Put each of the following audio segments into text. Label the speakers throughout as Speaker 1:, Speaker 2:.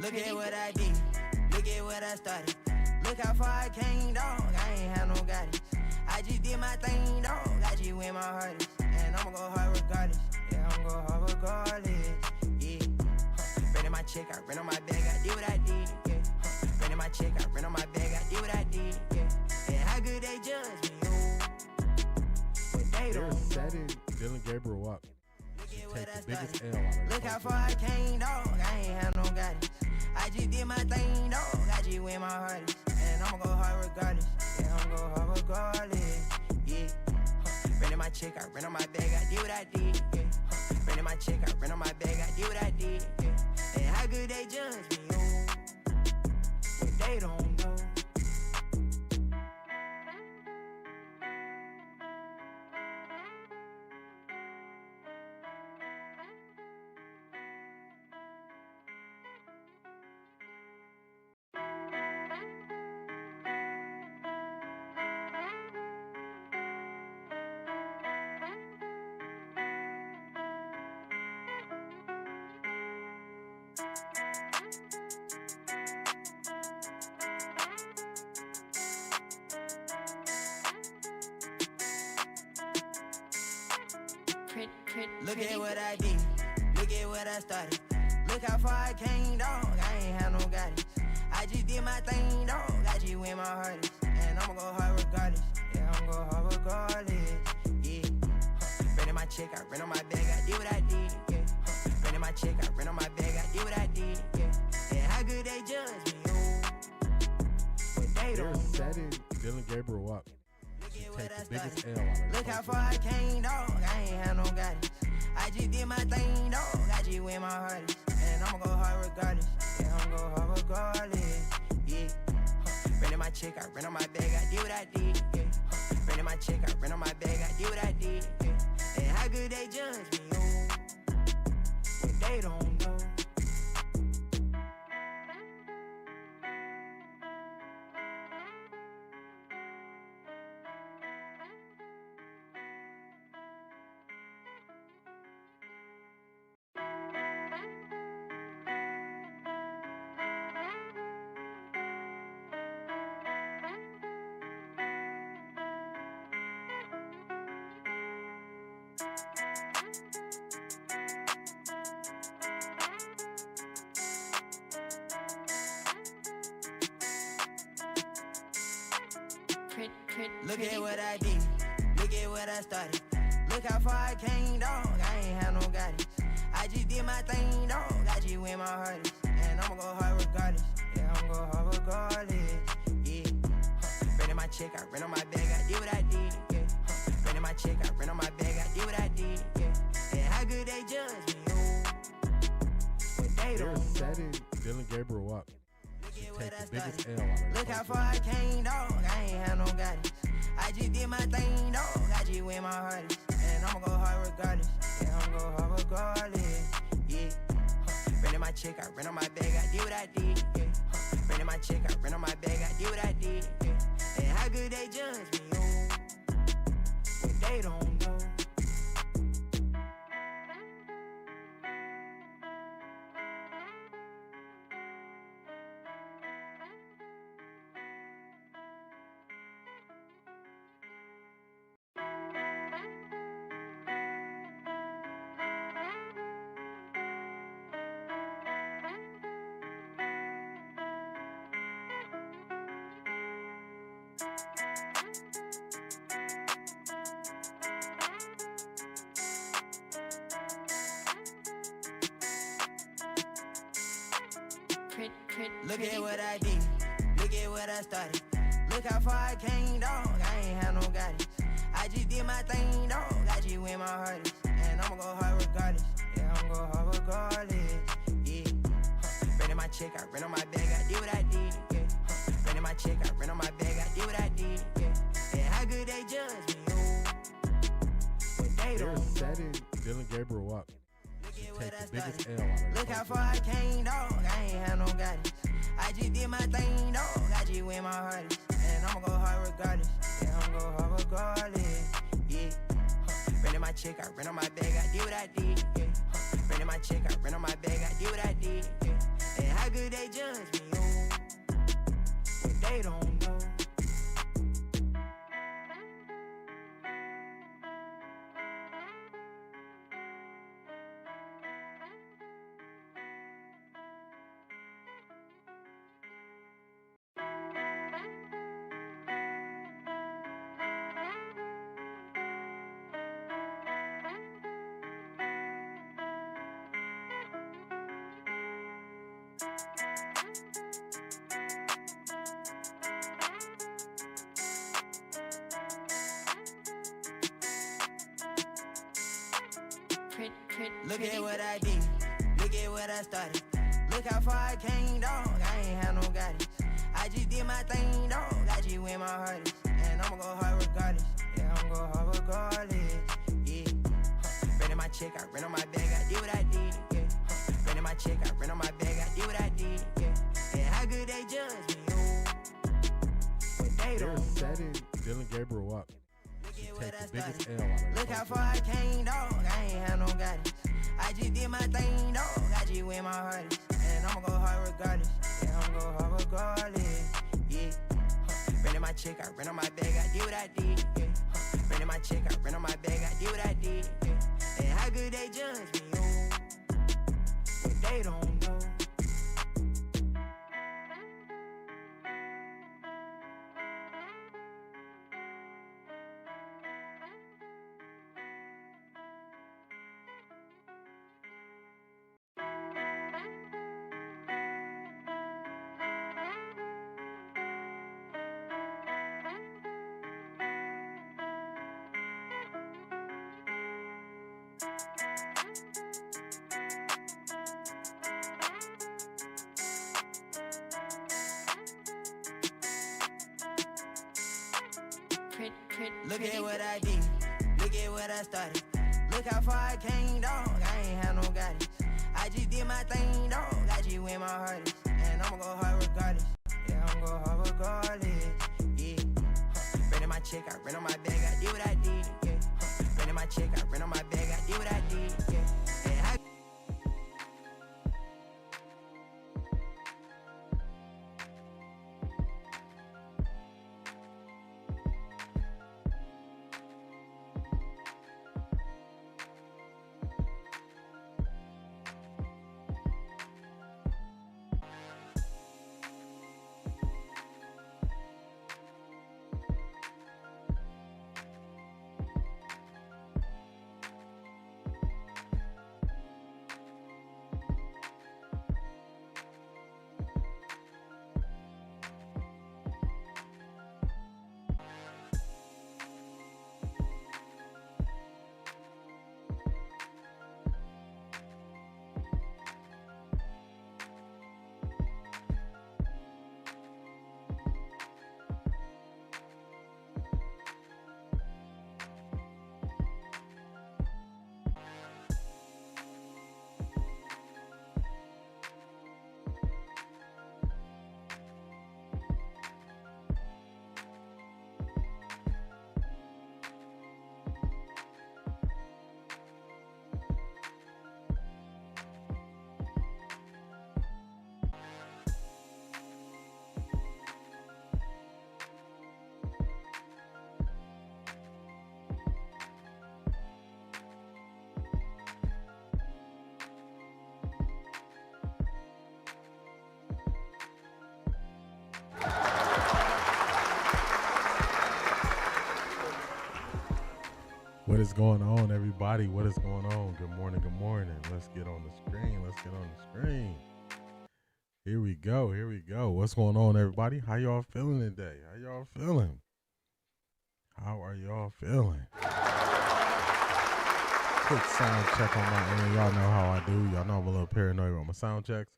Speaker 1: Look at what I did, look at what I started. Look how far I came, dog, I ain't had no guidance. I just did my thing, dog, I just went my hardest. And I'ma go hard regardless, yeah, I'ma go hard regardless, yeah. Renting my check, I rent on my bag, I did what I did, yeah. Renting my check, I rent on my bag, I did what I did, yeah. And how good they judge me, oh, but they don't know.
Speaker 2: That is Dylan Gabriel Walk.
Speaker 1: Look how far I came, dog, I ain't had no guidance. I just did my thing, dog, I just went my hardest. And I'ma go hard regardless, yeah, I'ma go hard regardless, yeah. Renting my check, I rent on my bag, I did what I did, yeah. Renting my check, I rent on my bag, I did what I did, yeah. And how good they judge me, oh, but they don't know. Look at what I did, look at what I started. Look how far I came, dog, I ain't had no guidance. I just did my thing, dog, I just went my hardest. And I'ma go hard regardless, yeah, I'ma go hard regardless, yeah. Renting my check, I rent on my bag, I did what I did, yeah. Renting my check, I rent on my bag, I did what I did, yeah. And how good they judge me, oh, but they don't know.
Speaker 2: That is Dylan Gabriel Walk.
Speaker 1: Look how far I came, dog, I ain't had no guidance. I just did my thing, dog, I just went my hardest. And I'ma go hard regardless, yeah, I'ma go hard regardless, yeah. Renting my check, I rent on my bag, I did what I did, yeah. Renting my check, I rent on my bag, I did what I did, yeah. And how good they judge me, oh, but they don't know. Look at what I did, look at what I started. Look how far I came, dog, I ain't had no guidance. I just did my thing, dog, I just went my hardest. And I'ma go hard regardless, yeah, I'ma go hard regardless, yeah. Renting my check, I rent on my bag, I did what I did, yeah. Renting my check, I rent on my bag, I did what I did, yeah. And how good they judge me, oh, but they don't know.
Speaker 2: That is Dylan Gabriel Walk.
Speaker 1: Look how far I came, dog, I ain't had no guidance. I just did my thing, dog, I just went my hardest. And I'ma go hard regardless, yeah, I'ma go hard regardless, yeah. Renting my check, I rent on my bag, I did what I did, yeah. Renting my check, I rent on my bag, I did what I did, yeah. And how good they judge me, oh, but they don't know. Look at what I did, look at what I started. Look how far I came, dog, I ain't had no guidance. I just did my thing, dog, I just went my hardest. And I'ma go hard regardless, yeah, I'ma go hard regardless, yeah. Renting my check, I rent on my bag, I did what I did, yeah. Renting my check, I rent on my bag, I did what I did, yeah. And how good they judge me, oh, but they don't know.
Speaker 2: That is Dylan Gabriel Walk.
Speaker 1: Look how far I came, dog, I ain't had no guidance. I just did my thing, dog, I just went my hardest. And I'ma go hard regardless, yeah, I'ma go hard regardless, yeah. Renting my check, I rent on my bag, I did what I did, yeah. Renting my check, I rent on my bag, I did what I did, yeah. And how they don't know. Look at what I did, look at what I started. Look how far I came, dog, I ain't had no guidance. I just did my thing, dog, I just went my hardest. And I'ma go hard regardless, yeah, I'ma go hard regardless, yeah. Ran in my check, I ran on my bag, I did what I did, yeah. Ran in my check, I ran on my bag, I did what I did, yeah. And how good they judge me, oh, but they
Speaker 2: They're
Speaker 1: don't
Speaker 2: setting Dylan Gabriel up to take the biggest L out of
Speaker 1: Look how far I came, dog, I ain't had no guidance. I just did my thing, dog, I just went my hardest. And I'ma go hard regardless, yeah, I'ma go hard regardless, yeah. Ran in my check, I ran on my bag, I did what I did, yeah. Ran in my check, I ran on my bag, I did what I did, yeah. And how good they judge me, oh, but they don't know. Look at what I did, look at what I started. Look how far I came, dog, I ain't had no guidance. I just did my thing, dog, I just went my hardest. And I'ma go hard regardless, yeah, I'ma go hard regardless, yeah. Ran in my check, I ran on my bag, I did what I did, yeah. Ran in my check, I ran on my bag, I did what I did, yeah. And I
Speaker 2: What is going on, everybody? What is going on? Good morning, good morning. Let's get on the screen. Let's get on the screen. Here we go. Here we go. What's going on, everybody? How y'all feeling today? How y'all feeling? How are y'all feeling? Quick sound check on my end. Y'all know how I do. Y'all know I'm a little paranoid with my sound checks.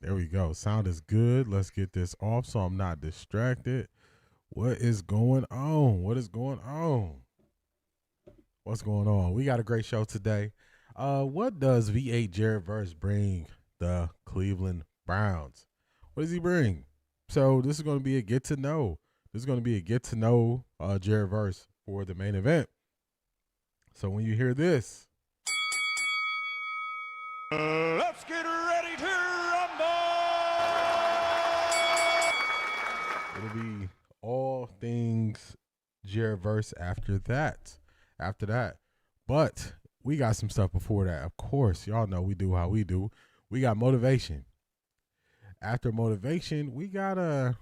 Speaker 2: There we go. Sound is good. Let's get this off so I'm not distracted. What is going on? What is going on? What's going on? We got a great show today. What does V8 Jared Verse bring the Cleveland Browns? What does he bring? So this is going to be a get to know. This is going to be a get to know Jared Verse for the main event. So when you hear this,
Speaker 3: let's get ready to rumble.
Speaker 2: Jared verse after that. But we got some stuff before that. Of course, y'all know we do how we do. We got motivation. After motivation, we got a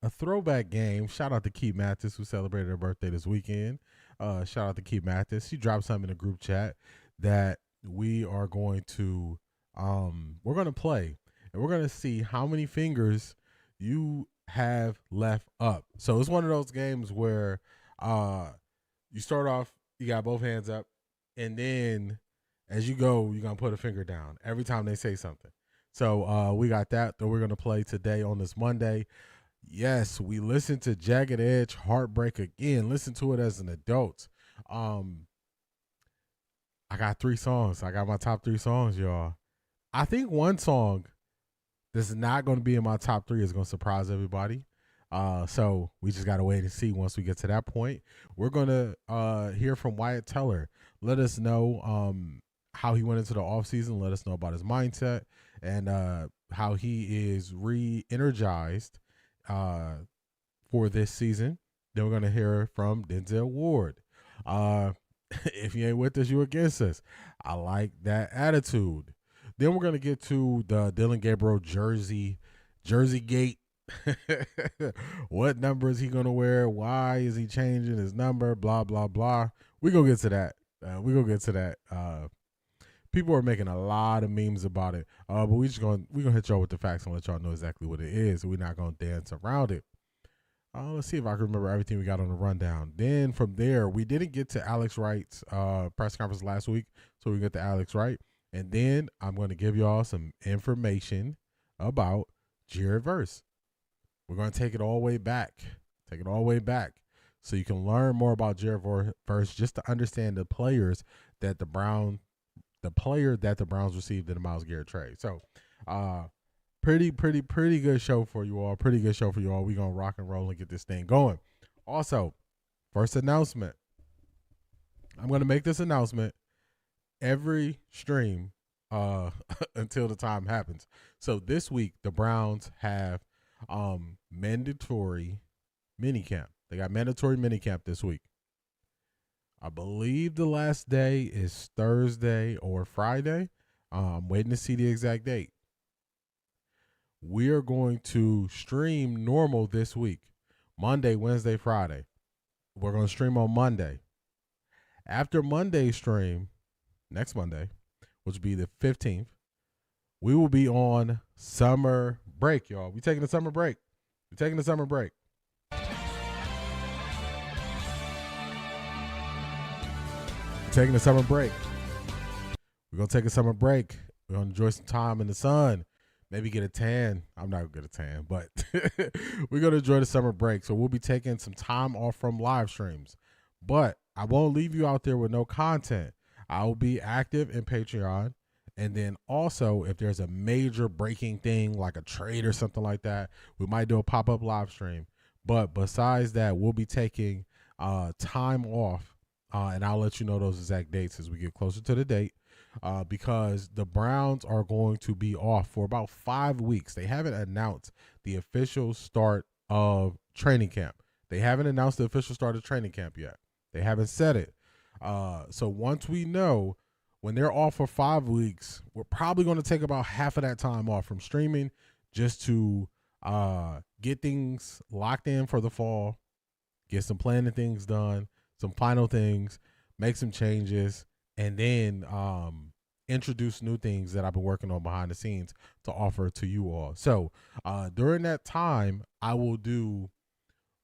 Speaker 2: throwback game. Shout out to Keith Mathis, who celebrated her birthday this weekend. Shout out to Keith Mathis. She dropped something in the group chat that we are going to we're going to play, and we're going to see how many fingers you have left up. So it's one of those games where you start off, you got both hands up, and then as you go, you're going to put a finger down every time they say something. So we got that we're going to play today on this Monday. Yes, we listened to Jagged Edge, Heartbreak again. Listen to it as an adult. I got 3 songs. I got my top 3 songs, y'all. I think one song that's not going to be in my top 3 is going to surprise everybody. So we just got to wait and see once we get to that point. We're going to hear from Wyatt Teller. Let us know how he went into the offseason. Let us know about his mindset and how he is re-energized for this season. Then we're going to hear from Denzel Ward. If you ain't with us, you against us. I like that attitude. Then we're going to get to the Dylan Gabriel Jersey Gate. What number is he going to wear? Why is he changing his number? Blah, blah, blah. We're going to get to that. People are making a lot of memes about it. But we're going to hit y'all with the facts and let y'all know exactly what it is. We're not going to dance around it. Let's see if I can remember everything we got on the rundown. Then from there, we didn't get to Alex Wright's press conference last week, so we get to Alex Wright. And then I'm going to give y'all some information about Jared verse. We're going to take it all the way back. So you can learn more about Jared verse, just to understand the players that the Browns received in the Myles Garrett trade. So, pretty good show for you all. We're going to rock and roll and get this thing going. Also, first announcement. I'm going to make this announcement every stream until the time happens. So this week, the Browns have mandatory minicamp. They got mandatory minicamp this week. I believe the last day is Thursday or Friday. I'm waiting to see the exact date. We are going to stream normal this week. Monday, Wednesday, Friday. We're going to stream on Monday. After Monday's stream, next Monday, which will be the 15th, we will be on summer break, y'all. We're taking a summer break. We're going to take a summer break. We're going to take a summer break. We're going to enjoy some time in the sun. Maybe get a tan. I'm not going to get a tan, but we're going to enjoy the summer break. So we'll be taking some time off from live streams. But I won't leave you out there with no content. I will be active in Patreon. And then also, if there's a major breaking thing like a trade or something like that, we might do a pop-up live stream. But besides that, we'll be taking time off. And I'll let you know those exact dates as we get closer to the date. Because the Browns are going to be off for about 5 weeks. They haven't announced the official start of training camp. They haven't announced the official start of training camp yet. They haven't said it. So once we know, when they're off for 5 weeks, we're probably going to take about half of that time off from streaming just to get things locked in for the fall, get some planning things done, some final things, make some changes, and then introduce new things that I've been working on behind the scenes to offer to you all. So during that time, I'll do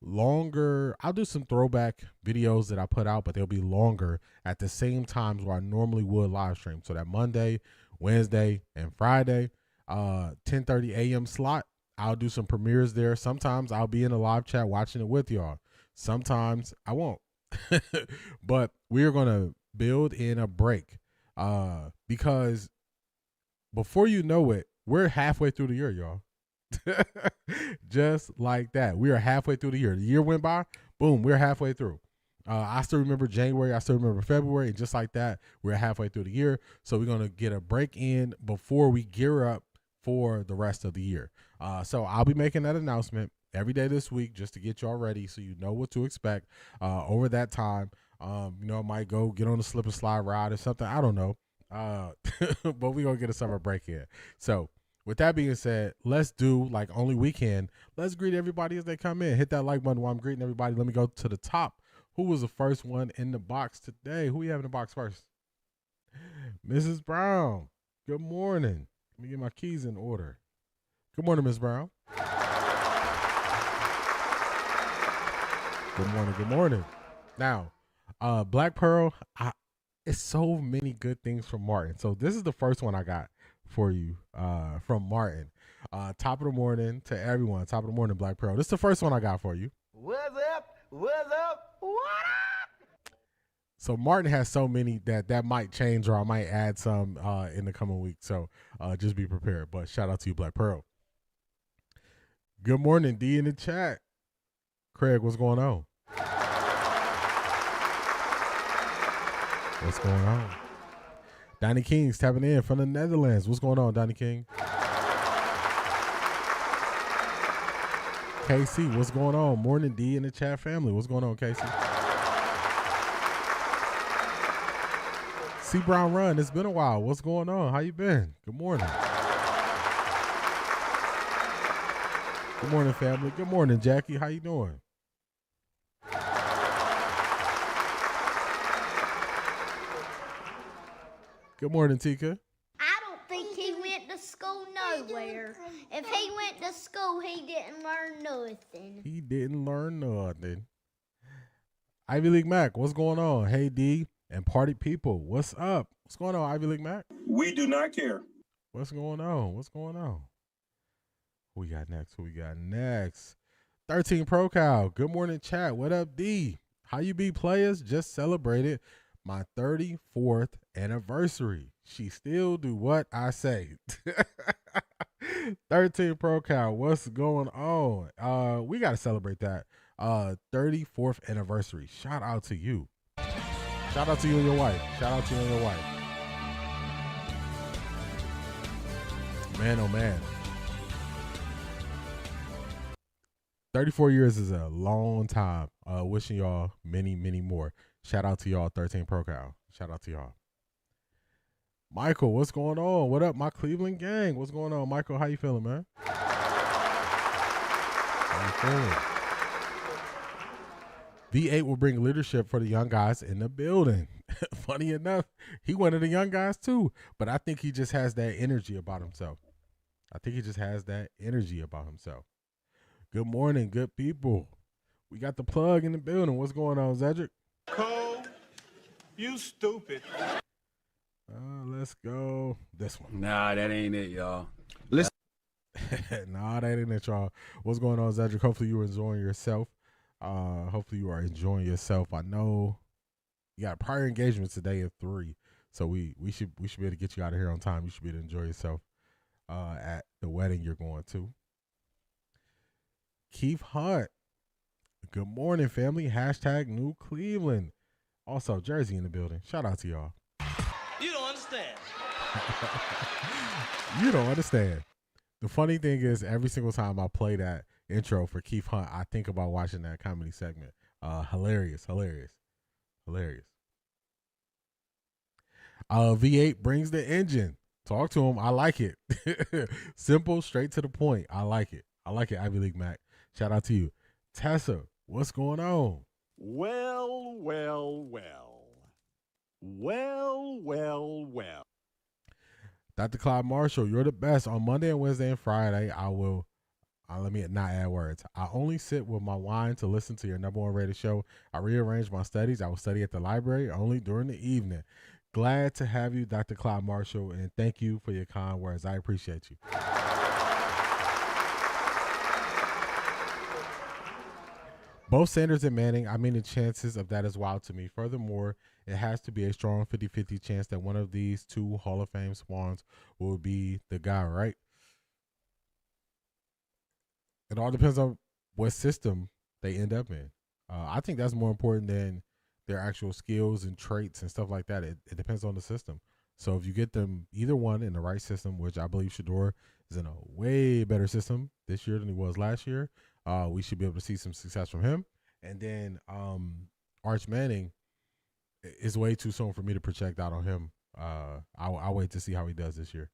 Speaker 2: some throwback videos that I put out, but they'll be longer at the same times where I normally would live stream. So that Monday, Wednesday, and Friday, 10:30 a.m. slot, I'll do some premieres there. Sometimes I'll be in a live chat watching it with y'all. Sometimes I won't. But we're going to build in a break because before you know it, we're halfway through the year, y'all. Just like that. We are halfway through the year. The year went by, boom, we're halfway through. I still remember January. I still remember February. And just like that, we're halfway through the year. So we're going to get a break in before we gear up for the rest of the year. So I'll be making that announcement every day this week just to get y'all ready so you know what to expect over that time. I might go get on the slip and slide ride or something. I don't know. But we're going to get a summer break here. So with that being said, let's do like only we can. Let's greet everybody as they come in. Hit that like button while I'm greeting everybody. Let me go to the top. Who was the first one in the box today? Who you have in the box first? Mrs. Brown. Good morning. Let me get my keys in order. Good morning, Ms. Brown. Good morning. Good morning. Now, Black Pearl, it's so many good things from Martin. So this is the first one I got for you from Martin. Top of the morning to everyone. Top of the morning, Black Pearl. This is the first one I got for you.
Speaker 1: What's up? What's up? What up?
Speaker 2: So Martin has so many that might change, or I might add some in the coming week. So just be prepared. But shout out to you, Black Pearl. Good morning, D in the chat. Craig, what's going on? What's going on? Donnie King's tapping in from the Netherlands. What's going on, Donnie King? KC, what's going on? Morning, D in the chat family. What's going on, KC? C Brown Run, it's been a while. What's going on? How you been? Good morning. Good morning, family. Good morning, Jackie. How you doing? Good morning, Tika.
Speaker 3: I don't think he went to school nowhere. If he went to school, he didn't learn nothing.
Speaker 2: He didn't learn nothing. Ivy League Mac, what's going on? Hey, D and party people, what's up? What's going on, Ivy League Mac?
Speaker 4: We do not care.
Speaker 2: What's going on? What's going on? Who we got next? Who we got next? 13 Pro Cow. Good morning, chat. What up, D? How you be, players? Just celebrated my 34th anniversary. She still do what I say. 13 Pro Cow, what's going on? We got to celebrate that 34th anniversary. Shout out to you. Shout out to you and your wife. Shout out to you and your wife. Man, oh man. 34 years is a long time. Wishing y'all many, many more. Shout out to y'all, 13 Pro Cow. Shout out to y'all. Michael, what's going on? What up, my Cleveland gang? What's going on, Michael? How you feeling, man? How you feeling? V8 will bring leadership for the young guys in the building. Funny enough, he one of the young guys too, but I think he just has that energy about himself. Good morning, good people. We got the plug in the building. What's going on, Zedric?
Speaker 4: Cole, you stupid.
Speaker 2: Let's go. This one.
Speaker 5: Nah, that ain't it, y'all.
Speaker 2: Listen. Nah, that ain't it, y'all. What's going on, Zedric? Hopefully you are enjoying yourself. I know you got prior engagements today at 3, so we should be able to get you out of here on time. You should be able to enjoy yourself at the wedding you're going to. Keith Hunt. Good morning, family. Hashtag New Cleveland. Also, Jersey in the building. Shout out to y'all.
Speaker 6: You don't understand.
Speaker 2: You don't understand. The funny thing is, every single time I play that intro for Keith Hunt, I think about watching that comedy segment. Hilarious. V8 brings the engine. Talk to him. I like it. Simple, straight to the point. I like it, Ivy League Mac. Shout out to you. Tessa, what's going on?
Speaker 7: Well.
Speaker 2: Dr. Clyde Marshall, you're the best. On Monday and Wednesday and Friday, I will, let me not add words. I only sit with my wine to listen to your #1 rated show. I rearrange my studies. I will study at the library only during the evening. Glad to have you, Dr. Clyde Marshall, and thank you for your kind words. I appreciate you. Both Sanders and Manning, the chances of that is wild to me. Furthermore, it has to be a strong 50-50 chance that one of these two Hall of Fame swans will be the guy, right? It all depends on what system they end up in. I think that's more important than their actual skills and traits and stuff like that. It depends on the system. So if you get them, either one, in the right system, which I believe Shedeur is in a way better system this year than he was last year. We should be able to see some success from him. And then Arch Manning is way too soon for me to project out on him. I'll wait to see how he does this year.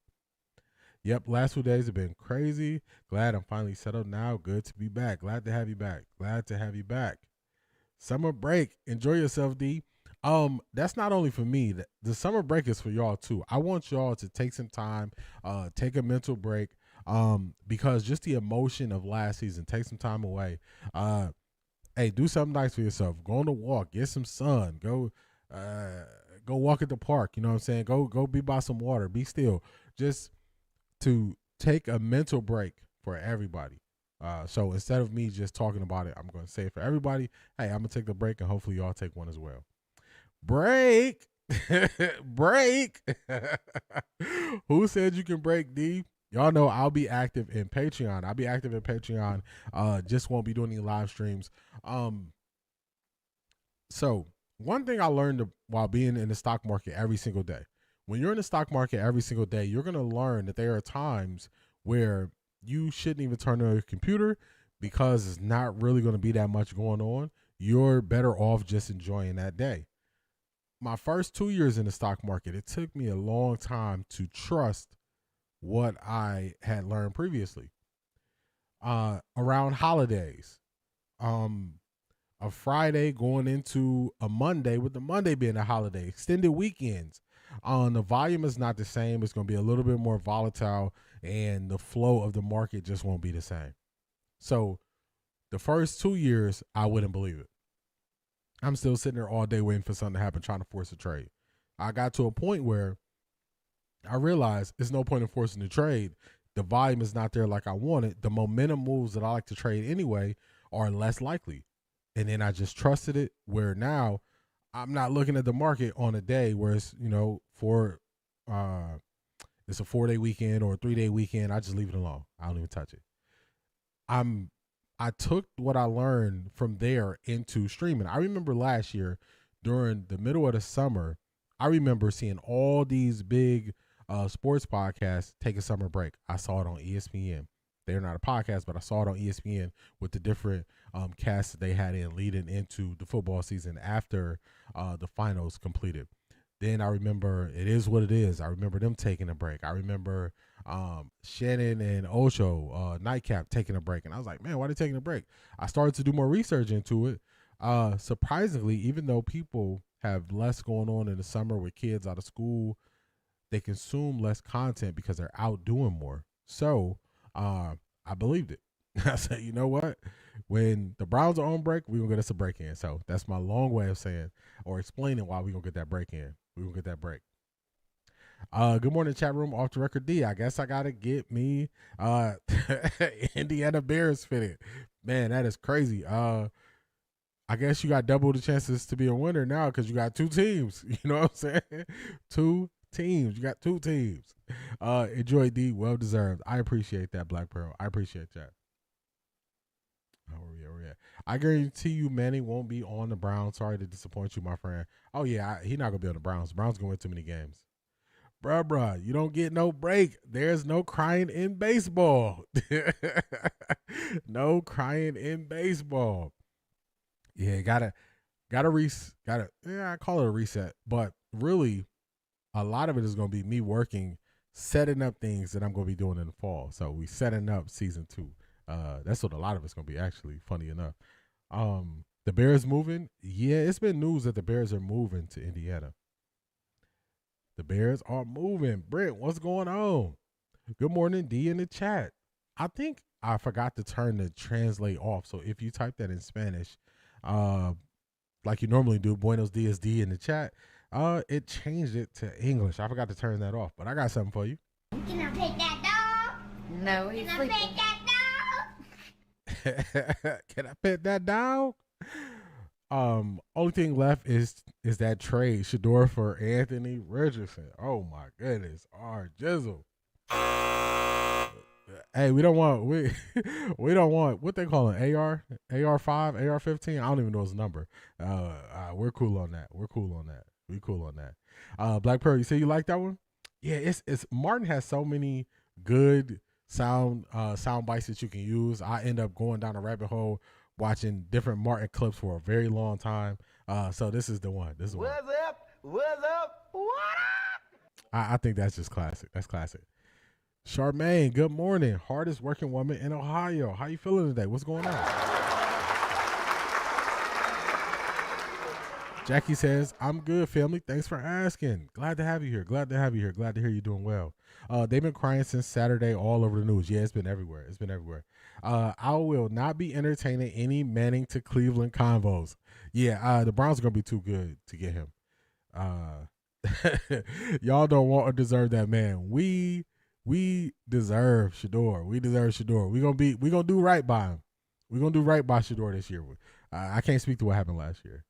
Speaker 2: Yep, last 2 days have been crazy. Glad I'm finally settled now. Good to be back. Glad to have you back. Glad to have you back. Summer break. Enjoy yourself, D. That's not only for me. The summer break is for y'all too. I want y'all to take some time, take a mental break, because just the emotion of last season, take some time away. Hey, do something nice for yourself. Go on a walk, get some sun. Go walk at the park. You know what I'm saying? Go be by some water. Be still. Just to take a mental break for everybody. So instead of me just talking about it, I'm going to say it for everybody. Hey, I'm going to take the break, and hopefully y'all take one as well. Break. Break. Who said you can break, D? Y'all know I'll be active in Patreon. Just won't be doing any live streams. So one thing I learned while being in the stock market every single day, when you're in the stock market every single day, you're going to learn that there are times where you shouldn't even turn on your computer because it's not really going to be that much going on. You're better off just enjoying that day. My first 2 years in the stock market, it took me a long time to trust what I had learned previously. Around holidays, a Friday going into a Monday, with the Monday being a holiday, extended weekends, the volume is not the same. It's going to be a little bit more volatile, and the flow of the market just won't be the same. So the first 2 years, I wouldn't believe it. I'm still sitting there all day waiting for something to happen, trying to force a trade. I got to a point where I realized there's no point in forcing the trade. The volume is not there like I wanted. The momentum moves that I like to trade anyway are less likely. And then I just trusted it, where now I'm not looking at the market on a day where it's, it's a 4-day weekend or a 3-day weekend. I just leave it alone. I don't even touch it. I took what I learned from there into streaming. I remember last year during the middle of the summer, I remember seeing all these big sports podcasts take a summer break. I saw it on ESPN. They're not a podcast, but I saw it on ESPN with the different casts that they had in leading into the football season after the finals completed. Then I remember It Is What It Is. I remember them taking a break. I remember Shannon and Ocho, Nightcap, taking a break. And I was like, man, why are they taking a break? I started to do more research into it. Surprisingly, even though people have less going on in the summer with kids out of school, they consume less content because they're out doing more. So I believed it. I said, you know what? When the Browns are on break, we're going to get us a break in. So that's my long way of saying or explaining why we're going to get that break in. We're going to get that break. Good morning, chat room. Off the record D. I guess I got to get me Indiana Bears fitted. Man, that is crazy. I guess you got double the chances to be a winner now because you got two teams. You know what I'm saying? Two teams. You got two teams. Enjoy, D. Well deserved. I appreciate that, Black Pearl. I appreciate that. Where we at? I guarantee you Manny won't be on the Browns. Sorry to disappoint you, my friend. Oh, yeah, he's not going to be on the Browns. The Browns going to win too many games. Bruh, you don't get no break. There's no crying in baseball. No crying in baseball. Yeah, I call it a reset. But really, a lot of it is going to be me working, setting up things that I'm going to be doing in the fall. So we setting up season 2. That's what a lot of it's going to be, actually, funny enough. The Bears moving? Yeah, it's been news that the Bears are moving to Indiana. The Bears are moving. Brent, what's going on? Good morning, D in the chat. I think I forgot to turn the translate off. So if you type that in Spanish, like you normally do, Buenos Dias D in the chat, it changed it to English. I forgot to turn that off, but I got something for you.
Speaker 3: Can I pet that dog?
Speaker 5: No, he's
Speaker 3: Can I
Speaker 5: sleeping.
Speaker 3: pet that dog?
Speaker 2: Can I pet that dog? Only thing left is that trade, Shador for Anthony Richardson. Oh my goodness, our Jizzle. Hey, we don't want what they call it, AR5, AR15. I don't even know his number. We're cool on that. We cool on that. Black Pearl, you say you like that one? Yeah, it's Martin has so many good sound bites that you can use. I end up going down a rabbit hole watching different Martin clips for a very long time. So this is the one. This is
Speaker 6: What's up? What's up? What up?
Speaker 2: I think that's just classic. That's classic. Charmaine, good morning. Hardest working woman in Ohio. How you feeling today? What's going on? Jackie says, I'm good, family. Thanks for asking. Glad to have you here. Glad to have you here. Glad to hear you doing well. They've been crying since Saturday all over the news. Yeah, it's been everywhere. It's been everywhere. I will not be entertaining any Manning to Cleveland convos. Yeah, the Browns are going to be too good to get him. Y'all don't want or deserve that man. We deserve Shador. We deserve Shador. We gonna do right by him. We're gonna do right by Shador this year. I can't speak to what happened last year.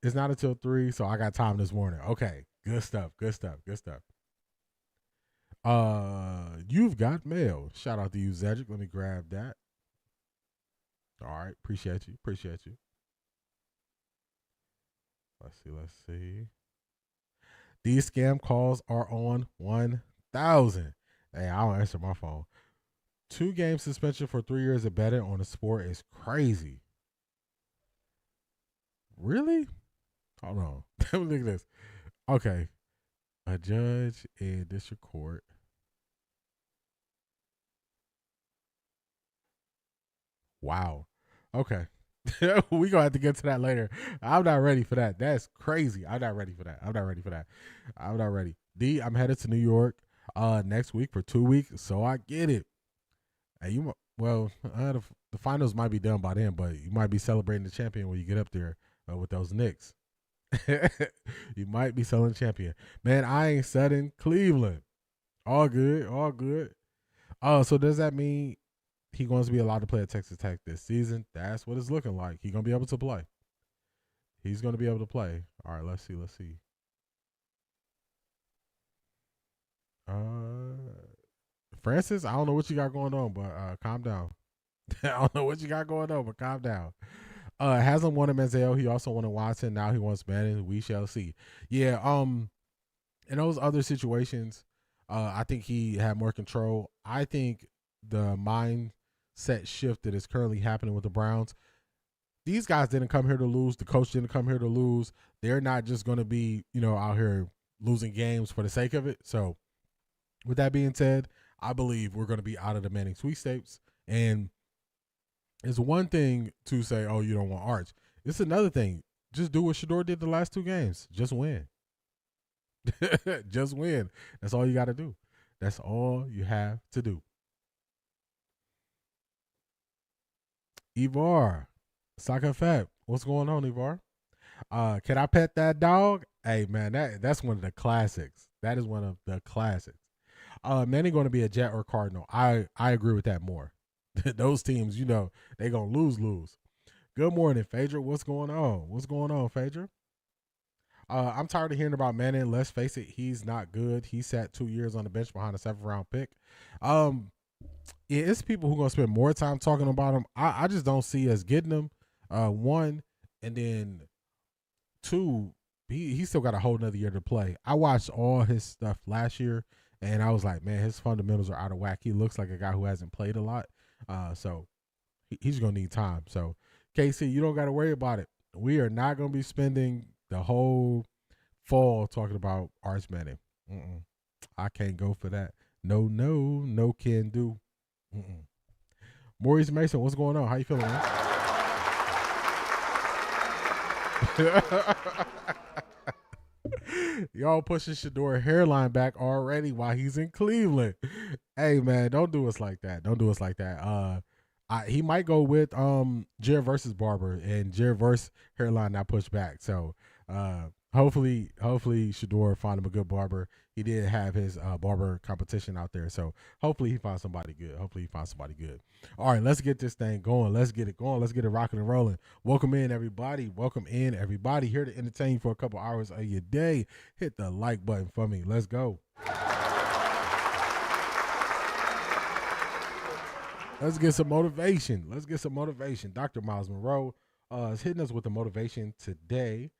Speaker 2: It's not until 3, so I got time this morning. Okay, good stuff. You've got mail. Shout out to you, Zedric. Let me grab that. All right, appreciate you. Let's see. These scam calls are on 1,000. Hey, I don't answer my phone. 2-game suspension for 3 years of betting on a sport is crazy. Really? Hold on. Let me look at this. Okay. A judge in district court. Wow. Okay. We gonna have to get to that later. I'm not ready for that. That's crazy. I'm not ready for that. I'm not ready. D, I'm headed to New York next week for 2 weeks, so I get it. Hey, the finals might be done by then, but you might be celebrating the champion when you get up there with those Knicks. You might be selling champion. Man, I ain't setting Cleveland. All good. So does that mean he going to be allowed to play at Texas Tech this season? That's what it's looking like. He's going to be able to play. All right, let's see. Francis, I don't know what you got going on, but calm down. Calm down. Hasn't wanted Manziel. He also wanted Watson. Now he wants Manning. We shall see. Yeah. In those other situations, I think he had more control. I think the mindset shift that is currently happening with the Browns, these guys didn't come here to lose. The coach didn't come here to lose. They're not just going to be, out here losing games for the sake of it. So with that being said, I believe we're going to be out of the Manning sweepstakes. And it's one thing to say, oh, you don't want Arch. It's another thing. Just do what Shador did the last 2 games. Just win. Just win. That's all you got to do. That's all you have to do. Ivar, Saka Fab, what's going on, Ivar? Can I pet that dog? Hey, man, that's one of the classics. That is one of the classics. Manning going to be a Jet or Cardinal. I agree with that more. Those teams, they going to lose. Good morning, Phaedra. What's going on, Phaedra? I'm tired of hearing about Manning. Let's face it, he's not good. He sat 2 years on the bench behind a 7th-round pick. It's people who are going to spend more time talking about him. I just don't see us getting him. 1, and then 2, he still got a whole nother year to play. I watched all his stuff last year, and I was like, man, his fundamentals are out of whack. He looks like a guy who hasn't played a lot. So he's going to need time. So, KC, you don't got to worry about it. We are not going to be spending the whole fall talking about Arch Manning. I can't go for that. No can do. Maurice Mason, what's going on? How you feeling, man? Y'all pushing Shador hairline back already while he's in Cleveland. Hey, man, don't do us like that. He might go with Jared versus Barber, and Jared versus hairline not pushed back. So hopefully Shador find him a good barber. He did have his barber competition out there, so hopefully he finds somebody good. All right, let's get this thing going. Let's get it rocking and rolling. Welcome in, everybody. Here to entertain you for a couple hours of your day. Hit the like button for me. Let's go. Let's get some motivation. Dr. Myles Monroe is hitting us with the motivation today.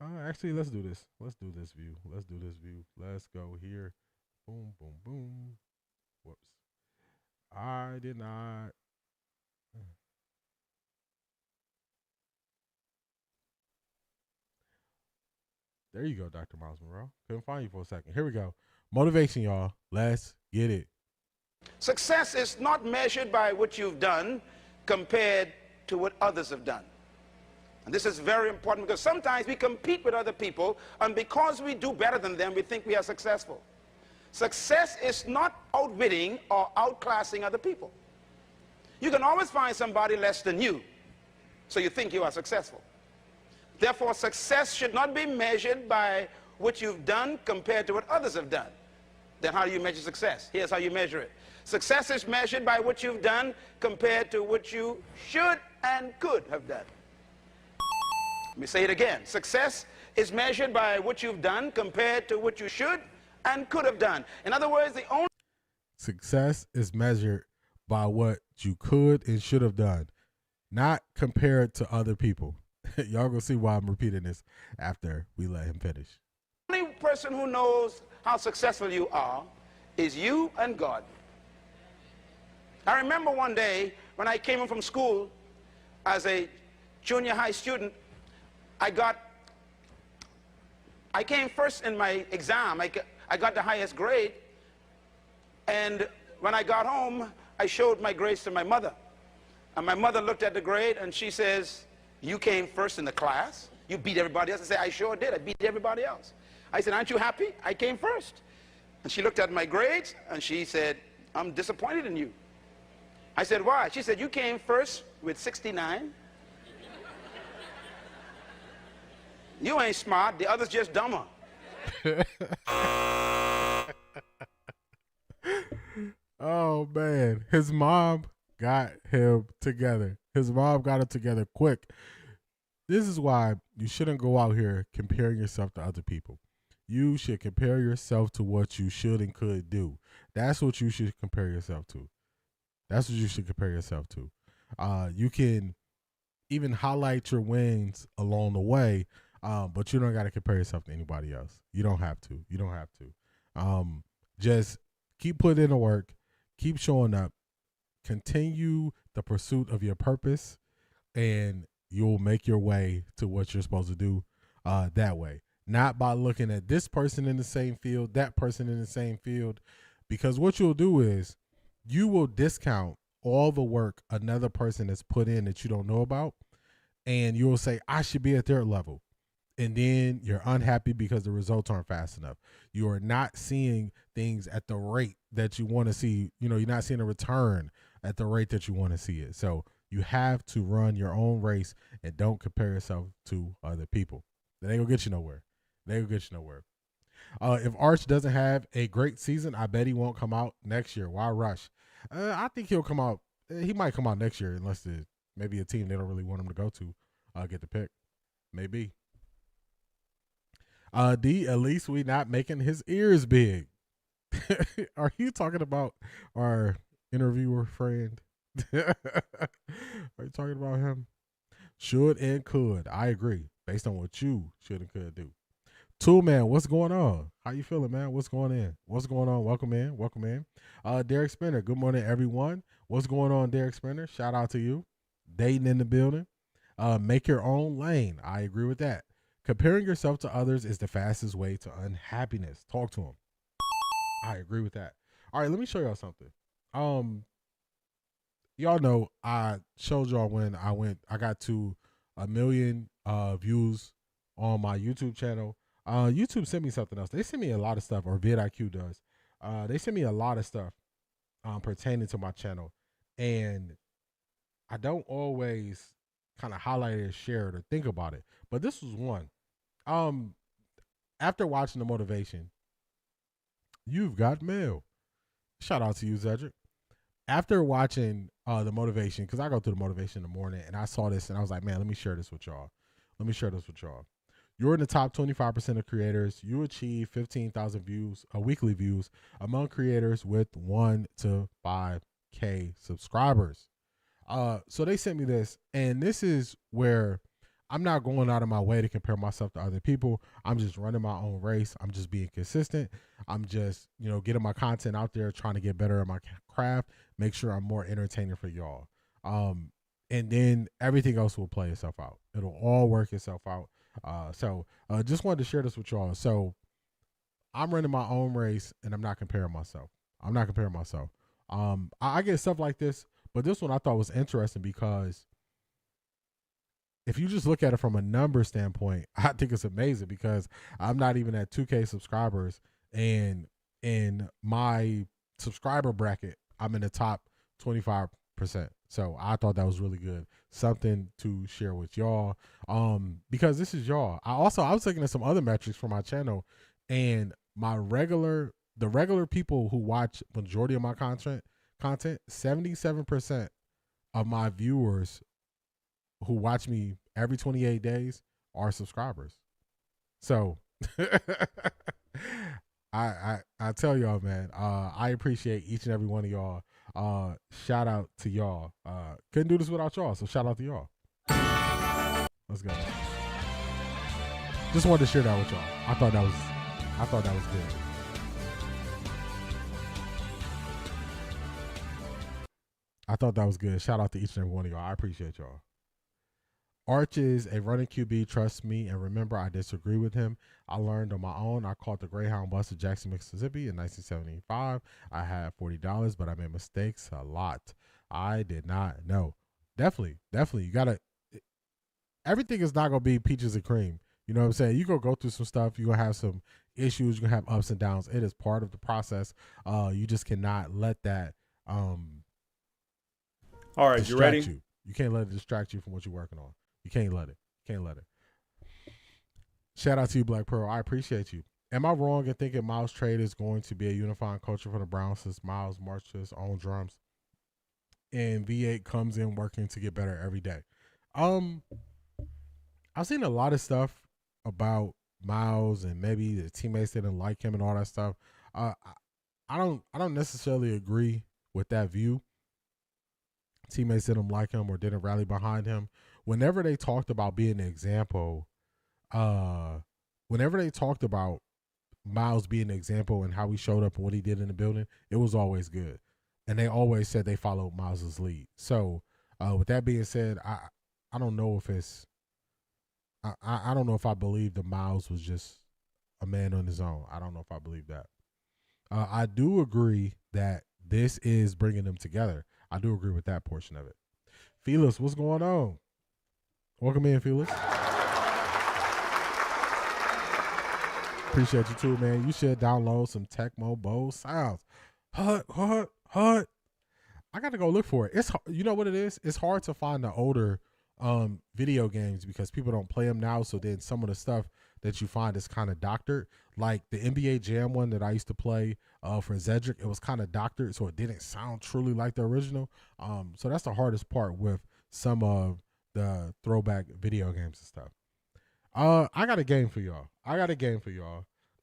Speaker 2: Actually, let's do this. Let's do this view. Let's go here. Boom, boom, boom. Whoops. I did not. There you go, Dr. Miles Monroe. Couldn't find you for a second. Here we go. Motivation, y'all. Let's get it.
Speaker 5: Success is not measured by what you've done compared to what others have done. And this is very important because sometimes we compete with other people, and because we do better than them, we think we are successful. Success is not outwitting or outclassing other people. You can always find somebody less than you, so you think you are successful. Therefore, success should not be measured by what you've done compared to what others have done. Then how do you measure success? Here's how you measure it. Success is measured by what you've done compared to what you should and could have done. Let me say it again. Success is measured by what you've done compared to what you should and could have done. In other words, the only
Speaker 2: success is measured by what you could and should have done, not compared to other people. Y'all gonna see why I'm repeating this after we let him finish.
Speaker 5: The only person who knows how successful you are is you and God. I remember one day when I came home from school as a junior high student, I came first in my exam. I got the highest grade, and when I got home, I showed my grades to my mother. And my mother looked at the grade and she says, "You came first in the class? You beat everybody else?" I said, "I sure did. I beat everybody else." I said, "Aren't you happy? I came first." And she looked at my grades and she said, "I'm disappointed in you." I said, "Why?" She said, "You came first with 69. You ain't smart. The others just dumber."
Speaker 2: Oh, man. His mom got him together. His mom got him together quick. This is why you shouldn't go out here comparing yourself to other people. You should compare yourself to what you should and could do. That's what you should compare yourself to. That's what you should compare yourself to. You can even highlight your wins along the way, but you don't got to compare yourself to anybody else. You don't have to. You don't have to. Just keep putting in the work. Keep showing up. Continue the pursuit of your purpose, and you'll make your way to what you're supposed to do that way. Not by looking at this person in the same field, that person in the same field, because what you'll do is you will discount all the work another person has put in that you don't know about, and you'll say, "I should be at their level." And then you're unhappy because the results aren't fast enough. You are not seeing things at the rate that you want to see. You know, you're not seeing a return at the rate that you want to see it. So you have to run your own race and don't compare yourself to other people. That ain't gonna get you nowhere. They ain't gonna get you nowhere. If Arch doesn't have a great season, I bet he won't come out next year. Why rush? I think he'll come out. He might come out next year unless maybe a team they don't really want him to go to get the pick. Maybe. D, at least we not making his ears big. Are you talking about our interviewer friend? Are you talking about him? Should and could. I agree. Based on what you should and could do. Tool Man, what's going on? How you feeling, man? What's going in? What's going on? Welcome in. Welcome in. Derek Spinner, good morning, everyone. What's going on, Derek Spinner? Shout out to you. Dayton in the building. Make your own lane. I agree with that. Comparing yourself to others is the fastest way to unhappiness. Talk to him. I agree with that. All right, let me show y'all something. Y'all know I showed y'all when I got to 1 million views on my YouTube channel. YouTube sent me something else. They sent me a lot of stuff, or vidIQ does. They sent me a lot of stuff pertaining to my channel, and I don't always kind of highlight it, share it, or think about it. But this was one. After watching the motivation, you've got mail. Shout out to you, Cedric. After watching the motivation, because I go through the motivation in the morning, and I saw this, and I was like, man, let me share this with y'all. You're in the top 25% of creators. You achieve 15,000 views, weekly views among creators with 1 to 5K subscribers. So they sent me this, and this is where I'm not going out of my way to compare myself to other people. I'm just running my own race. I'm just being consistent. I'm just, getting my content out there, trying to get better at my craft, make sure I'm more entertaining for y'all. And then everything else will play itself out. It'll all work itself out. So just wanted to share this with y'all. So I'm running my own race, and I'm not comparing myself. I get stuff like this, but this one I thought was interesting because if you just look at it from a number standpoint, I think it's amazing because I'm not even at 2K subscribers, and in my subscriber bracket, I'm in the top 25%. So I thought that was really good. Something to share with y'all. Because this is y'all. I was looking at some other metrics for my channel, and the regular people who watch majority of my content, 77% of my viewers who watch me every 28 days are subscribers. So I tell y'all, man, I appreciate each and every one of y'all. Shout out to y'all. Couldn't do this without y'all, so shout out to y'all. Let's go. Just wanted to share that with y'all. I thought that was good. I thought that was good. Shout out to each and every one of y'all. I appreciate y'all. Arch is a running QB. Trust me, and remember, I disagree with him. I learned on my own. I caught the Greyhound bus at Jackson, Mississippi in 1975. I had $40, but I made mistakes a lot. I did not know. Definitely. You gotta. Everything is not gonna be peaches and cream. You know what I'm saying? You're gonna go through some stuff. You're gonna have some issues. You're gonna have ups and downs. It is part of the process. You just cannot let that.
Speaker 7: All right, you ready?
Speaker 2: You can't let it distract you from what you're working on. You can't let it. Shout out to you, Black Pearl. I appreciate you. Am I wrong in thinking Myles' trade is going to be a unifying culture for the Browns since Myles marched to his own drums and V8 comes in working to get better every day? I've seen a lot of stuff about Myles and maybe the teammates didn't like him and all that stuff. I don't necessarily agree with that view. Teammates didn't like him or didn't rally behind him. Whenever they talked about being an example, whenever they talked about Myles being an example and how he showed up and what he did in the building, it was always good. And they always said they followed Myles' lead. So with that being said, I don't know if it's I don't know if I believe that Myles was just a man on his own. I don't know if I believe that. I do agree that this is bringing them together. I do agree with that portion of it. Felix, what's going on? Welcome in, Felix. Appreciate you too, man. You should download some Tecmo Bowl sounds. Hut. I got to go look for it. You know what it is? It's hard to find the older video games because people don't play them now. So then some of the stuff that you find is kind of doctored. Like the NBA Jam one that I used to play for Zedric, it was kind of doctored, so it didn't sound truly like the original. So that's the hardest part with some of the throwback video games and stuff. I got a game for y'all.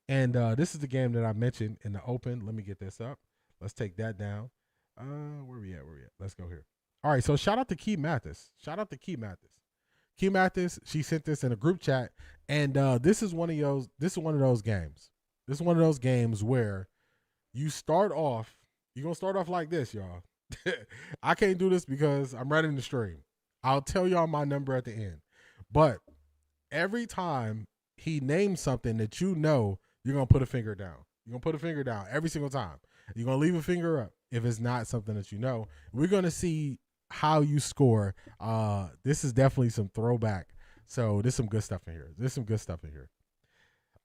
Speaker 2: And this is the game that I mentioned in the open. Let me get this up. Let's take that down. Where we at? Let's go here. All right, so shout out to Key Mathis. Key Mathis, she sent this in a group chat, and this is one of those games. This is one of those games where you're gonna start off like this, y'all. I can't do this because I'm running the stream. I'll tell y'all my number at the end. But every time he names something that you know, you're gonna put a finger down. You're gonna put a finger down every single time. You're gonna leave a finger up if it's not something that you know. We're gonna see how you score. This is definitely some throwback. So there's some good stuff in here.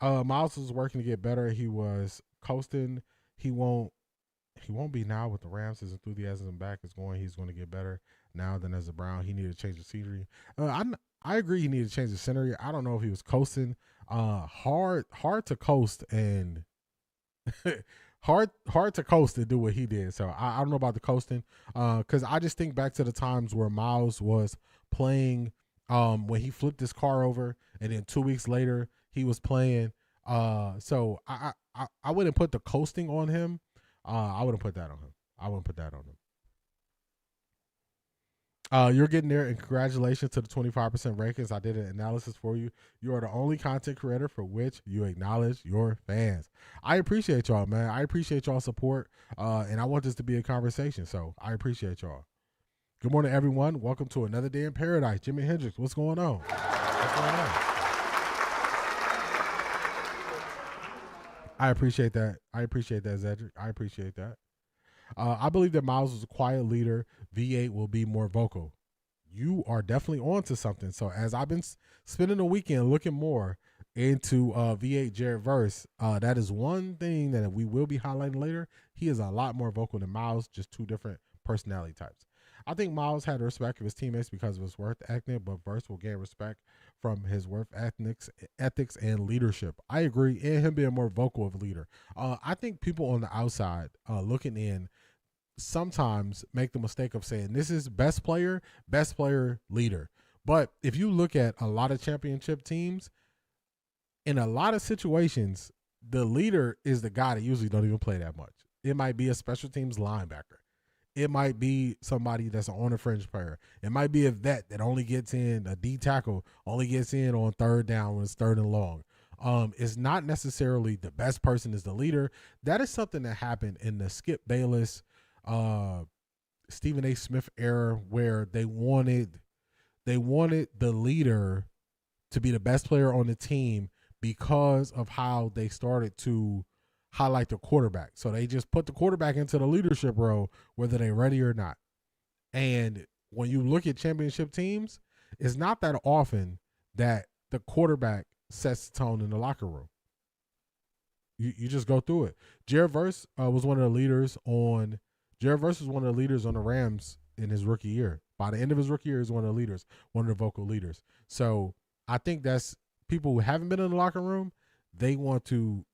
Speaker 2: Myles was working to get better. He was coasting. He won't be now with the Rams. His enthusiasm back is going. He's going to get better now than as a Brown. He needed to change the scenery. I agree. He needed to change the scenery. I don't know if he was coasting. Hard to coast and hard to coast and do what he did. So I don't know about the coasting, because I just think back to the times where Myles was playing when he flipped his car over, and then 2 weeks later he was playing. So I wouldn't put the coasting on him. I wouldn't put that on him. You're getting there, and congratulations to the 25% rankings. I did an analysis for you. You are the only content creator for which you acknowledge your fans. I appreciate y'all, man. I appreciate y'all support, and I want this to be a conversation, so I appreciate y'all. Good morning, everyone. Welcome to another day in paradise. Jimi Hendrix, what's going on? What's going on? I appreciate that. I appreciate that, Zedric. I appreciate that. I believe that Myles was a quiet leader. V8 will be more vocal. You are definitely on to something. So as I've been spending the weekend looking more into V8 Jared verse, that is one thing that we will be highlighting later. He is a lot more vocal than Myles, just two different personality types. I think Myles had respect of his teammates because of his work ethic, but Verse will gain respect from his work ethics and leadership. I agree, and him being more vocal of a leader. I think people on the outside looking in sometimes make the mistake of saying this is best player, leader. But if you look at a lot of championship teams, in a lot of situations, the leader is the guy that usually don't even play that much. It might be a special teams linebacker. It might be somebody that's an on the fringe player. It might be a vet that only gets in, a D tackle, only gets in on third down when it's third and long. It's not necessarily the best person is the leader. That is something that happened in the Skip Bayless, Stephen A. Smith era, where they wanted the leader to be the best player on the team because of how they started to highlight the quarterback. So they just put the quarterback into the leadership role, whether they're ready or not. And when you look at championship teams, it's not that often that the quarterback sets the tone in the locker room. You just go through it. Jared Verse was one of the leaders on the Rams in his rookie year. By the end of his rookie year, he was one of the leaders, one of the vocal leaders. So I think that's people who haven't been in the locker room, they want to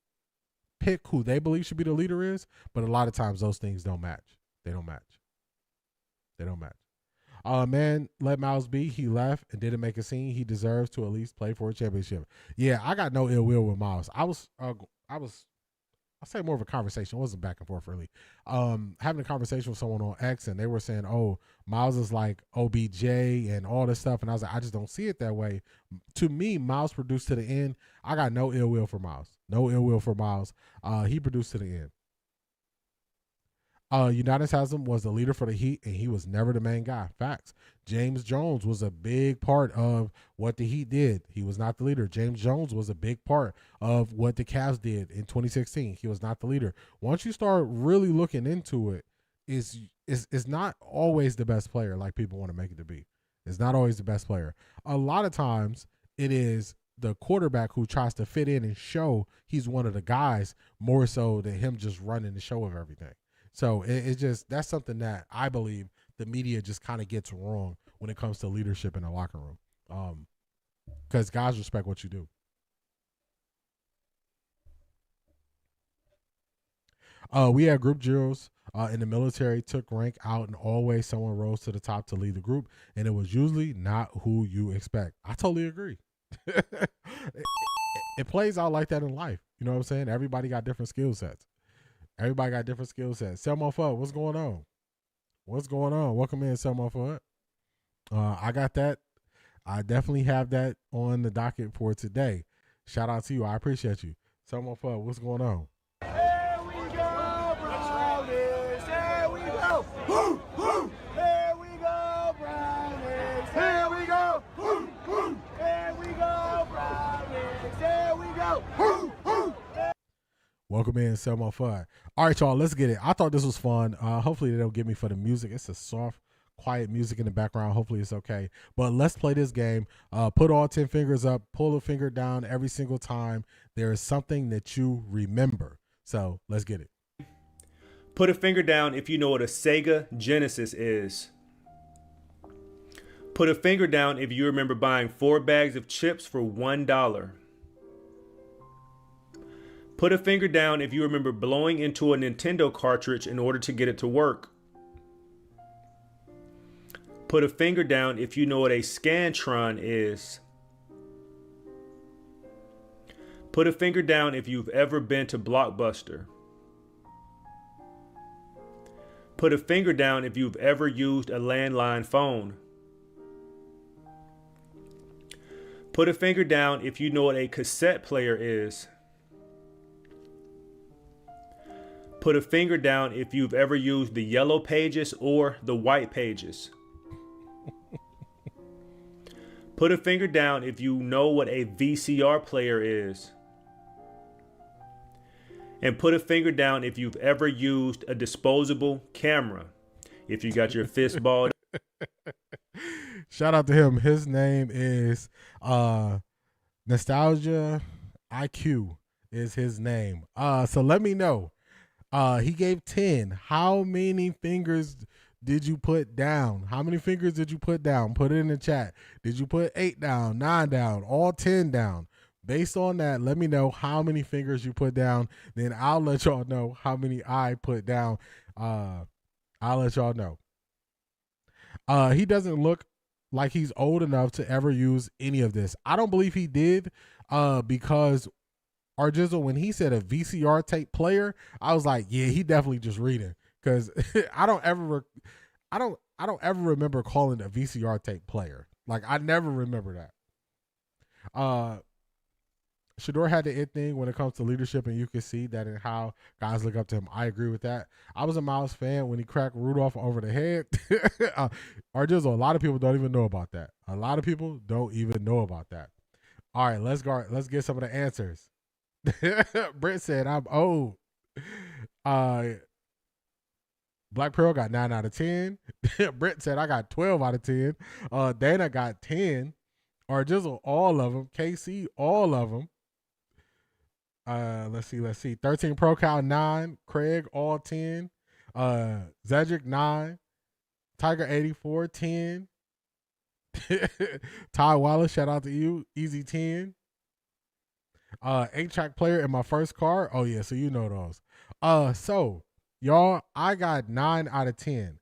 Speaker 2: pick who they believe should be the leader is, but a lot of times those things don't match. They don't match. Man, let Myles be. He left and didn't make a scene. He deserves to at least play for a championship. Yeah, I got no ill will with Myles. I'll say more of a conversation. It wasn't back and forth really. Having a conversation with someone on X, and they were saying, oh, Myles is like OBJ and all this stuff. And I was like, I just don't see it that way. To me, Myles produced to the end. I got no ill will for Myles. No ill will for Myles. He produced to the end. Unitas Haslam was the leader for the Heat, and he was never the main guy. Facts. James Jones was a big part of what the Heat did. He was not the leader. James Jones was a big part of what the Cavs did in 2016. He was not the leader. Once you start really looking into it, it's not always the best player like people want to make it to be. It's not always the best player. A lot of times it is the quarterback who tries to fit in and show he's one of the guys more so than him just running the show of everything. So it's just, that's something that I believe the media just kind of gets wrong when it comes to leadership in the locker room. Because guys respect what you do. We had group drills in the military, took rank out, and always someone rose to the top to lead the group, and it was usually not who you expect. I totally agree. It plays out like that in life. You know what I'm saying? Everybody got different skill sets. Selma Fudd, what's going on? Welcome in, Selma Fudd. I got that. I definitely have that on the docket for today. Shout out to you. I appreciate you. Selma Fudd, what's going on?
Speaker 6: Here we go, Brownies. Here we go. Woo, woo. Here we go, Brownies. Here we go. Woo, woo. Here we go, Brownies. Here we go. Woo, woo.
Speaker 2: Welcome in, Selma Fudd. All right, y'all, let's get it. I thought this was fun. Hopefully they don't get me for the music. It's a soft, quiet music in the background. Hopefully it's okay. But let's play this game. Put all 10 fingers up. Pull a finger down every single time there is something that you remember. So let's get it.
Speaker 7: Put a finger down if you know what a Sega Genesis is. Put a finger down if you remember buying 4 bags of chips for $1. Put a finger down if you remember blowing into a Nintendo cartridge in order to get it to work. Put a finger down if you know what a Scantron is. Put a finger down if you've ever been to Blockbuster. Put a finger down if you've ever used a landline phone. Put a finger down if you know what a cassette player is. Put a finger down if you've ever used the yellow pages or the white pages. Put a finger down if you know what a VCR player is. And put a finger down if you've ever used a disposable camera. If you got your fist balled.
Speaker 2: Shout out to him. His name is Nostalgia IQ is his name. So let me know. He gave 10. How many fingers did you put down? How many fingers did you put down? Put it in the chat. Did you put 8 down, 9 down, all 10 down? Based on that, let me know how many fingers you put down. Then I'll let y'all know how many I put down. I'll let y'all know. He doesn't look like he's old enough to ever use any of this. I don't believe he did because Arjizzle, when he said a VCR tape player, I was like, yeah, he definitely just reading, because I don't ever remember calling a VCR tape player. Like, I never remember that. Shador had the it thing when it comes to leadership, and you can see that in how guys look up to him. I agree with that. I was a Myles fan when he cracked Rudolph over the head. Arjizzle, a lot of people don't even know about that. A lot of people don't even know about that. All right, let's get some of the answers. Britt said, I'm old. Black Pearl got 9 out of 10. Britt said, I got 12 out of 10. Dana got 10. Arjizzle, all of them. KC, all of them. Let's see. 13 Pro Cow, 9. Craig, all 10. Zedric, 9. Tiger 84, 10. Ty Wallace, shout out to you. Easy 10. 8-track player in my first car. Oh yeah, so you know those. So y'all, I got 9 out of 10.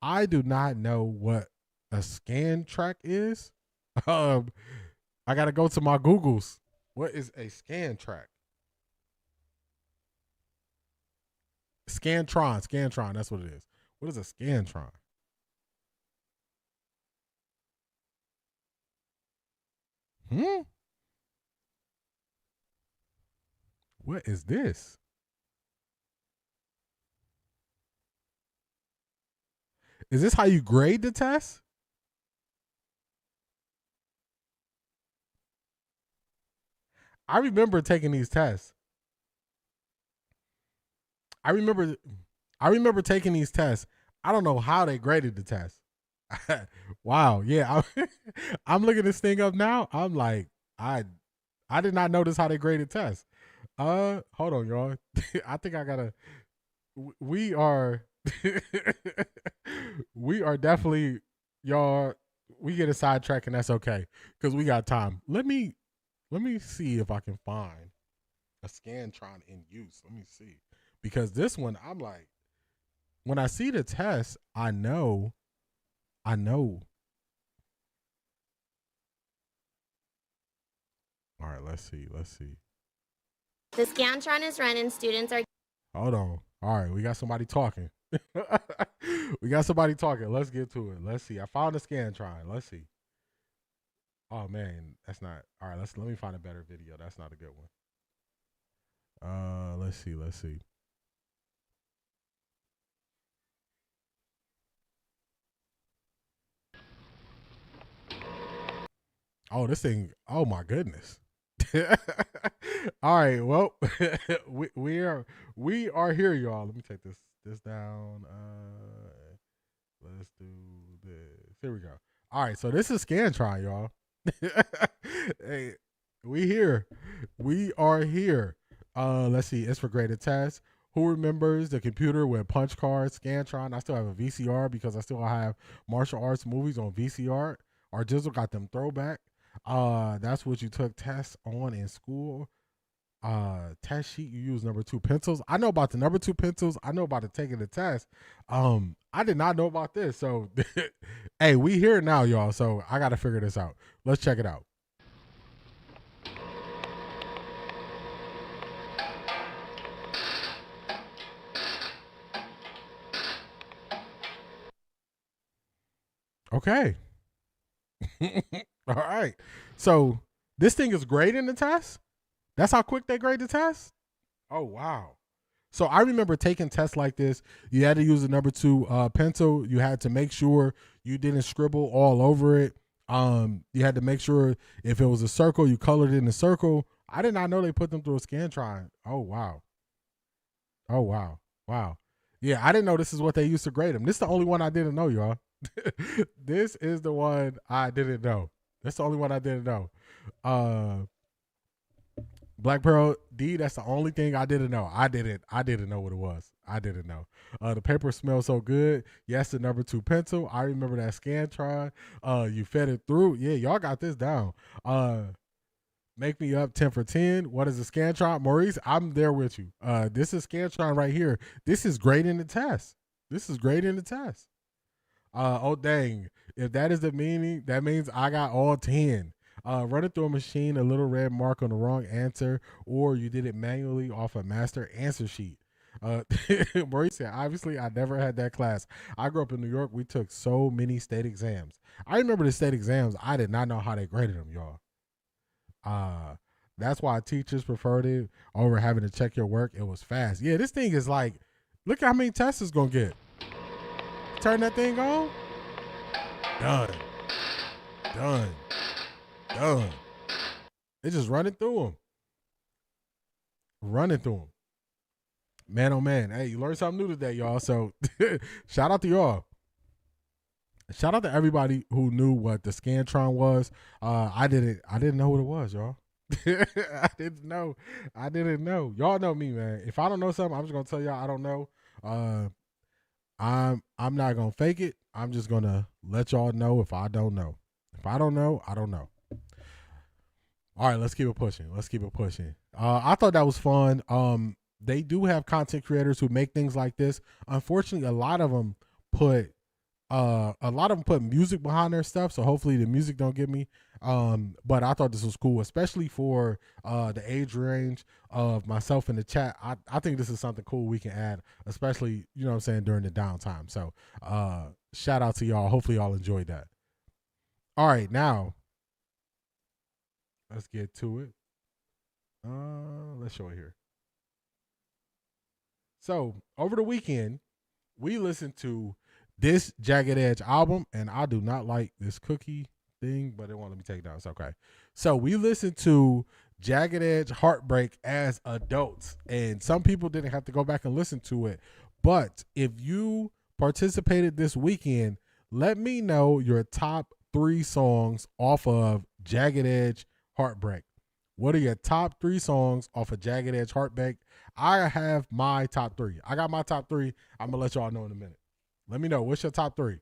Speaker 2: I do not know what a scan track is. I gotta go to my Googles. What is a scan track? Scantron, that's what it is. What is a Scantron? What is this? Is this how you grade the test? I remember taking these tests. I remember taking these tests. I don't know how they graded the test. Wow. Yeah. I'm looking this thing up now. I'm like, I did not notice how they graded tests. Hold on, y'all. I think I gotta. We are definitely, y'all. We get a sidetrack, and that's okay because we got time. Let me see if I can find a Scantron in use. Let me see, because this one, I'm like, when I see the test, I know. All right, let's see.
Speaker 8: The Scantron is run and students are...
Speaker 2: Hold on. All right, we got somebody talking. Let's get to it. Let's see. I found the Scantron. Let's see. Oh man, that's not. All right, let me find a better video. That's not a good one. Let's see. Oh, this thing. Oh my goodness. All right, well, we are here, y'all. Let me take this down. Let's do this. Here we go. All right, so this is Scantron, y'all. Hey, we are here. Let's see. It's for graded tests. Who remembers the computer with punch cards? Scantron. I still have a VCR because I still have martial arts movies on VCR. Our Jizzle got them throwback. That's what you took tests on in school. Test sheet, you use number 2 pencils. I know about the number 2 pencils. I know about the taking the test. I did not know about this. So, hey, we here now, y'all. So I got to figure this out. Let's check it out. Okay. All right. So This thing is grading the test? That's how quick they grade the test? Oh, wow. So I remember taking tests like this. You had to use a number 2 pencil. You had to make sure you didn't scribble all over it. You had to make sure if it was a circle, you colored it in a circle. I did not know they put them through a Scantron. Oh, wow. Oh, wow. Wow. Yeah, I didn't know this is what they used to grade them. This is the only one I didn't know, y'all. This is the one I didn't know. That's the only one I didn't know. Black Pearl D, that's the only thing I didn't know. I didn't know what it was. I didn't know. The paper smells so good. Yes, the number 2 pencil. I remember that Scantron. You fed it through. Yeah, y'all got this down. Make me up 10 for 10. What is a Scantron? Maurice, I'm there with you. This is Scantron right here. This is grading the test. This is grading the test. Oh, dang. If that is the meaning, that means I got all 10. Run it through a machine, a little red mark on the wrong answer, or you did it manually off a master answer sheet. Maurice said, obviously, I never had that class. I grew up in New York. We took so many state exams. I remember the state exams. I did not know how they graded them, y'all. That's why teachers preferred it over having to check your work. It was fast. Yeah, this thing is like, look how many tests it's going to get. Turn that thing on. Done. It's just running through them. Man, oh man. Hey, you learned something new today, y'all. So shout out to y'all. Shout out to everybody who knew what the Scantron was. I didn't know what it was, y'all. I didn't know. Y'all know me, man. If I don't know something, I'm just gonna tell y'all I don't know. I'm not gonna fake it. I'm just gonna let y'all know if I don't know. If I don't know, I don't know. All right, let's keep it pushing. I thought that was fun. They do have content creators who make things like this. Unfortunately, a lot of them put music behind their stuff, so hopefully the music don't get me. But I thought this was cool, especially for the age range of myself in the chat. I think this is something cool we can add, especially, you know what I'm saying, during the downtime. So shout out to y'all. Hopefully y'all enjoyed that. All right, now let's get to it. Let's show it here. So over the weekend, we listened to this Jagged Edge album, and I do not like this cookie thing, but it won't let me take it down. It's okay. So we listened to Jagged Edge Heartbreak as adults, and some people didn't have to go back and listen to it. But if you participated this weekend, let me know your top 3 songs off of Jagged Edge Heartbreak. What are your top 3 songs off of Jagged Edge Heartbreak? I have my top 3. I got my top 3. I'm going to let y'all know in a minute. Let me know. What's your top 3?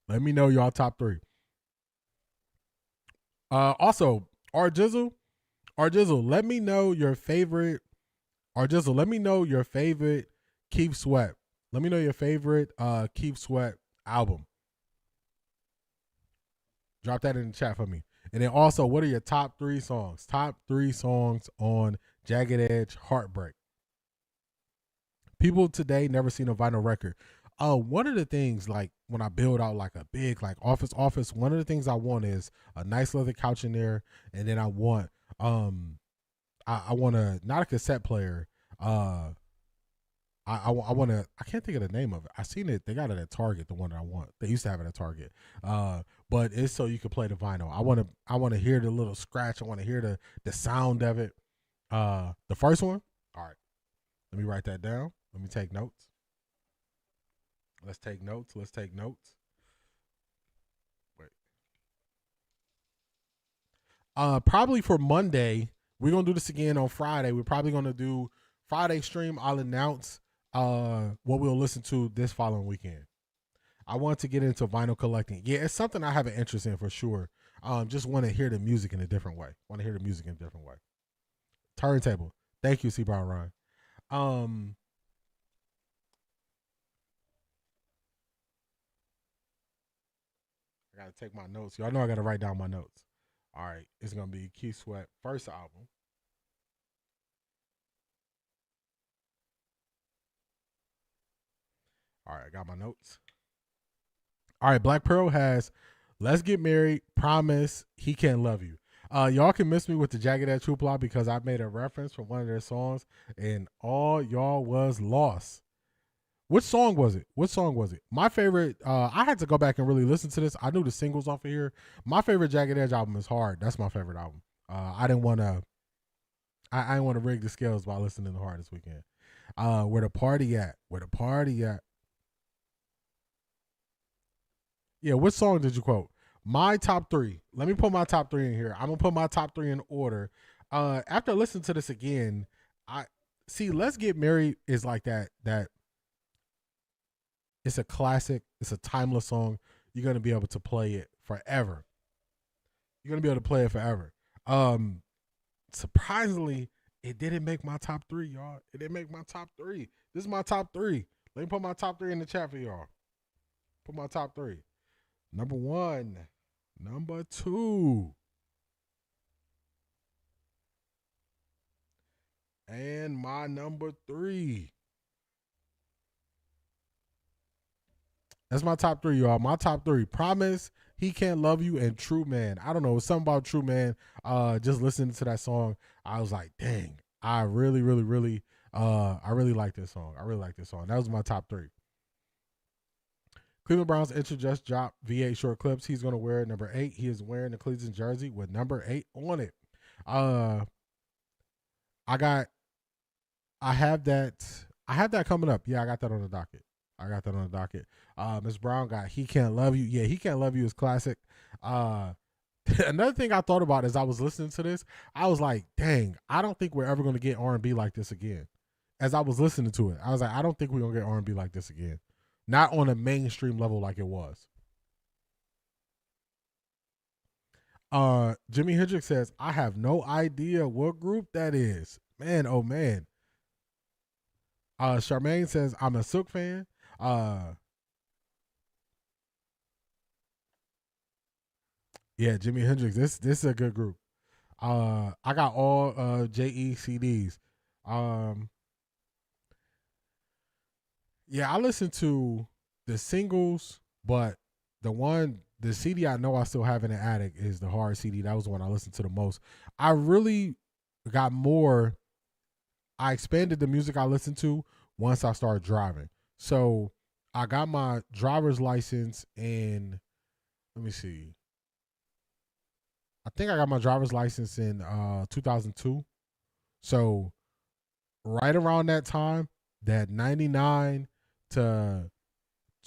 Speaker 2: Let me know y'all top 3. Also, Arjizzle, let me know your favorite. Arjizzle, let me know your favorite Keith Sweat. Let me know your favorite Keith Sweat album. Drop that in the chat for me. And then also, what are your top 3 songs? Top 3 songs on Jagged Edge Heartbreak. People today never seen a vinyl record. One of the things, like when I build out like a big like office, one of the things I want is a nice leather couch in there, and then I want I want not a cassette player. I want to, I can't think of the name of it. I seen it. They got it at Target, the one that I want. They used to have it at Target. But it's so you can play the vinyl. I want to hear the little scratch. I want to hear the sound of it. The first one. All right. Let me write that down. Let me take notes. Let's take notes. Wait. Probably for Monday, we're going to do this again on Friday. We're probably going to do Friday stream. I'll announce what we'll listen to this following weekend. I want to get into vinyl collecting. Yeah, it's something I have an interest in for sure. Just want to hear the music in a different way. Turntable. Thank you, C. Brown Ryan. I got to take my notes. Y'all know I got to write down my notes. All right. It's going to be Keith Sweat first album. All right. I got my notes. All right, Black Pearl has Let's Get Married, Promise, He Can't Love You. Y'all can miss me with the Jagged Edge Hoopla because I made a reference from one of their songs and all y'all was lost. Which song was it? My favorite, I had to go back and really listen to this. I knew the singles off of here. My favorite Jagged Edge album is Hard. That's my favorite album. I didn't want to rig the scales by listening to Hard this weekend. Where the party at? Yeah, what song did you quote? My top 3. Let me put my top 3 in here. I'm gonna put my top 3 in order. After listening to this again, I see Let's Get Married is like that it's a classic, it's a timeless song. You're gonna be able to play it forever. Surprisingly, it didn't make my top 3, y'all. It didn't make my top 3. This is my top 3. Let me put my top 3 in the chat for y'all. Put my top 3. Number 1. Number 2. And my number 3. That's my top 3, y'all. My top 3. Promise, He Can't Love You, and True Man. I don't know. It's something about True Man. Just listening to that song, I was like, dang, I really like this song. That was my top 3. Cleveland Browns intro just dropped V8 short clips. He's going to wear number 8. He is wearing the Cleveland jersey with number 8 on it. I have that coming up. Yeah, I got that on the docket. Ms. Brown got He Can't Love You. Yeah, He Can't Love You is classic. Another thing I thought about as I was listening to this, I was like, dang, I don't think we're ever going to get R&B like this again. As I was listening to it, I was like, I don't think we're going to get R&B like this again. Not on a mainstream level like it was. Jimi Hendrix says, I have no idea what group that is. Man, oh man. Charmaine says, I'm a Silk fan. Yeah, Jimi Hendrix. This is a good group. I got all JE CDs. Yeah, I listened to the singles, but the CD I know I still have in the attic is the Hard CD. That was the one I listened to the most. I really got more. I expanded the music I listened to once I started driving. So I got my driver's license in, let me see. I think I got my driver's license in 2002. So right around that time, that 99 to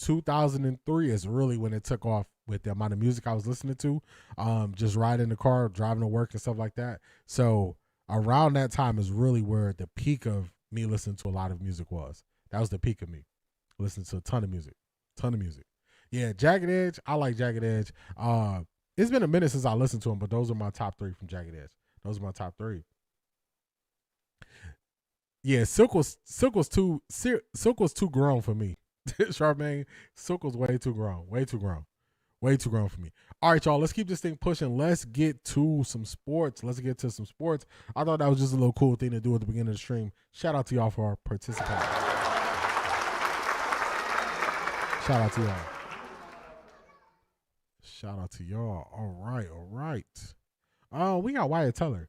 Speaker 2: 2003 is really when it took off with the amount of music I was listening to. Just riding the car, driving to work and stuff like that. So around that time is really where the peak of me listening to a lot of music was. That was the peak of me. Listening to a ton of music. Yeah, Jagged Edge. I like Jagged Edge. It's been a minute since I listened to them, but those are my top 3 from Jagged Edge. Those are my top 3. Yeah, Silk was too grown for me. Charmaine, Silk was way too grown for me. All right, y'all, let's keep this thing pushing. Let's get to some sports. I thought that was just a little cool thing to do at the beginning of the stream. Shout out to y'all for participating. Shout out to y'all. All right. Oh, we got Wyatt Teller.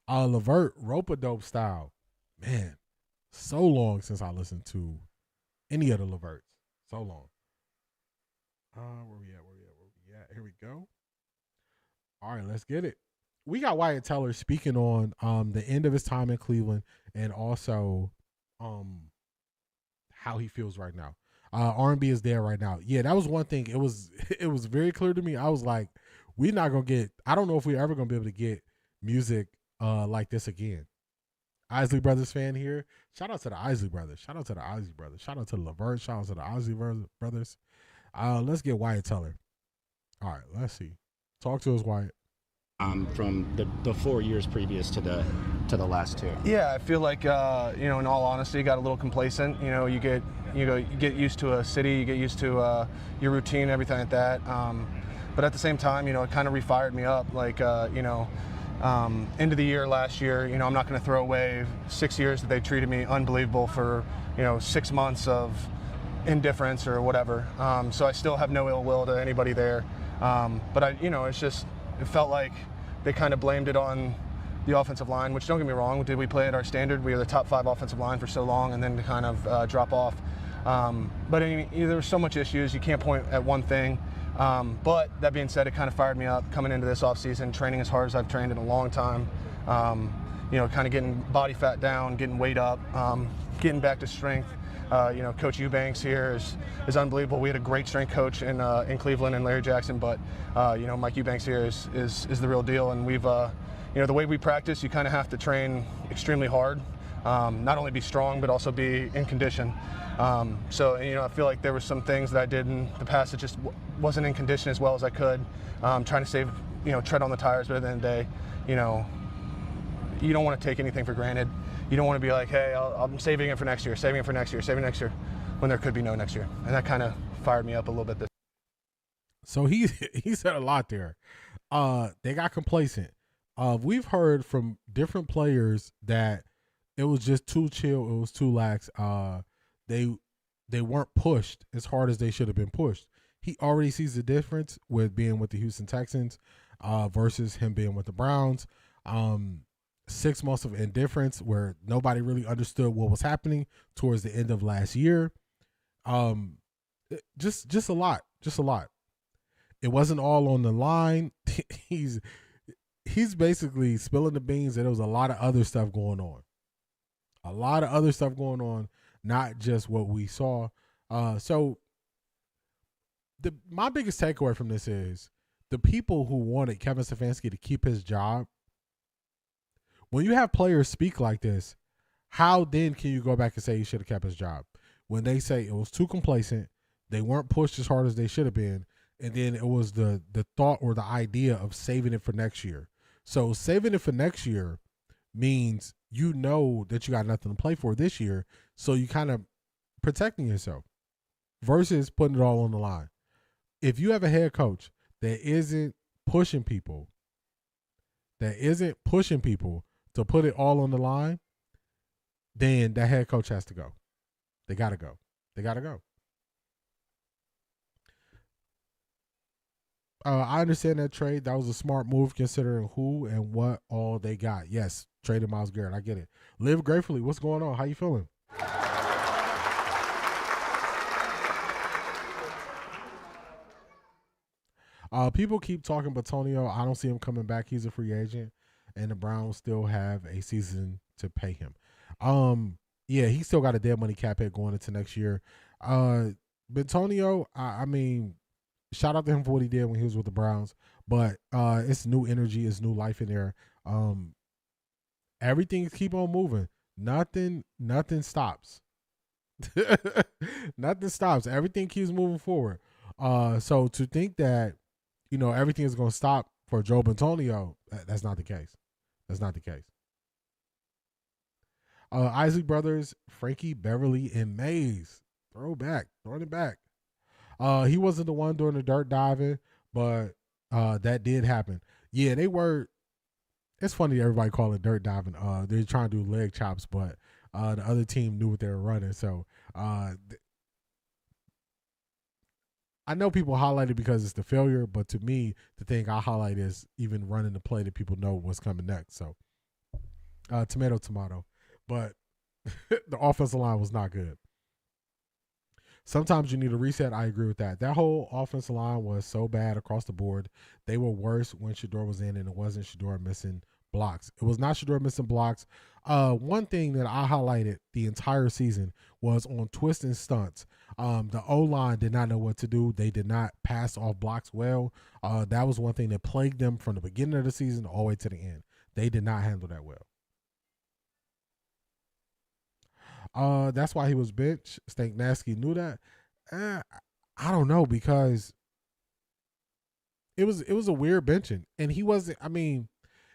Speaker 2: Levert, Rope-a-Dope style. Man, so long since I listened to any of the Leverts. So long. Where we at? Here we go. All right, let's get it. We got Wyatt Teller speaking on the end of his time in Cleveland and also how he feels right now. R&B is there right now. Yeah, that was one thing. It was very clear to me. I was like, we're not going to get, I don't know if we're ever going to be able to get music like this again. Isley Brothers fan here. Shout out to the Isley Brothers. Shout out to the Levert. Shout out to the Isley Brothers. Let's get Wyatt Teller. All right, let's see. Talk to us, Wyatt.
Speaker 9: From the 4 years previous to the last 2.
Speaker 10: Yeah, I feel like in all honesty, got a little complacent. You get used to a city, you get used to your routine, everything like that. But at the same time, it kind of refired me up. Like end of the year last year, I'm not going to throw away 6 years that they treated me unbelievable for 6 months of indifference or whatever. So I still have no ill will to anybody there. But it felt like they kind of blamed it on the offensive line, which, don't get me wrong, did we play at our standard? We were the top 5 offensive line for so long, and then to kind of drop off. But there were so much issues. You can't point at one thing. But that being said, it kind of fired me up coming into this offseason, training as hard as I've trained in a long time. Kind of getting body fat down, getting weight up, getting back to strength. Coach Eubanks here is unbelievable. We had a great strength coach in Cleveland and Larry Jackson, but Mike Eubanks here is the real deal. And we've the way we practice, you kind of have to train extremely hard, not only be strong but also be in condition. I feel like there were some things that I did in the past that just wasn't in condition as well as I could. Trying to save, tread on the tires, but at the end of the day, you don't want to take anything for granted. You don't want to be like, hey, I'm saving it for next year, saving next year, when there could be no next year. And that kind of fired me up a little bit.
Speaker 2: So he said a lot there. They got complacent. We've heard from different players that it was just too chill. It was too lax. They weren't pushed as hard as they should have been pushed. He already sees the difference with being with the Houston Texans versus him being with the Browns. 6 months of indifference where nobody really understood what was happening towards the end of last year. Just a lot. It wasn't all on the line. He's basically spilling the beans that there was a lot of other stuff going on. Not just what we saw. So my biggest takeaway from this is the people who wanted Kevin Stefanski to keep his job. When you have players speak like this, how then can you go back and say he should have kept his job? When they say it was too complacent, they weren't pushed as hard as they should have been, and then it was the thought or the idea of saving it for next year. So saving it for next year means you know that you got nothing to play for this year, so you kind of protecting yourself versus putting it all on the line. If you have a head coach that isn't pushing people to put it all on the line, then that head coach has to go. They got to go. I understand that trade. That was a smart move considering who and what all they got. Yes, traded Myles Garrett. I get it. Live gratefully. What's going on? How you feeling? People keep talking Batonio. I don't see him coming back. He's a free agent, and the Browns still have a season to pay him. Yeah, he still got a dead money cap hit going into next year. Batonio, I mean, shout out to him for what he did when he was with the Browns, but it's new energy, it's new life in there. Everything keep on moving. Nothing stops. Nothing stops. Everything keeps moving forward. So to think that, everything is going to stop for Joe Batonio, that's not the case. Isaac Brothers, Frankie Beverly, and Mays. Throwing it back. He wasn't the one doing the dirt diving, but that did happen. Yeah, they were. It's funny everybody call it dirt diving. They're trying to do leg chops, but the other team knew what they were running. So I know people highlight it because it's the failure, but to me, the thing I highlight is even running the play that people know what's coming next. So tomato. But the offensive line was not good. Sometimes you need a reset. I agree with that. That whole offensive line was so bad across the board. They were worse when Shedeur was in, and it wasn't Shedeur missing blocks. It was not Shedeur missing blocks. One thing that I highlighted the entire season was on twists and stunts. The O-line did not know what to do. They did not pass off blocks well. That was one thing that plagued them from the beginning of the season all the way to the end. They did not handle that well. That's why he was benched. Stanknasky knew that. I don't know, because it was a weird benching, and he wasn't. I mean,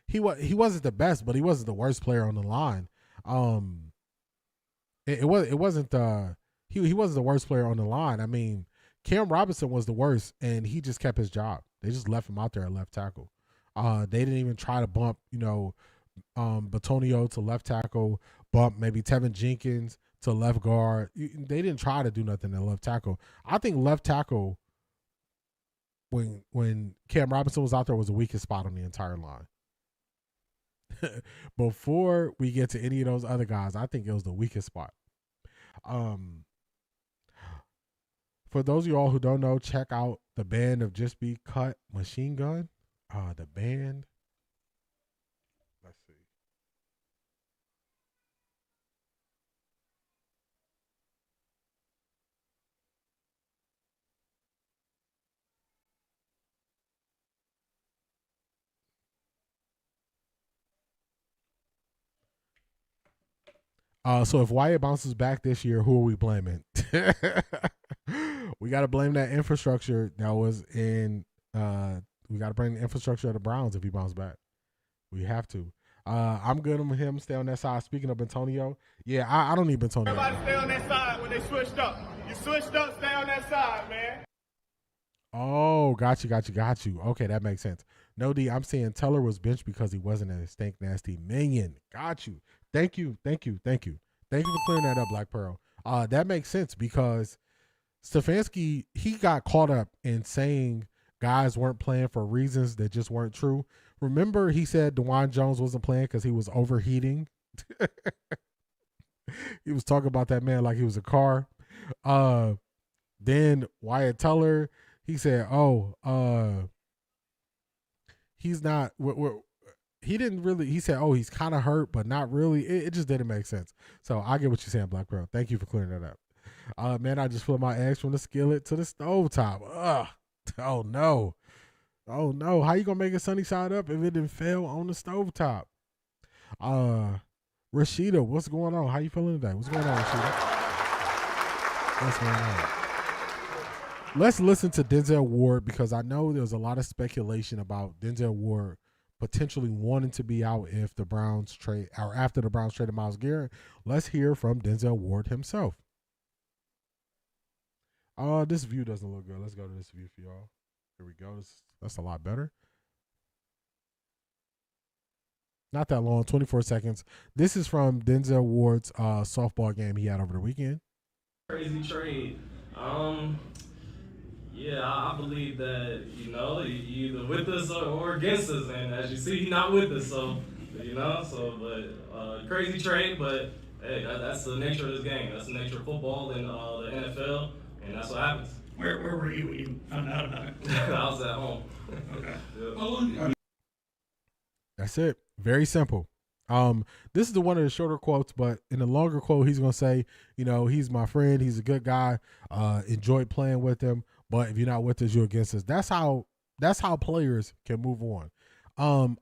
Speaker 2: he wasn't the best, but he wasn't the worst player on the line. He wasn't the worst player on the line. I mean, Cam Robinson was the worst, and he just kept his job. They just left him out there at left tackle. They didn't even try to bump, Batonio to left tackle, bump maybe Tevin Jenkins to left guard. They didn't try to do nothing at left tackle. I think left tackle, when Cam Robinson was out there, was the weakest spot on the entire line. Before we get to any of those other guys, I think it was the weakest spot. For those of y'all who don't know, check out the band of Just Be Cut Machine Gun. The band. Let's see. So if Wyatt bounces back this year, who are we blaming? We got to blame that infrastructure that was in. We got to bring the infrastructure of the Browns if he bounces back. We have to. I'm good on him. Stay on that side. Speaking of Antonio, yeah, I don't need Antonio.
Speaker 6: Everybody stay on that side when they switched up. You switched up, stay on that side, man.
Speaker 2: Oh, got you. Okay, that makes sense. No, D, I'm saying Teller was benched because he wasn't a stink nasty minion. Got you. Thank you for clearing that up, Black Pearl. That makes sense because Stefanski, he got caught up in saying guys weren't playing for reasons that just weren't true. Remember, he said DeJuan Jones wasn't playing because he was overheating. He was talking about that man like he was a car. Then Wyatt Teller, he said, he's not. He didn't really. He said, he's kind of hurt, but not really. It just didn't make sense. So I get what you're saying, Black Pearl. Thank you for clearing that up. Man, I just flipped my eggs from the skillet to the stovetop. Ugh. Oh no. How you gonna make it sunny side up if it didn't fail on the stovetop? Rashida, what's going on? How you feeling today? What's going on, Rashida? What's going on? Let's listen to Denzel Ward because I know there's a lot of speculation about Denzel Ward potentially wanting to be out if the Browns trade or after the Browns traded Myles Garrett. Let's hear from Denzel Ward himself. This view doesn't look good. Let's go to this view for y'all. Here we go. That's a lot better. Not that long, 24 seconds. This is from Denzel Ward's softball game he had over the weekend.
Speaker 11: Crazy trade. Yeah, I believe that, you either with us or against us, and as you see, he's not with us, crazy trade, but hey, that's the nature of this game. That's the nature of football and the NFL, and that's what happens.
Speaker 12: Where were you when you found out about it?
Speaker 11: I was at home.
Speaker 12: Okay.
Speaker 11: Yeah.
Speaker 2: That's it. Very simple. This is one of the shorter quotes, but in the longer quote, he's going to say, he's my friend. He's a good guy. Enjoyed playing with him. But if you're not with us, you're against us. That's how players can move on.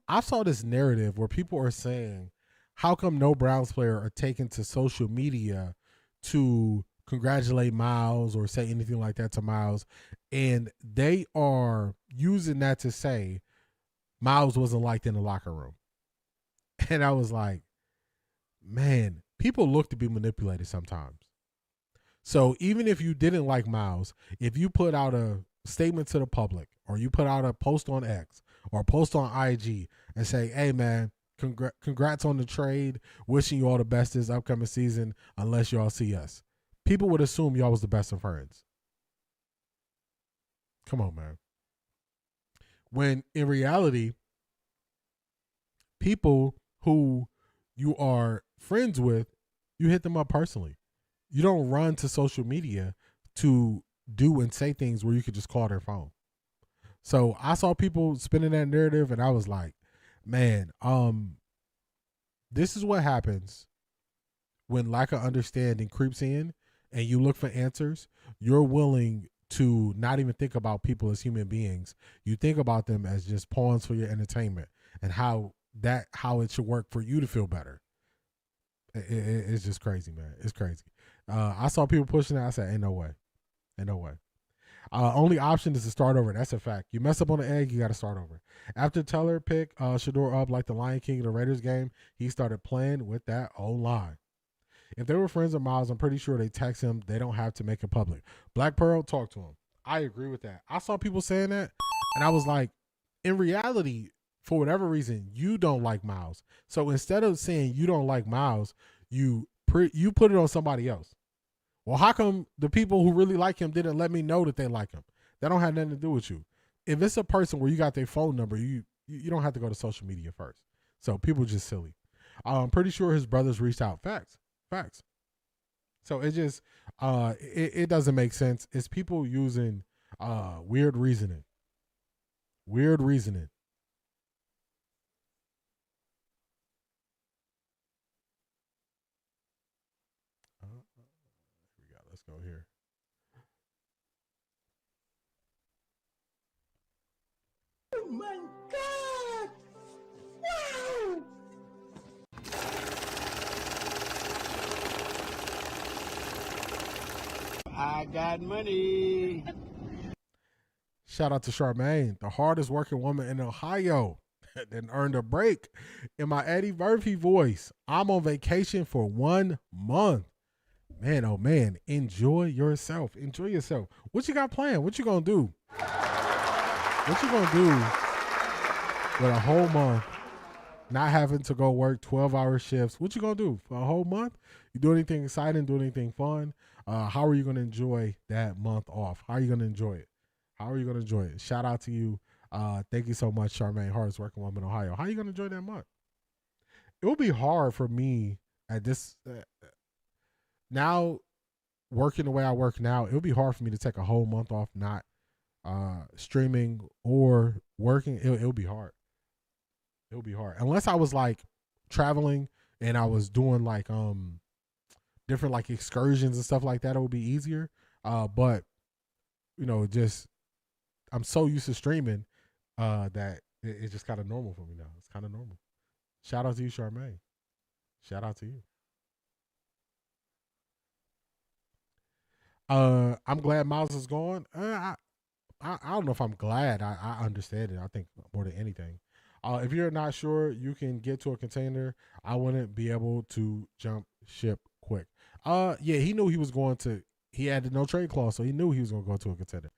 Speaker 2: I saw this narrative where people are saying, how come no Browns player are taken to social media to congratulate Myles or say anything like that to Myles? And they are using that to say Myles wasn't liked in the locker room. And I was like, man, people look to be manipulated sometimes. So even if you didn't like Myles, if you put out a statement to the public or you put out a post on X or a post on IG and say, hey, man, congrats on the trade, wishing you all the best this upcoming season unless y'all see us, people would assume y'all was the best of friends. Come on, man. When in reality, people who you are friends with, you hit them up personally. You don't run to social media to do and say things where you could just call their phone. So I saw people spinning that narrative and I was like, man, this is what happens when lack of understanding creeps in and you look for answers. You're willing to not even think about people as human beings. You think about them as just pawns for your entertainment and how it should work for you to feel better. It's just crazy, man. It's crazy. I saw people pushing that. I said, ain't no way. Only option is to start over. That's a fact. You mess up on the egg, you got to start over. After Teller picked Shador up like the Lion King in the Raiders game, he started playing with that O-line. If they were friends of Myles, I'm pretty sure they text him. They don't have to make it public. Black Pearl, talk to him. I agree with that. I saw people saying that, and I was like, in reality, for whatever reason, you don't like Myles. So instead of saying you don't like Myles, you You put it on somebody else. Well, how come the people who really like him didn't let me know that they like him? That don't have nothing to do with you. If it's a person where you got their phone number, you don't have to go to social media first. So people just silly. I'm pretty sure his brothers reached out. Facts. So it just it doesn't make sense. It's people using weird reasoning. Weird reasoning. Here we go. Let's go here.
Speaker 6: Oh my God! Wow! I got money.
Speaker 2: Shout out to Charmaine, the hardest working woman in Ohio that earned a break. In my Eddie Murphy voice, I'm on vacation for 1 month. Man, oh man, enjoy yourself. Enjoy yourself. What you got planned? What you gonna do? What you gonna do with a whole month, not having to go work 12-hour shifts? What you gonna do for a whole month? You do anything exciting? Do anything fun? How are you gonna enjoy that month off? How are you gonna enjoy it? How are you gonna enjoy it? Shout out to you. Thank you so much, Charmaine, hardest working woman in Ohio. How are you gonna enjoy that month? It will be hard for me at this now, working the way I work now. It would be hard for me to take a whole month off, not streaming or working. It'll be hard. It'll be hard unless I was like traveling and I was doing like different like excursions and stuff like that. It would be easier. But you know, just I'm so used to streaming that it's just kind of normal for me now. It's kind of normal. Shout out to you, Charmaine. Shout out to you. I'm glad Myles is gone. I don't know if I'm glad. I understand it. I think more than anything. If you're not sure, you can get to a container. I wouldn't be able to jump ship quick. Yeah, he knew he was going to. He had the no trade clause, so he knew he was going to go to a contender.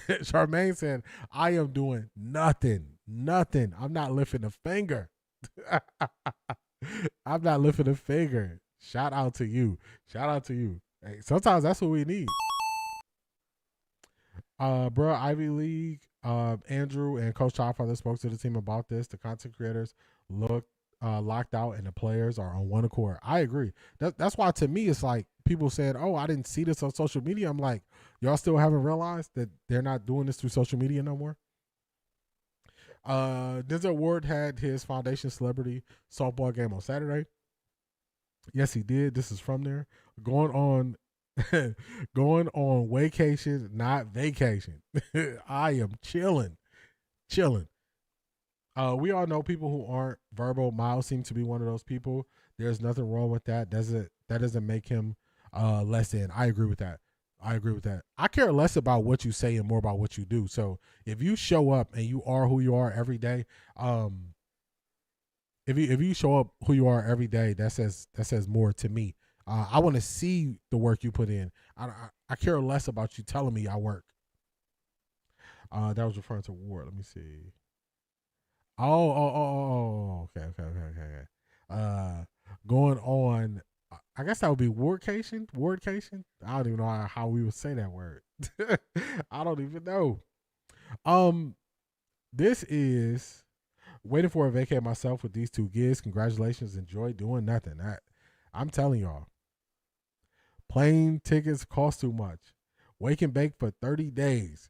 Speaker 2: Charmaine said, "I am doing nothing. I'm not lifting a finger." I'm not lifting a finger. Shout out to you. Hey, sometimes that's what we need. Bro, Ivy League, Andrew and Coach Childfather spoke to the team about this. The content creators looked locked out and the players are on one accord. I agree. That's why to me it's like people said, "Oh, I didn't see this on social media." I'm like, y'all still haven't realized that they're not doing this through social media no more? Denzel Ward had his foundation celebrity softball game on Saturday. Yes, he did. This is from there. Going on vacation, not vacation. I am chilling. We all know people who aren't verbal. Myles seems to be one of those people. There's nothing wrong with that. That doesn't make him less than. I agree with that. I care less about what you say and more about what you do. So if you show up and you are who you are every day, if you show up who you are every day, that says more to me. I want to see the work you put in. I care less about you telling me I work. That was referring to Ward. Let me see. Oh. Okay. Going on. I guess that would be Wardcation. I don't even know how we would say that word. I don't even know. This is waiting for a vacate myself with these 2 gigs. Congratulations. Enjoy doing nothing. I'm telling y'all. Plane tickets cost too much. Wake and bake for 30 days.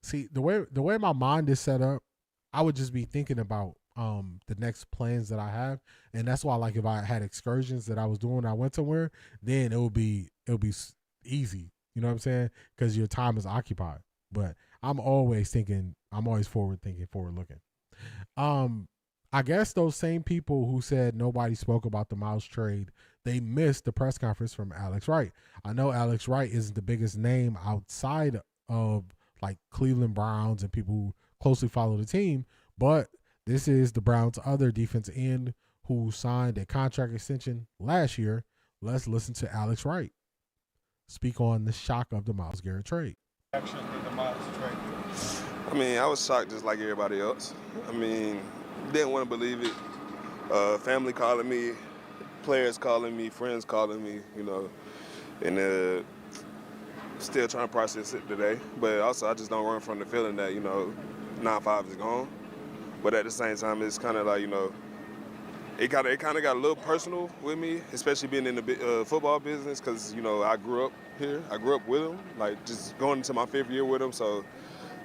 Speaker 2: See, the way my mind is set up, I would just be thinking about the next plans that I have, and that's why, like, if I had excursions that I was doing, I went somewhere, then it would be easy. You know what I'm saying? Because your time is occupied. But I'm always forward thinking, forward looking. I guess those same people who said nobody spoke about the Myles trade, they missed the press conference from Alex Wright. I know Alex Wright isn't the biggest name outside of like Cleveland Browns and people who closely follow the team, but this is the Browns' other defensive end who signed a contract extension last year. Let's listen to Alex Wright speak on the shock of the Myles Garrett trade.
Speaker 13: Action with the Myles trade.
Speaker 14: I mean, I was shocked just like everybody else. I mean, didn't want to believe it. Family calling me players calling me, friends calling me, you know, and still trying to process it today. But also, I just don't run from the feeling that, you know, 9-5 is gone. But at the same time, it's kind of like, you know, it kind of got a little personal with me, especially being in the football business, because, you know, I grew up here. I grew up with him, like just going into my 5th year with him. So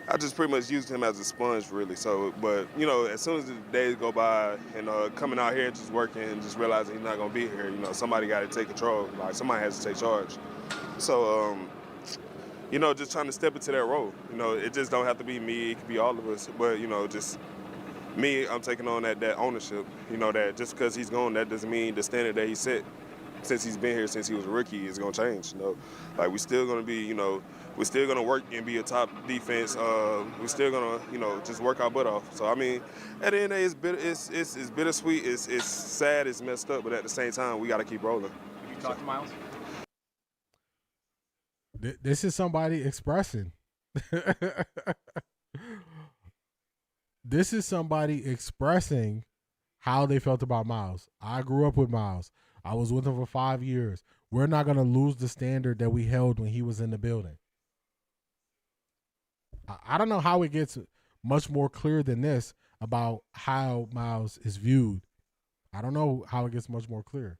Speaker 14: I just pretty much used him as a sponge, really. So, but, you know, as soon as the days go by and coming out here and just working and just realizing he's not going to be here, you know, somebody got to take control. Like, somebody has to take charge. So, you know, just trying to step into that role. You know, it just don't have to be me. It could be all of us. But, you know, just me, I'm taking on that ownership. You know, that just because he's gone, that doesn't mean the standard that he set since he's been here, since he was a rookie, is going to change. You know, like, we're still going to be, you know, we're still going to work and be a top defense. We're still going to, you know, just work our butt off. So, I mean, at the end of the day, it's bittersweet. It's sad. It's messed up. But at the same time, we got to keep rolling.
Speaker 15: Have you talked to Myles?
Speaker 2: This is somebody expressing. This is somebody expressing how they felt about Myles. I grew up with Myles. I was with him for 5 years. We're not going to lose the standard that we held when he was in the building. I don't know how it gets much more clear than this about how Myles is viewed. I don't know how it gets much more clear.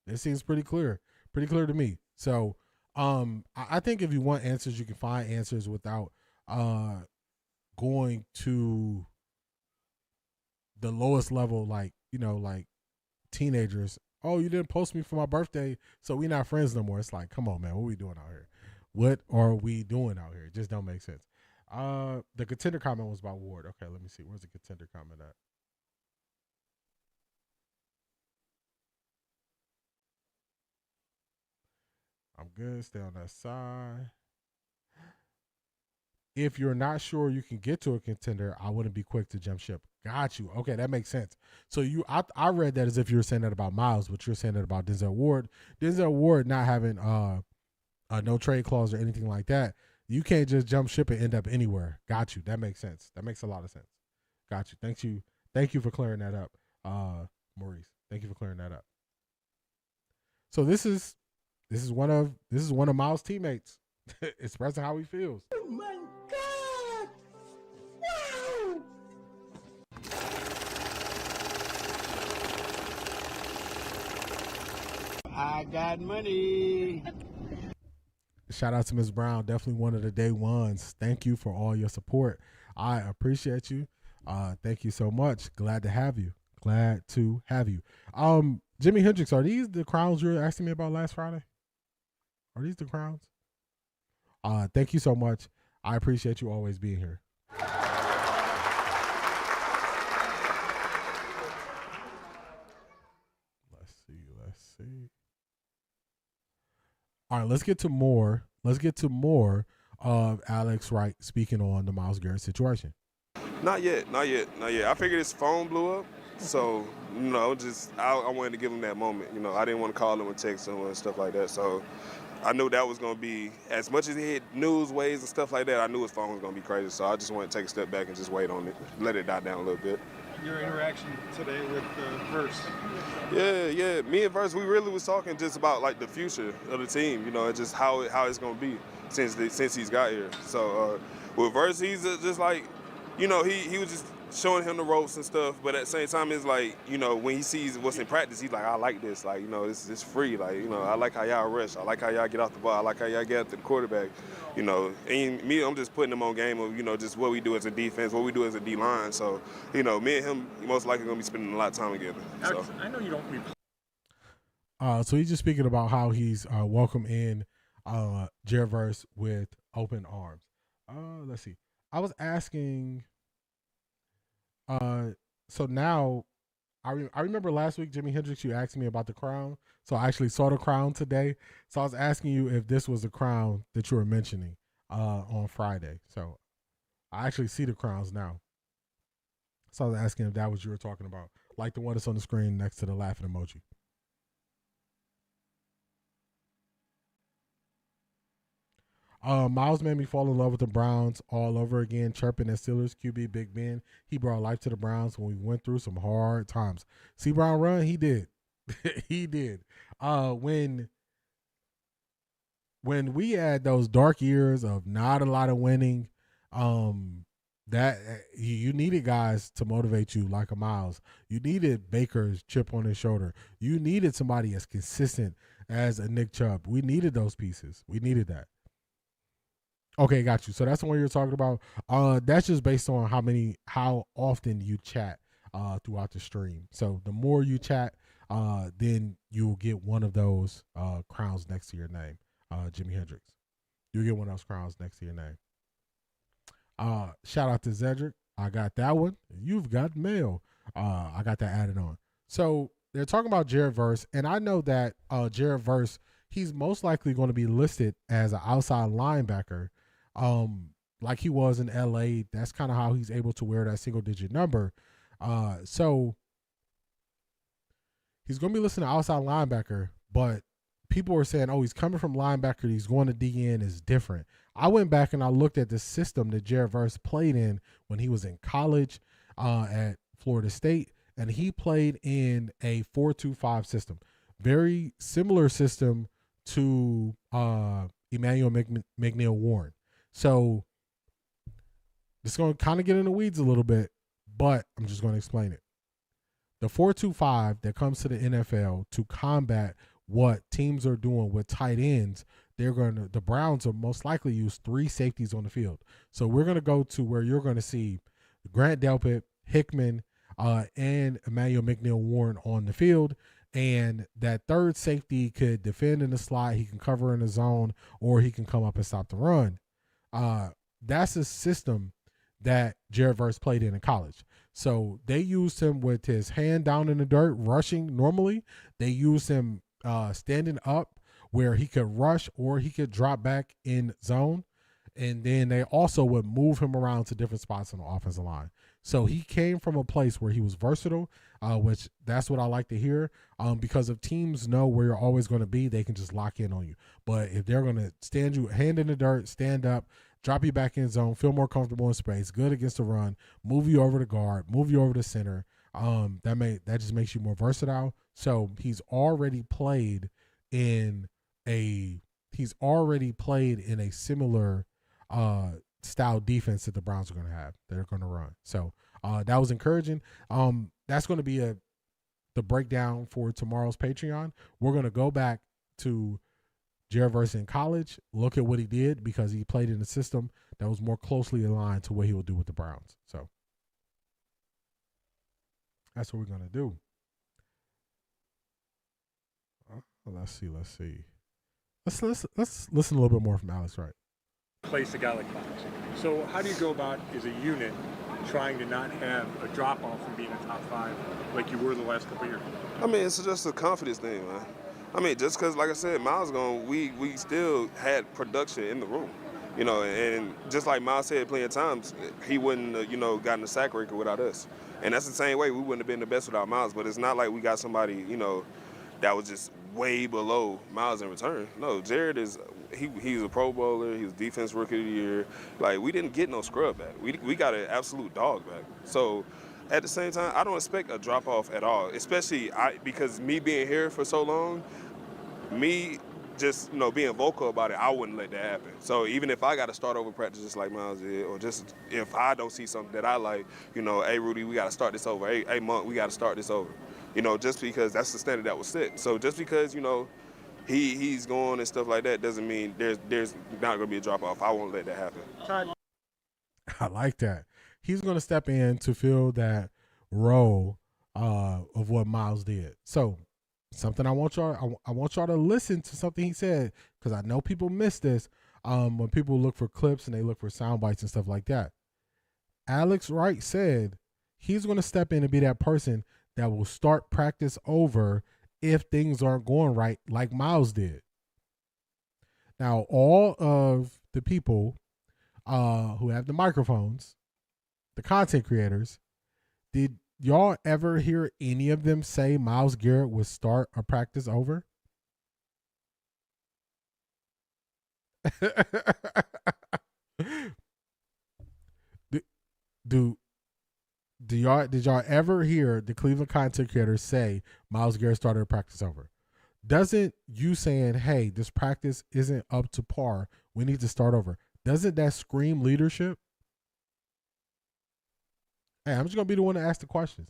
Speaker 2: It seems pretty clear to me. So, I think if you want answers, you can find answers without going to the lowest level, like, you know, like teenagers. Oh, you didn't post me for my birthday, so we're not friends no more. It's like, come on, man, what are we doing out here? What are we doing out here? It just don't make sense. The contender comment was about Ward. Okay, let me see. Where's the contender comment at? I'm good. Stay on that side. If you're not sure you can get to a contender, I wouldn't be quick to jump ship. Got you. Okay, that makes sense. So I read that as if you were saying that about Myles, but you're saying that about Denzel Ward. Denzel Ward not having a no trade clause or anything like that. You can't just jump ship and end up anywhere. Got you. That makes sense. That makes a lot of sense. Got you. Thank you for clearing that up, Maurice. Thank you for clearing that up. So this is one of Myles' teammates expressing how he feels.
Speaker 6: Oh my God! Wow! I got money.
Speaker 2: Shout out to Ms. Brown, definitely one of the day ones. Thank you for all your support. I appreciate you. Thank you so much. Glad to have you. Jimi Hendrix, are these the crowns you were asking me about last Friday? Are these the crowns? Thank you so much. I appreciate you always being here. Let's see. All right, let's get to more of Alex Wright speaking on the Myles Garrett situation.
Speaker 14: Not yet. I figured his phone blew up, so, you know, I wanted to give him that moment. You know, I didn't want to call him and text him and stuff like that, so I knew that was going to be, as much as he hit news waves and stuff like that, I knew his phone was going to be crazy, so I just wanted to take a step back and just wait on it, let it die down a little bit.
Speaker 13: Your interaction today with Verse.
Speaker 14: Yeah. Me and Verse, we really was talking just about, like, the future of the team, you know, and just how it's going to be since he's got here. So with Verse, he's just like, you know, he was just showing him the ropes and stuff, but at the same time, it's like, you know, when he sees what's in practice, he's like, I like this. Like, you know, it's free. Like, you know, I like how y'all rush. I like how y'all get off the ball. I like how y'all get at the quarterback. You know, and me, I'm just putting him on game of, you know, just what we do as a defense, what we do as a D-line. So, you know, me and him most likely going to be spending a lot of time together. So.
Speaker 15: I know you don't.
Speaker 2: So he's just speaking about how he's welcome in Jared Verse with open arms. Let's see. I was asking. So now, I remember last week, Jimi Hendrix, you asked me about the crown. So I actually saw the crown today. So I was asking you if this was the crown that you were mentioning on Friday. So I actually see the crowns now. So I was asking if that was what you were talking about, like the one that's on the screen next to the laughing emoji. Myles made me fall in love with the Browns all over again, chirping at Steelers QB Big Ben. He brought life to the Browns when we went through some hard times. See Brown run? He did. He did. When we had those dark years of not a lot of winning, that you needed guys to motivate you like a Myles. You needed Baker's chip on his shoulder. You needed somebody as consistent as a Nick Chubb. We needed those pieces. We needed that. Okay, got you. So that's the one you're talking about. That's just based on how often you chat throughout the stream. So the more you chat, then you'll get one of those crowns next to your name. Jimi Hendrix. You'll get one of those crowns next to your name. Shout out to Zedric. I got that one. You've got mail. I got that added on. So they're talking about Jared Verse, and I know that Jared Verse, he's most likely going to be listed as an outside linebacker, like he was in LA. That's kind of how he's able to wear that single-digit number. So he's going to be listed as outside linebacker, but people were saying, oh, he's coming from linebacker, he's going to DN is different. I went back and I looked at the system that Jared Verse played in when he was in college at Florida State, and he played in a 4-2-5 system. Very similar system to Emmanuel McNeil Warren. So it's going to kind of get in the weeds a little bit, but I'm just going to explain it. The 4-2-5 that comes to the NFL to combat what teams are doing with tight ends, the Browns will most likely use 3 safeties on the field. So we're going to go to where you're going to see Grant Delpit, Hickman, and Emmanuel McNeil Warren on the field. And that third safety could defend in the slot, he can cover in the zone, or he can come up and stop the run. That's a system that Jared Verse played in college. So they used him with his hand down in the dirt, rushing normally. They used him standing up where he could rush or he could drop back in zone. And then they also would move him around to different spots on the offensive line. So he came from a place where he was versatile, which that's what I like to hear, because if teams know where you're always going to be, they can just lock in on you. But if they're going to stand you hand in the dirt, stand up, drop you back in zone, feel more comfortable in space, good against the run, move you over to guard, move you over to center, that just makes you more versatile. So he's already played in a similar style defense that the Browns are going to have. They're going to run. So that was encouraging. That's going to be the breakdown for tomorrow's Patreon. We're going to go back to Jared Verse in college, look at what he did because he played in a system that was more closely aligned to what he will do with the Browns. So that's what we're going to do. Let's see. Let's listen a little bit more from Alex Wright.
Speaker 15: Place a guy like Myles. So how do you go about, as a unit, trying to not have a drop-off from being a top 5 like you were the last couple of years?
Speaker 14: I mean, it's just a confidence thing, man. I mean, just because, like I said, Myles gone, we still had production in the room. You know, and just like Myles said plenty of times, he wouldn't, gotten a sack record without us. And that's the same way. We wouldn't have been the best without Myles. But it's not like we got somebody, that was just way below Myles in return. No, Jared he's a Pro Bowler. He was Defense Rookie of the Year. Like, we didn't get no scrub back. We got an absolute dog back. So at the same time, I don't expect a drop-off at all, especially because me being here for so long, me just, being vocal about it, I wouldn't let that happen. So even if I got to start over practice just like Myles did, or just if I don't see something that I like, hey, Rudy, we got to start this over. Hey, Monk, we got to start this over. Just because that's the standard that was set. So just because, he's going and stuff like that doesn't mean there's not going to be a drop-off. I won't let that happen.
Speaker 2: I like that. He's going to step in to fill that role of what Myles did. So something I want y'all to listen to something he said, because I know people miss this when people look for clips and they look for sound bites and stuff like that. Alex Wright said he's going to step in and be that person that will start practice over if things aren't going right, like Myles did. Now, all of the people who have the microphones, the content creators, did y'all ever hear any of them say Myles Garrett would start a practice over? did y'all ever hear the Cleveland content creator say Myles Garrett started a practice over? Doesn't you saying, hey, this practice isn't up to par, we need to start over, doesn't that scream leadership? Hey, I'm just going to be the one to ask the questions.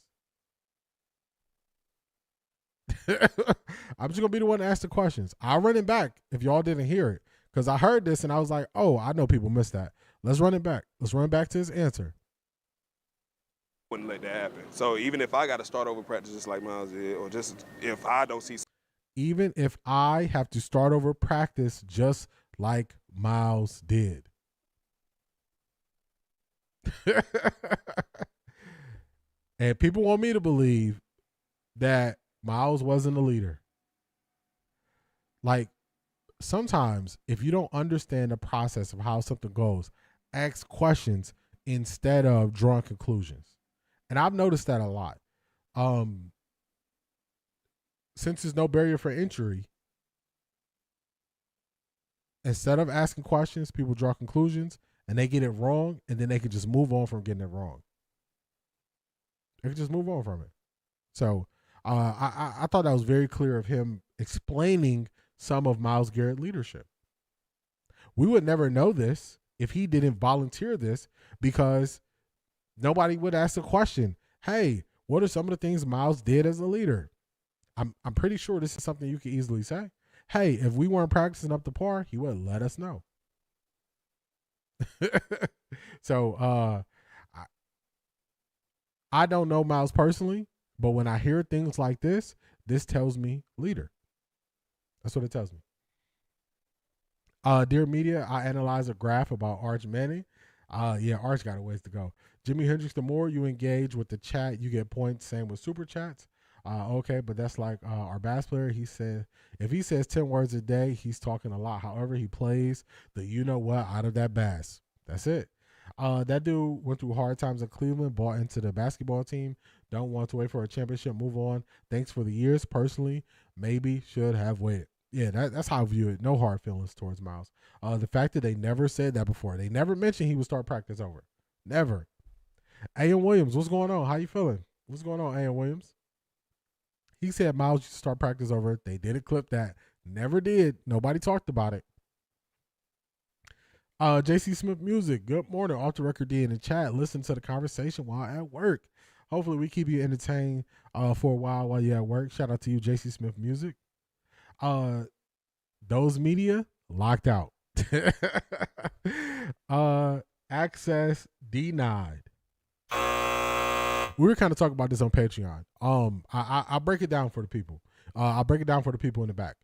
Speaker 2: I'm just going to be the one to ask the questions. I'll run it back if y'all didn't hear it, because I heard this and I was like, oh, I know people missed that. Let's run it back. Let's run back to his answer.
Speaker 14: Wouldn't let that happen. So even if I got to start over practice just like Myles did, or just if I don't see.
Speaker 2: Even if I have to start over practice just like Myles did. And people want me to believe that Myles wasn't a leader. Like, sometimes if you don't understand the process of how something goes, ask questions instead of drawing conclusions. And I've noticed that a lot. Since there's no barrier for entry, instead of asking questions, people draw conclusions and they get it wrong, and then they can just move on from getting it wrong. They can just move on from it. So I thought that was very clear of him explaining some of Myles Garrett leadership. We would never know this if he didn't volunteer this, because nobody would ask the question, hey, what are some of the things Myles did as a leader? I'm pretty sure this is something you could easily say. Hey, if we weren't practicing up to par, he would let us know. So I don't know Myles personally, but when I hear things like this tells me leader. That's what it tells me. Dear media, I analyze a graph about Arch Manning. Yeah, Arch got a ways to go. Jimi Hendrix, the more you engage with the chat, you get points. Same with super chats. Okay, but that's like our bass player. He said if he says 10 words a day, he's talking a lot. However, he plays the you know what out of that bass. That's it. That dude went through hard times in Cleveland, bought into the basketball team, don't want to wait for a championship, move on. Thanks for the years. Personally, maybe should have waited. Yeah, that's how I view it. No hard feelings towards Myles. The fact that they never said that before. They never mentioned he would start practice over. Never. A.M. Williams, what's going on? How you feeling? What's going on, A.M. Williams? He said Myles should start practice over. They didn't clip that. Never did. Nobody talked about it. JC Smith Music, good morning. OffThaRecordDee in the chat. Listen to the conversation while at work. Hopefully we keep you entertained for a while you're at work. Shout out to you, JC Smith Music. Those media locked out. Access denied. We were kind of talking about this on Patreon. I'll break it down for the people. I'll break it down for the people in the back.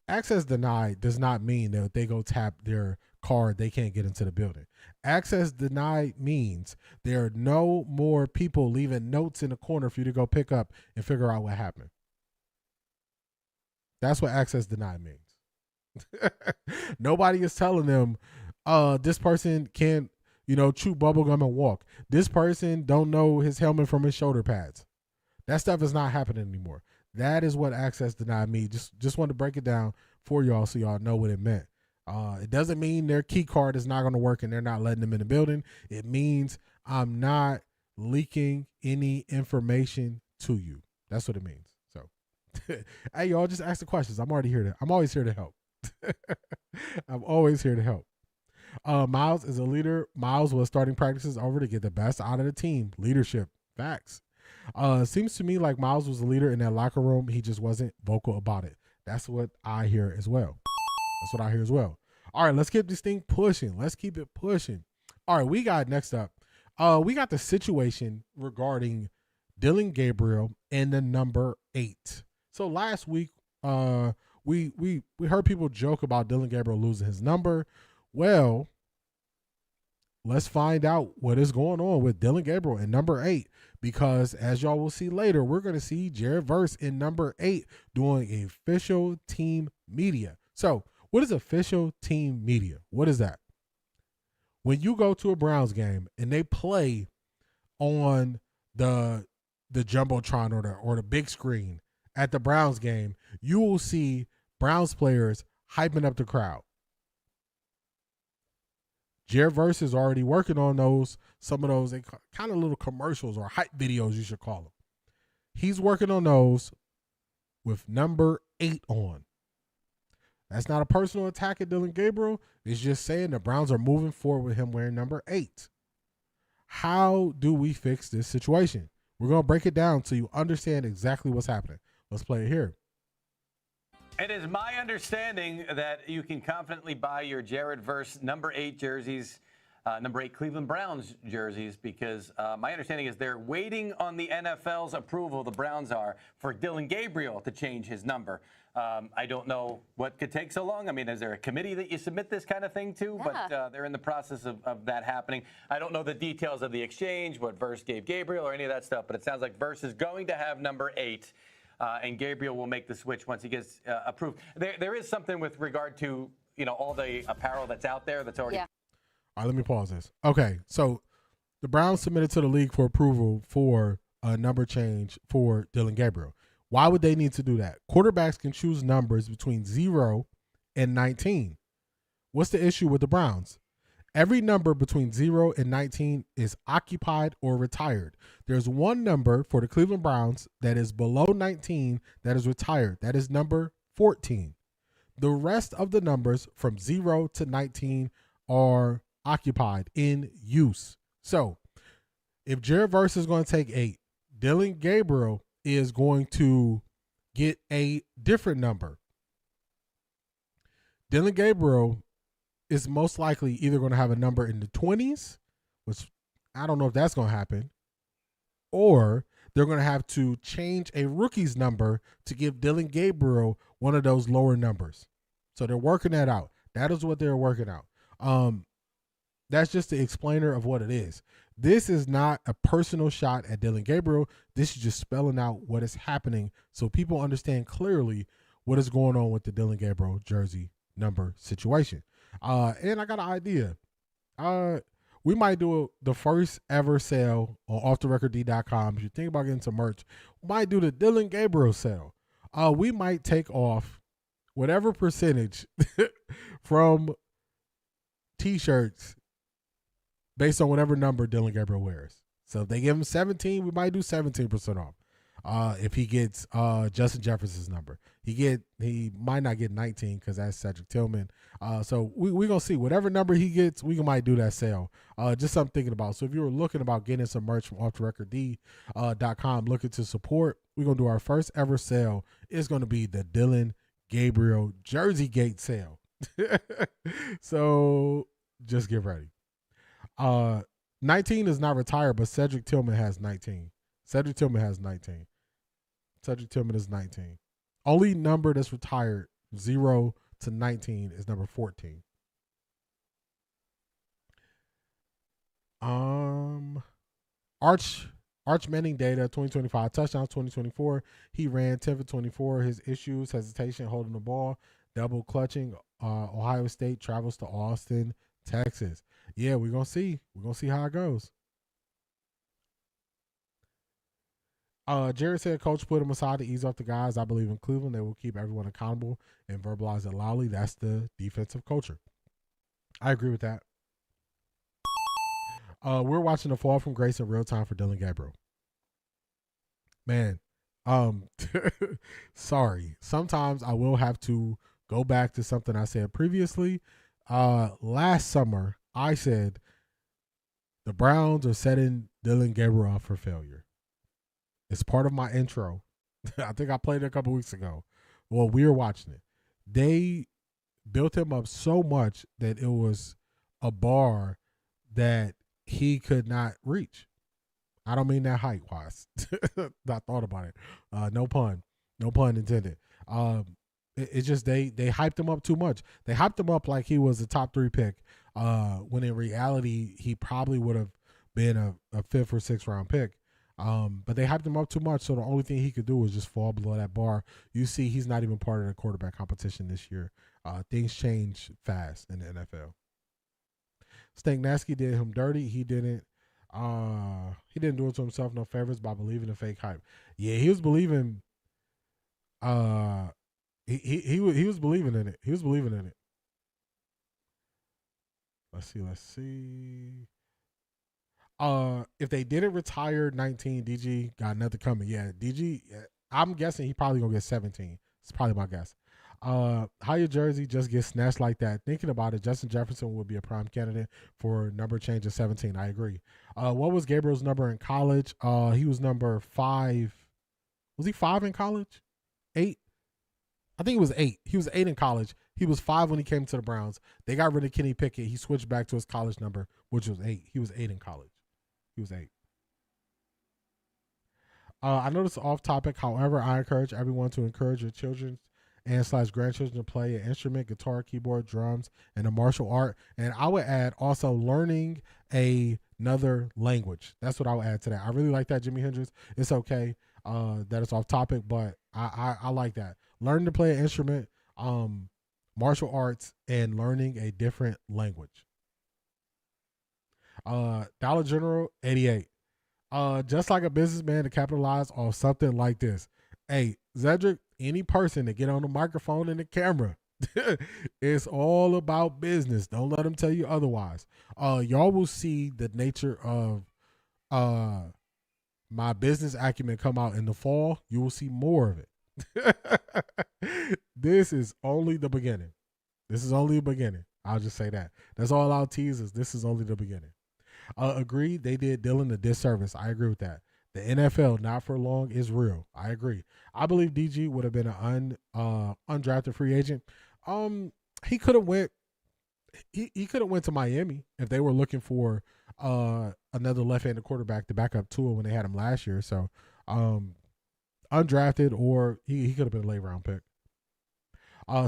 Speaker 2: Access denied does not mean that if they go tap their card, they can't get into the building. Access denied means there are no more people leaving notes in the corner for you to go pick up and figure out what happened. That's what access denied means. Nobody is telling them, this person can't, chew bubblegum and walk. This person don't know his helmet from his shoulder pads. That stuff is not happening anymore. That is what access denied means. Just wanted to break it down for y'all so y'all know what it meant. It doesn't mean their key card is not going to work and they're not letting them in the building. It means I'm not leaking any information to you. That's what it means. So, hey, y'all, just ask the questions. I'm always here to help. I'm always here to help. Myles is a leader. Myles was starting practices over to get the best out of the team. Leadership. Facts. Seems to me like Myles was a leader in that locker room. He just wasn't vocal about it. That's what I hear as well. All right, let's keep this thing pushing. Let's keep it pushing. All right, we got next up. We got the situation regarding Dillon Gabriel and the number 8. So last week, we heard people joke about Dillon Gabriel losing his number. Well, let's find out what is going on with Dillon Gabriel and number 8, because as y'all will see later, we're going to see Jared Verse in number 8 doing official team media. So what is official team media? What is that? When you go to a Browns game and they play on the Jumbotron or the big screen at the Browns game, you will see Browns players hyping up the crowd. Jared Verse is already working on some of those kind of little commercials or hype videos, you should call them. He's working on those with number 8 on. That's not a personal attack at Dillon Gabriel. It's just saying the Browns are moving forward with him wearing number 8. How do we fix this situation? We're going to break it down so you understand exactly what's happening. Let's play it here.
Speaker 16: It is my understanding that you can confidently buy your Jared Verse number 8 jerseys, number 8 Cleveland Browns jerseys, because my understanding is they're waiting on the NFL's approval, the Browns are, for Dillon Gabriel to change his number. I don't know what could take so long. I mean, is there a committee that you submit this kind of thing to? Yeah. But they're in the process of that happening. I don't know the details of the exchange, what Verse gave Gabriel or any of that stuff, but it sounds like Verse is going to have number 8. And Gabriel will make the switch once he gets approved. There is something with regard to, all the apparel that's out there that's already. Yeah.
Speaker 2: All right, let me pause this. Okay, so the Browns submitted to the league for approval for a number change for Dillon Gabriel. Why would they need to do that? Quarterbacks can choose numbers between 0 and 19. What's the issue with the Browns? Every number between 0 and 19 is occupied or retired. There's one number for the Cleveland Browns that is below 19 that is retired. That is number 14. The rest of the numbers from 0 to 19 are occupied, in use. So if Jared Verse is going to take 8, Dillon Gabriel is going to get a different number. Dillon Gabriel is most likely either going to have a number in the 20s, which I don't know if that's going to happen, or they're going to have to change a rookie's number to give Dillon Gabriel one of those lower numbers. So they're working that out. That is what they're working out. That's just the explainer of what it is. This is not a personal shot at Dillon Gabriel. This is just spelling out what is happening so people understand clearly what is going on with the Dillon Gabriel jersey number situation. And I got an idea. We might do the first ever sale on OffThaRecordDee.com. If you think about getting some merch, we might do the Dillon Gabriel sale. We might take off whatever percentage from T-shirts based on whatever number Dillon Gabriel wears. So if they give him 17, we might do 17% off. If he gets Justin Jefferson's number, he might not get 19 because that's Cedric Tillman. So we're gonna see whatever number he gets, we might do that sale. Just something thinking about. So if you were looking about getting some merch from OffThaRecordDee.com, looking to support, we're gonna do our first ever sale. It's gonna be the Dillon Gabriel Jersey Gate sale. So just get ready. 19 is not retired, but Cedric Tillman has 19. Cedric Tillman has 19. Cedric Tillman is 19. Only number that's retired 0 to 19 is number 14. Arch Manning data 2025 touchdowns 2024. He ran 10 for 24. His issues: hesitation holding the ball, double clutching. Ohio State travels to Austin, Texas. Yeah, we're gonna see. We're gonna see how it goes. Jared said coach put him aside to ease off the guys. I believe in Cleveland, they will keep everyone accountable and verbalize it loudly. That's the defensive culture. I agree with that. We're watching the fall from grace in real time for Dillon Gabriel. Man, sorry. Sometimes I will have to go back to something I said previously. Last summer, I said the Browns are setting Dillon Gabriel up for failure. It's part of my intro. I think I played it a couple weeks ago. Well, we were watching it. They built him up so much that it was a bar that he could not reach. I don't mean that height-wise. I thought about it. No pun intended. It's just they hyped him up too much. They hyped him up like he was a top 3 pick, when in reality he probably would have been a 5th or 6th round pick. But they hyped him up too much, so the only thing he could do was just fall below that bar. You see, he's not even part of the quarterback competition this year. Things change fast in the NFL. Stank-Nasty did him dirty. He didn't do it to himself no favors by believing in fake hype. Yeah, he was believing. He was believing in it. He was believing in it. Let's see. If they didn't retire 19, DG got nothing coming. Yeah, DG, I'm guessing he probably gonna get 17. It's probably my guess. How your jersey just gets snatched like that? Thinking about it, Justin Jefferson would be a prime candidate for number change of 17. I agree. What was Gabriel's number in college? He was number 5. Was he 5 in college? 8? I think it was 8. He was 8 in college. He was 5 when he came to the Browns. They got rid of Kenny Pickett. He switched back to his college number, which was 8. He was 8 in college. He was 8. I know this is off topic. However, I encourage everyone to encourage your children and / grandchildren to play an instrument, guitar, keyboard, drums, and a martial art. And I would add also learning another language. That's what I would add to that. I really like that, Jimi Hendrix. It's okay that it's off topic, but I like that. Learning to play an instrument, martial arts, and learning a different language. Dollar General 88. Just like a businessman to capitalize on something like this. Hey, Zedric, any person to get on the microphone and the camera, it's all about business. Don't let them tell you otherwise. Y'all will see the nature of my business acumen come out in the fall. You will see more of it. This is only the beginning. This is only the beginning. I'll just say that. That's all I'll tease is this is only the beginning. Agreed, they did Dylan a disservice. I agree with that. The NFL, not for long, is real. I agree. I believe DG would have been an undrafted free agent. He could have went. He could have went to Miami if they were looking for another left-handed quarterback to back up Tua when they had him last year. So, undrafted, or he could have been a late round pick.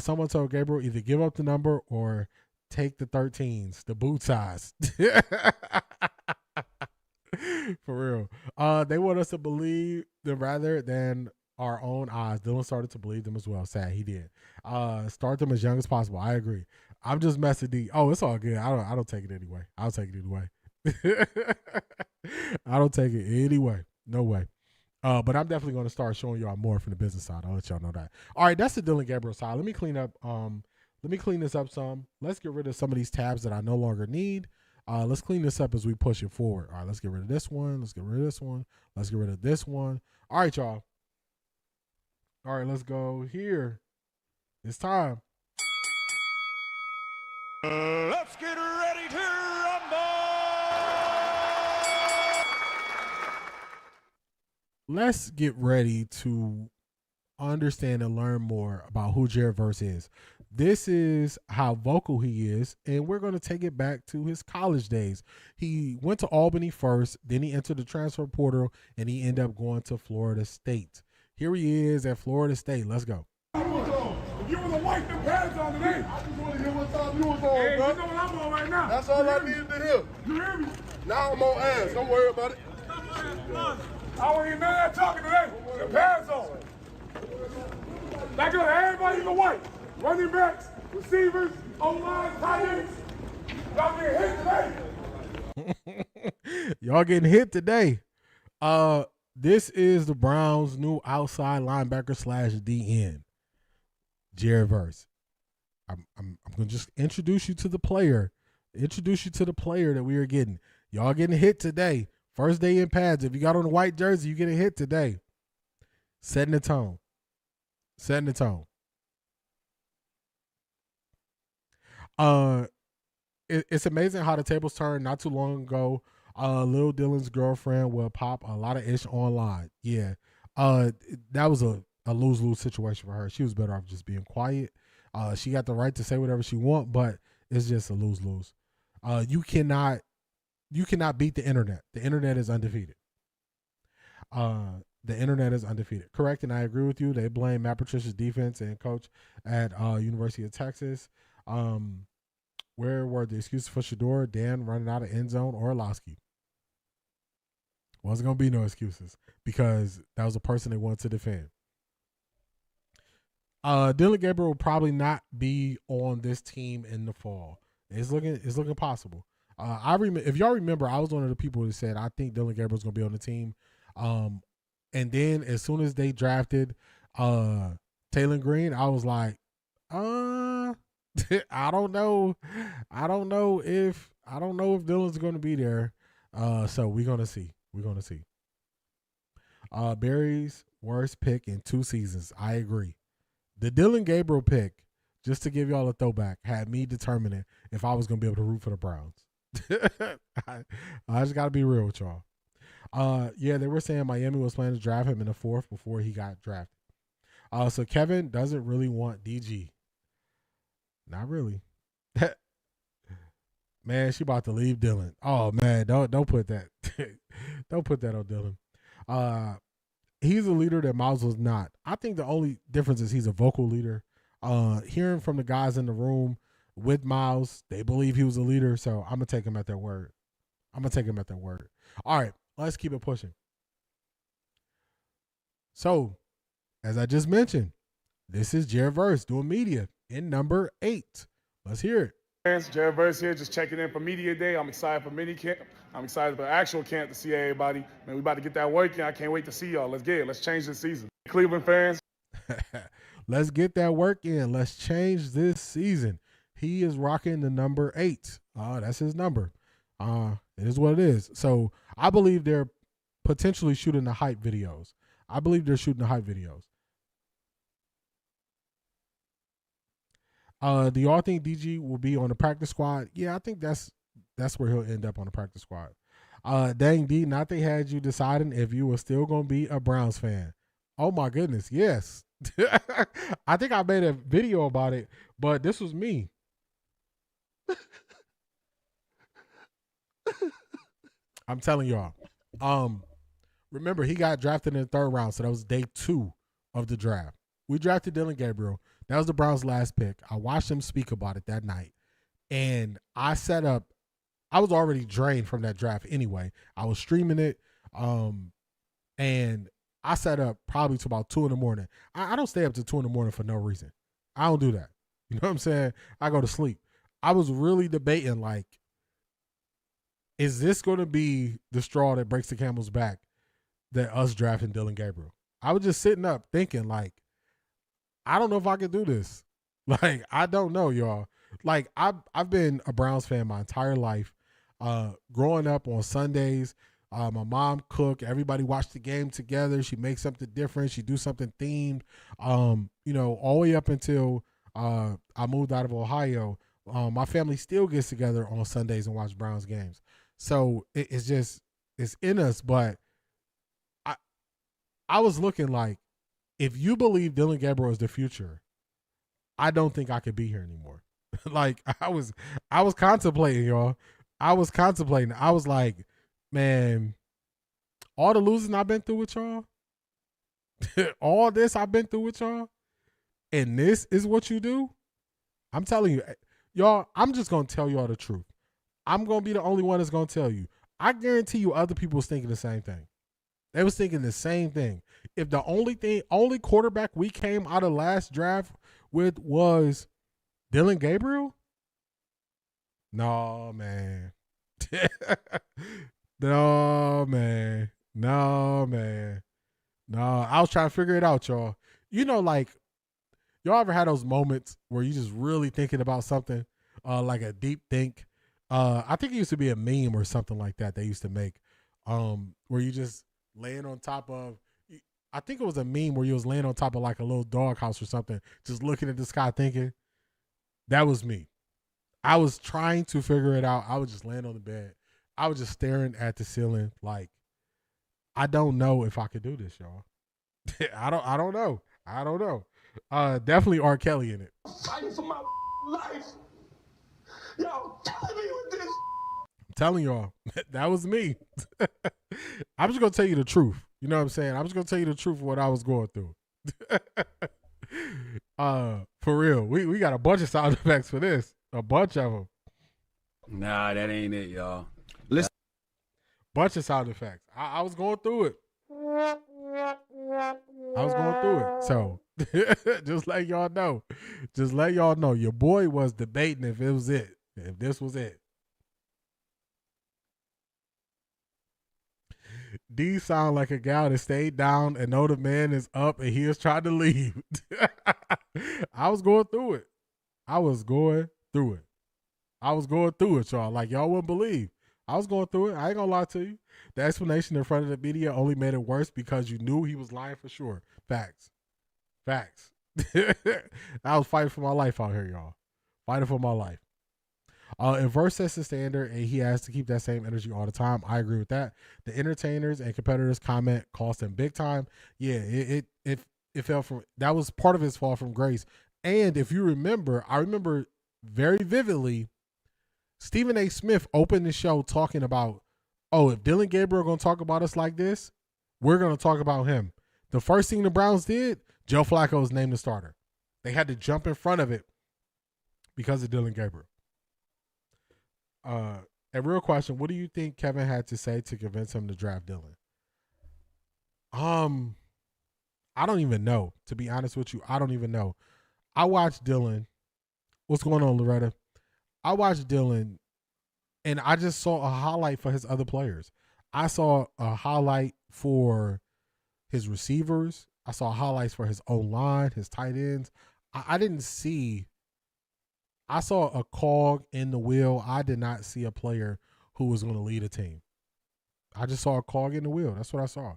Speaker 2: Someone told Gabriel either give up the number or take the 13s, the boot size. For real. They want us to believe them rather than our own eyes. Dylan started to believe them as well. Sad, he did. Start them as young as possible. I agree. I'm just messing D. Oh, it's all good. I don't take it anyway. I'll take it anyway. I don't take it anyway. No way. But I'm definitely going to start showing y'all more from the business side. I'll let y'all know that. All right, that's the Dylan Gabriel side. Let me clean this up some. Let's get rid of some of these tabs that I no longer need. Let's clean this up as we push it forward. All right, let's get rid of this one. Let's get rid of this one. Let's get rid of this one. All right, y'all. All right, let's go here. It's time.
Speaker 6: Let's get ready to rumble!
Speaker 2: Let's get ready to understand and learn more about who Jared Verse is. This is how vocal he is, and we're going to take it back to his college days. He went to Albany first, then he entered the transfer portal, and he ended up going to Florida State. Here he is at Florida State. Let's go.
Speaker 6: If you was a white, them pads on today. I just want to hear what time you was on, bro. You know what I'm on right now. That's all I needed to hear. You hear me? Now I'm on ass. Don't worry about it. I wasn't even that talking today. The pads on. That goes to everybody in the white. Running backs, receivers, O-line, tight ends. Y'all getting hit today.
Speaker 2: Y'all getting hit today. This is the Browns' new outside linebacker / DN, Jared Verse. I'm going to just introduce you to the player. That we are getting. Y'all getting hit today. First day in pads. If you got on a white jersey, you getting hit today. Setting the tone. It's amazing how the tables turned. Not too long ago, Lil Dylan's girlfriend will pop a lot of ish online. Yeah, that was a lose-lose situation for her. She was better off just being quiet. She got the right to say whatever she want, but it's just a lose-lose. You cannot beat the internet. The internet is undefeated. Correct, and I agree with you. They blame Matt Patricia's defense and coach at University of Texas. Where were the excuses for Shador, Dan running out of end zone, or Orlowski? Wasn't going to be no excuses because that was a person they wanted to defend. Dylan Gabriel will probably not be on this team in the fall. It's looking possible. If y'all remember, I was one of the people who said I think Dylan Gabriel's going to be on the team. And then as soon as they drafted Taylor Green, I was like, I don't know if Dylan's going to be there. So we're going to see. Barry's worst pick in 2 seasons. I agree. The Dylan Gabriel pick, just to give y'all a throwback, had me determining if I was going to be able to root for the Browns. I just got to be real with y'all. Yeah, they were saying Miami was planning to draft him in the 4th before he got drafted. So Kevin doesn't really want DG. Not really. Man, she about to leave Dylan. Oh man, don't put that. Don't put that on Dylan. He's a leader that Myles was not. I think the only difference is he's a vocal leader. Hearing from the guys in the room with Myles, they believe he was a leader, so I'm gonna take him at their word. All right, let's keep it pushing. So, as I just mentioned, this is Jared Verse doing media in number 8. Let's hear it.
Speaker 13: Jared Verse here, just checking in for Media Day. I'm excited for mini camp. I'm excited for actual camp to see everybody. Man, we about to get that work in. I can't wait to see y'all. Let's get it. Let's change this season. Cleveland fans.
Speaker 2: Let's get that work in. Let's change this season. He is rocking the number 8. That's his number. It is what it is. So I believe they're potentially shooting the hype videos. Do y'all think DG will be on the practice squad? Yeah, I think that's where he'll end up, on the practice squad. Dang D, not they had you deciding if you were still going to be a Browns fan. Oh my goodness, yes. I think I made a video about it, but this was me. I'm telling y'all. Remember, he got drafted in the 3rd round, so that was day 2 of the draft. We drafted Dylan Gabriel. That was the Browns' last pick. I watched him speak about it that night, and I set up. I was already drained from that draft anyway. I was streaming it, and I set up probably to about 2 in the morning. I don't stay up to 2 in the morning for no reason. I don't do that. You know what I'm saying? I go to sleep. I was really debating, like, is this going to be the straw that breaks the camel's back, that us drafting Dylan Gabriel? I was just sitting up thinking, like, I don't know if I could do this. Like, I don't know, y'all. Like, I've been a Browns fan my entire life. Growing up on Sundays, my mom cooked. Everybody watched the game together. She makes something different. She do something themed. All the way up until I moved out of Ohio, my family still gets together on Sundays and watch Browns games. So it's in us. But I was looking like, if you believe Dylan Gabriel is the future, I don't think I could be here anymore. Like, I was contemplating, y'all. I was like, man, all the losing I've been through with y'all, all this I've been through with y'all, and this is what you do? I'm telling you, y'all, I'm just going to tell y'all the truth. I'm going to be the only one that's going to tell you. I guarantee you other people was thinking the same thing. They was thinking the same thing. If the only quarterback we came out of last draft with was Dylan Gabriel, no, man. No, man. I was trying to figure it out, y'all. Like, y'all ever had those moments where you just really thinking about something, like a deep think? I think it used to be a meme or something like that they used to make, where you just laying on top of, I think it was a meme where you was laying on top of like a little doghouse or something, just looking at the sky thinking. That was me. I was trying to figure it out. I was just laying on the bed. I was just staring at the ceiling like, I don't know if I could do this, y'all. I don't know. Definitely R. Kelly in it.
Speaker 6: Fighting for my life. Y'all killing me with this.
Speaker 2: I'm telling y'all, that was me. I'm just going to tell you the truth. You know what I'm saying? I'm just going to tell you the truth of what I was going through. For real. We got a bunch of sound effects for this. A bunch of them.
Speaker 17: Nah, that ain't it, y'all.
Speaker 2: Listen. Bunch of sound effects. I was going through it. So, just let y'all know. Your boy was debating if it was it. If this was it. D sound like a gal that stayed down and know the man is up and he is trying to leave. I was going through it. I was going through it. Y'all. Like, y'all wouldn't believe. I was going through it. I ain't gonna lie to you. The explanation in front of the media only made it worse because you knew he was lying for sure. Facts. I was fighting for my life out here, y'all. Fighting for my life. If Verse sets the standard and he has to keep that same energy all the time, I agree with that. The entertainers and competitors comment cost him big time. Yeah, it fell from, that was part of his fall from grace. And if you remember, I remember very vividly, Stephen A. Smith opened the show talking about, oh, if Dylan Gabriel going to talk about us like this, we're going to talk about him. The first thing the Browns did, Joe Flacco was named the starter. They had to jump in front of it because of Dylan Gabriel. A real question, what do you think Kevin had to say to convince him to draft Dylan? I don't even know. To be honest with you, I don't even know. I watched Dylan. What's going on, Loretta? I watched Dylan, and I just saw a highlight for his other players. I saw a highlight for his receivers. I saw highlights for his O-line, his tight ends. I didn't see. I saw a cog in the wheel. I did not see a player who was going to lead a team. I just saw a cog in the wheel. That's what I saw.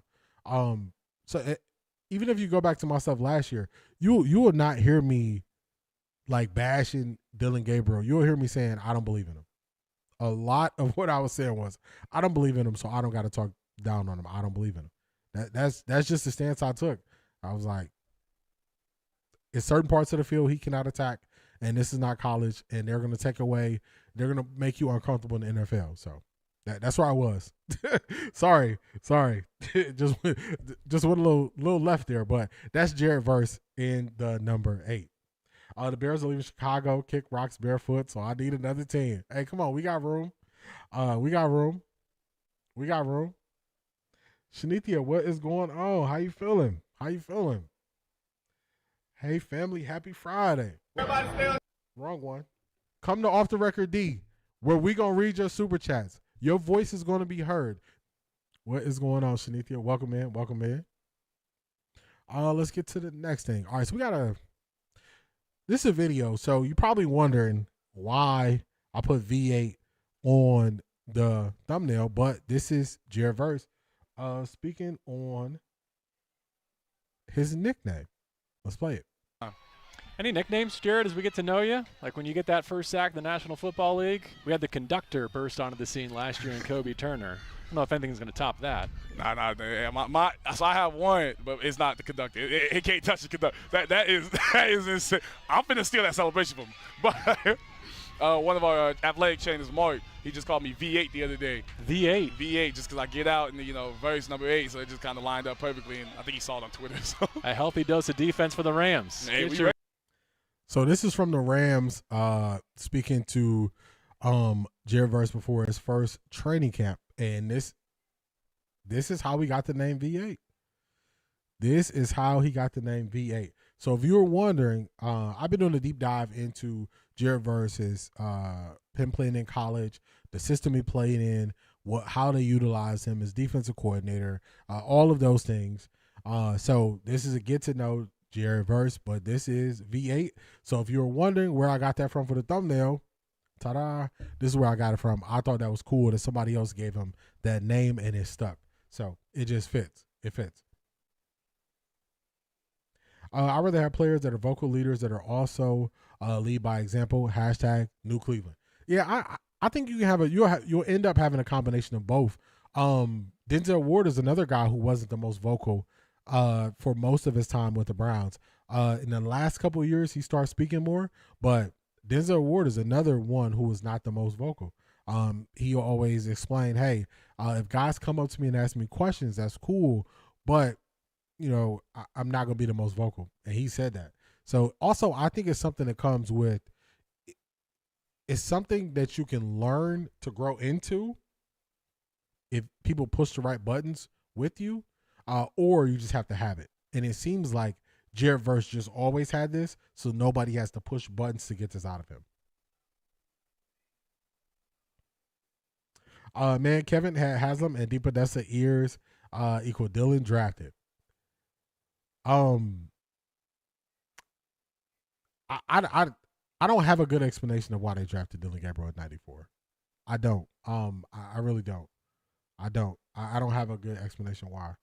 Speaker 2: Even if you go back to myself last year, you will not hear me like bashing Dylan Gabriel. You'll hear me saying, I don't believe in him. A lot of what I was saying was, I don't believe in him, so I don't got to talk down on him. I don't believe in him. That's just the stance I took. I was like, in certain parts of the field, he cannot attack, and this is not college, and they're going to take away, they're going to make you uncomfortable in the NFL. So that's where I was. sorry. just went a little left there, but that's Jared Verse in the number 8. The Bears are leaving Chicago, kick rocks barefoot, so I need another 10. Hey, come on, we got room. We got room. Shanithia, what is going on? How you feeling? Hey, family, happy Friday. Wrong one. Come to Off the Record D, where we going to read your super chats. Your voice is going to be heard. What is going on, Shanithia? Welcome in. Let's get to the next thing. All right, so this is a video, so you're probably wondering why I put V8 on the thumbnail, but this is Jared Verse speaking on his nickname. Let's play it.
Speaker 18: Any nicknames, Jared, as we get to know you? Like when you get that first sack in the National Football League? We had the conductor burst onto the scene last year in Kobe Turner. I don't know if anything's going to top that.
Speaker 19: So I have one, but it's not the conductor. It can't touch the conductor. That is insane. I'm finna steal that celebration from him. But one of our athletic trainers, Mark, he just called me V8 the other day. V8, just because I get out and verse number 8, so it just kind of lined up perfectly, and I think he saw it on Twitter. So.
Speaker 18: A healthy dose of defense for the Rams.
Speaker 19: Hey,
Speaker 2: so this is from the Rams speaking to Jared Verse before his first training camp, and this is how we got the name V8. This is how he got the name V8. So if you were wondering, I've been doing a deep dive into Jared Verse's him playing in college, the system he played in, how they utilize him as defensive coordinator, all of those things. So this is a get to know Jared Verse, but this is V8. So if you were wondering where I got that from for the thumbnail, ta-da, this is where I got it from. I thought that was cool that somebody else gave him that name and it stuck. So it just fits. It fits. I'd rather have players that are vocal leaders that are also lead by example. #NewCleveland. Yeah, I think you can have you'll end up having a combination of both. Denzel Ward is another guy who wasn't the most vocal for most of his time with the Browns. In the last couple of years, he started speaking more, but Denzel Ward is another one who was not the most vocal. He always explained, hey, if guys come up to me and ask me questions, that's cool, but I'm not going to be the most vocal. And he said that. So also, I think it's something that comes with, it's something that you can learn to grow into if people push the right buttons with you, or you just have to have it. And it seems like Jared Verse just always had this, so nobody has to push buttons to get this out of him. Man, Kevin Haslam and Deepa Dessa ears equal Dylan drafted. I I don't have a good explanation of why they drafted Dylan Gabriel at 94. I don't. I really don't. I don't. I don't have a good explanation why.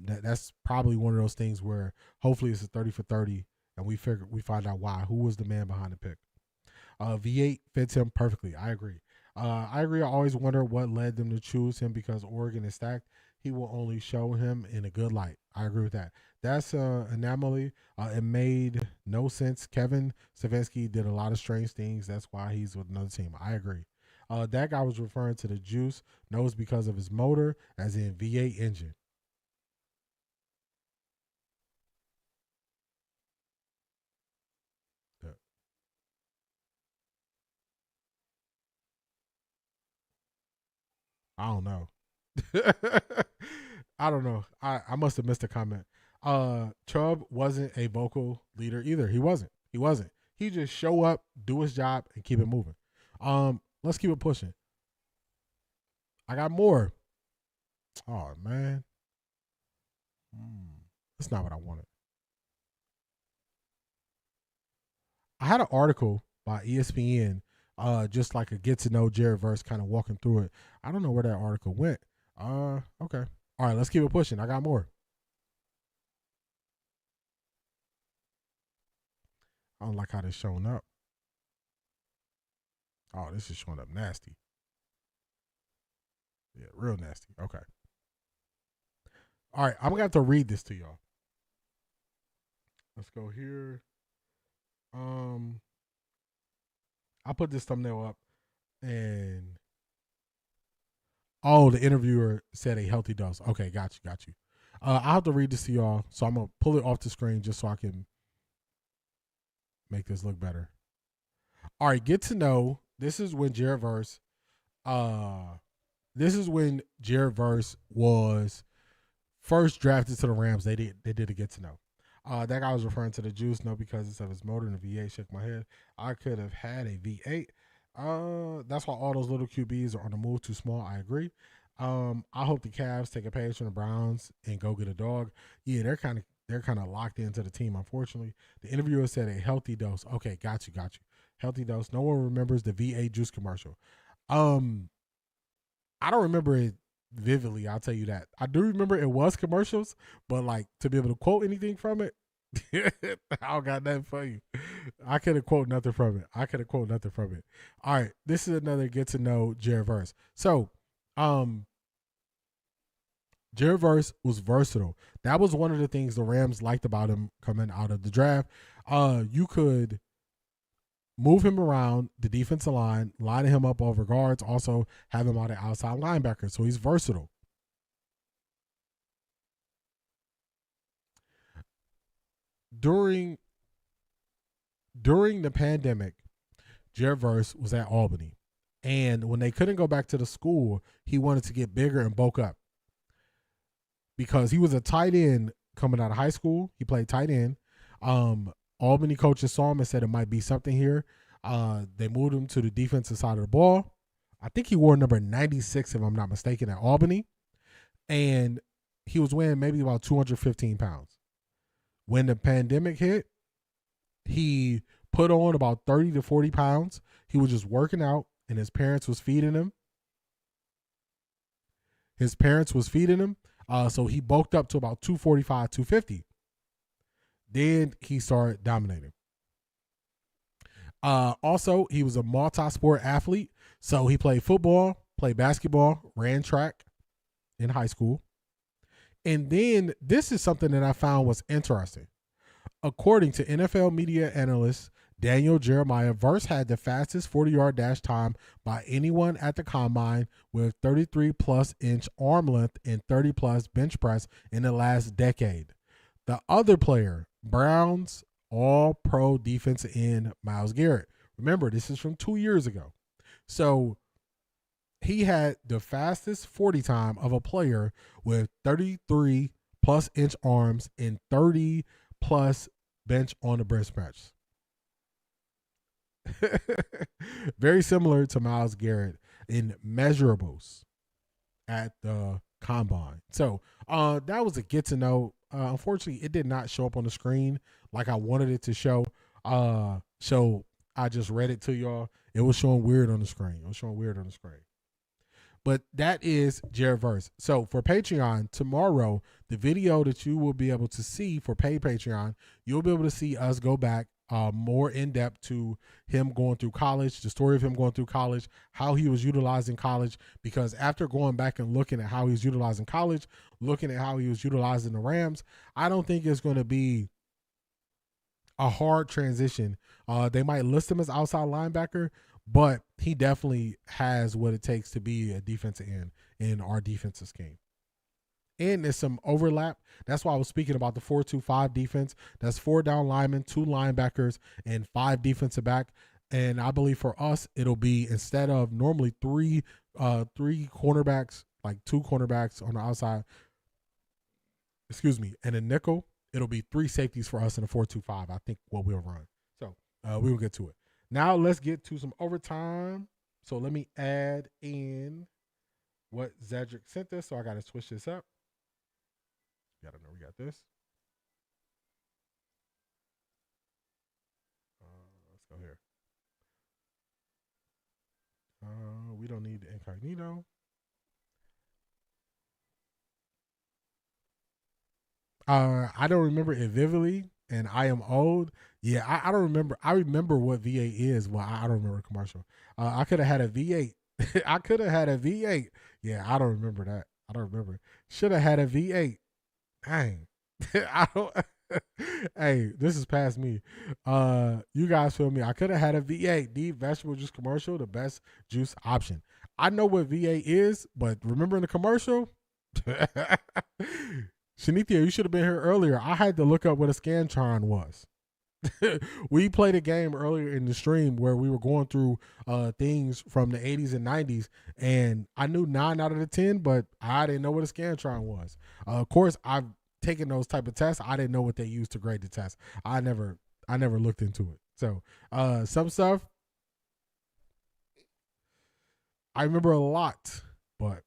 Speaker 2: That's probably one of those things where hopefully it's a 30 for 30 and we find out why. Who was the man behind the pick? V8 fits him perfectly. I agree. I always wonder what led them to choose him because Oregon is stacked. He will only show him in a good light. I agree with that. That's an anomaly. It made no sense. Kevin Stefanski did a lot of strange things. That's why he's with another team. I agree. That guy was referring to the juice. Knows because of his motor, as in V8 engine. I don't know. I don't know. I must have missed a comment. Chubb wasn't a vocal leader either. He wasn't. He just show up, do his job, and keep it moving. Let's keep it pushing. I got more. Oh man. That's not what I wanted. I had an article by ESPN, just like a get to know Jared Verse, kind of walking through it. I don't know where that article went. Okay. All right, let's keep it pushing. I got more. I don't like how this showing up. Oh, this is showing up nasty. Yeah, real nasty. Okay. All right, I'm going to have to read this to y'all. Let's go here. I put this thumbnail up and the interviewer said a healthy dose. Okay, got you. I'll have to read this to y'all, so I'm going to pull it off the screen just so I can make this look better. All right, get to know. This is when Jared Verse was first drafted to the Rams. They did a get to know. That guy was referring to the juice, no, because it's of his motor and the V8. Shook my head. I could have had a V8. That's why all those little QBs are on the move too small. I agree. I hope the Cavs take a page from the Browns and go get a dog. Yeah, they're kind of locked into the team, unfortunately. The interviewer said a healthy dose. Okay, got you. Healthy dose. No one remembers the V8 juice commercial. I don't remember it vividly, I'll tell you that. I do remember it was commercials, but like to be able to quote anything from it, I don't got nothing for you. I couldn't quote nothing from it. All right, this is another get to know Jared Verse. So, Jared Verse was versatile. That was one of the things the Rams liked about him coming out of the draft. You could move him around the defensive line, line him up over guards, also have him on the outside linebacker. So he's versatile. During the pandemic, Jared Verse was at Albany. And when they couldn't go back to the school, he wanted to get bigger and bulk up. Because he was a tight end coming out of high school. He played tight end. Albany coaches saw him and said it might be something here. They moved him to the defensive side of the ball. I think he wore number 96, if I'm not mistaken, at Albany. And he was weighing maybe about 215 pounds. When the pandemic hit, he put on about 30 to 40 pounds. He was just working out, and his parents was feeding him. So he bulked up to about 245, 250. Then he started dominating. Also, he was a multi-sport athlete. So he played football, played basketball, ran track in high school. And then this is something that I found was interesting. According to NFL media analyst Daniel Jeremiah, Verse had the fastest 40-yard dash time by anyone at the combine with 33-plus inch arm length and 30-plus bench press in the last decade. The other player, Browns All-Pro defensive end Myles Garrett. Remember, this is from 2 years ago. So he had the fastest 40 time of a player with 33-plus inch arms and 30-plus bench on the bench press. Very similar to Myles Garrett in measurables at the combine. So that was a get to know. Unfortunately, it did not show up on the screen like I wanted it to show. So I just read it to y'all. It was showing weird on the screen. But that is Jared Verse. So for Patreon, tomorrow, the video that you will be able to see for paid Patreon, you'll be able to see us go back more in depth to him going through college, the story of him going through college, how he was utilizing college. Because after going back and looking at how he was utilizing college, looking at how he was utilizing the Rams, I don't think it's going to be a hard transition. They might list him as outside linebacker, but he definitely has what it takes to be a defensive end in our defensive scheme. And there's some overlap. That's why I was speaking about the 4-2-5 defense. That's 4 down linemen, 2 linebackers, and 5 defensive back. And I believe for us, it'll be, instead of normally 3 cornerbacks, like 2 cornerbacks on the outside, and a nickel, it'll be 3 safeties for us in a 4-2-5. I think what we'll run. So we will get to it. Now let's get to some overtime. So let me add in what Zedric sent us. So I got to switch this up. Got to know we got this. Let's go here. We don't need the incognito. I don't remember it vividly, and I am old. Yeah, I don't remember. I remember what V8 is. Well, I don't remember the commercial. I could have had a V8. I could have had a V8. Yeah, I don't remember that. I don't remember. Should have had a V8. Dang. I don't. Hey, this is past me. You guys feel me? I could have had a V8 deep vegetable juice commercial, the best juice option. I know what V8 is, but remembering the commercial? Shanithia, you should have been here earlier. I had to look up what a Scantron was. We played a game earlier in the stream where we were going through things from the 80s and 90s, and I knew 9 out of the 10, but I didn't know what a Scantron was. Of course, I've taken those type of tests. I didn't know what they used to grade the test. I never looked into it. So some stuff I remember a lot, but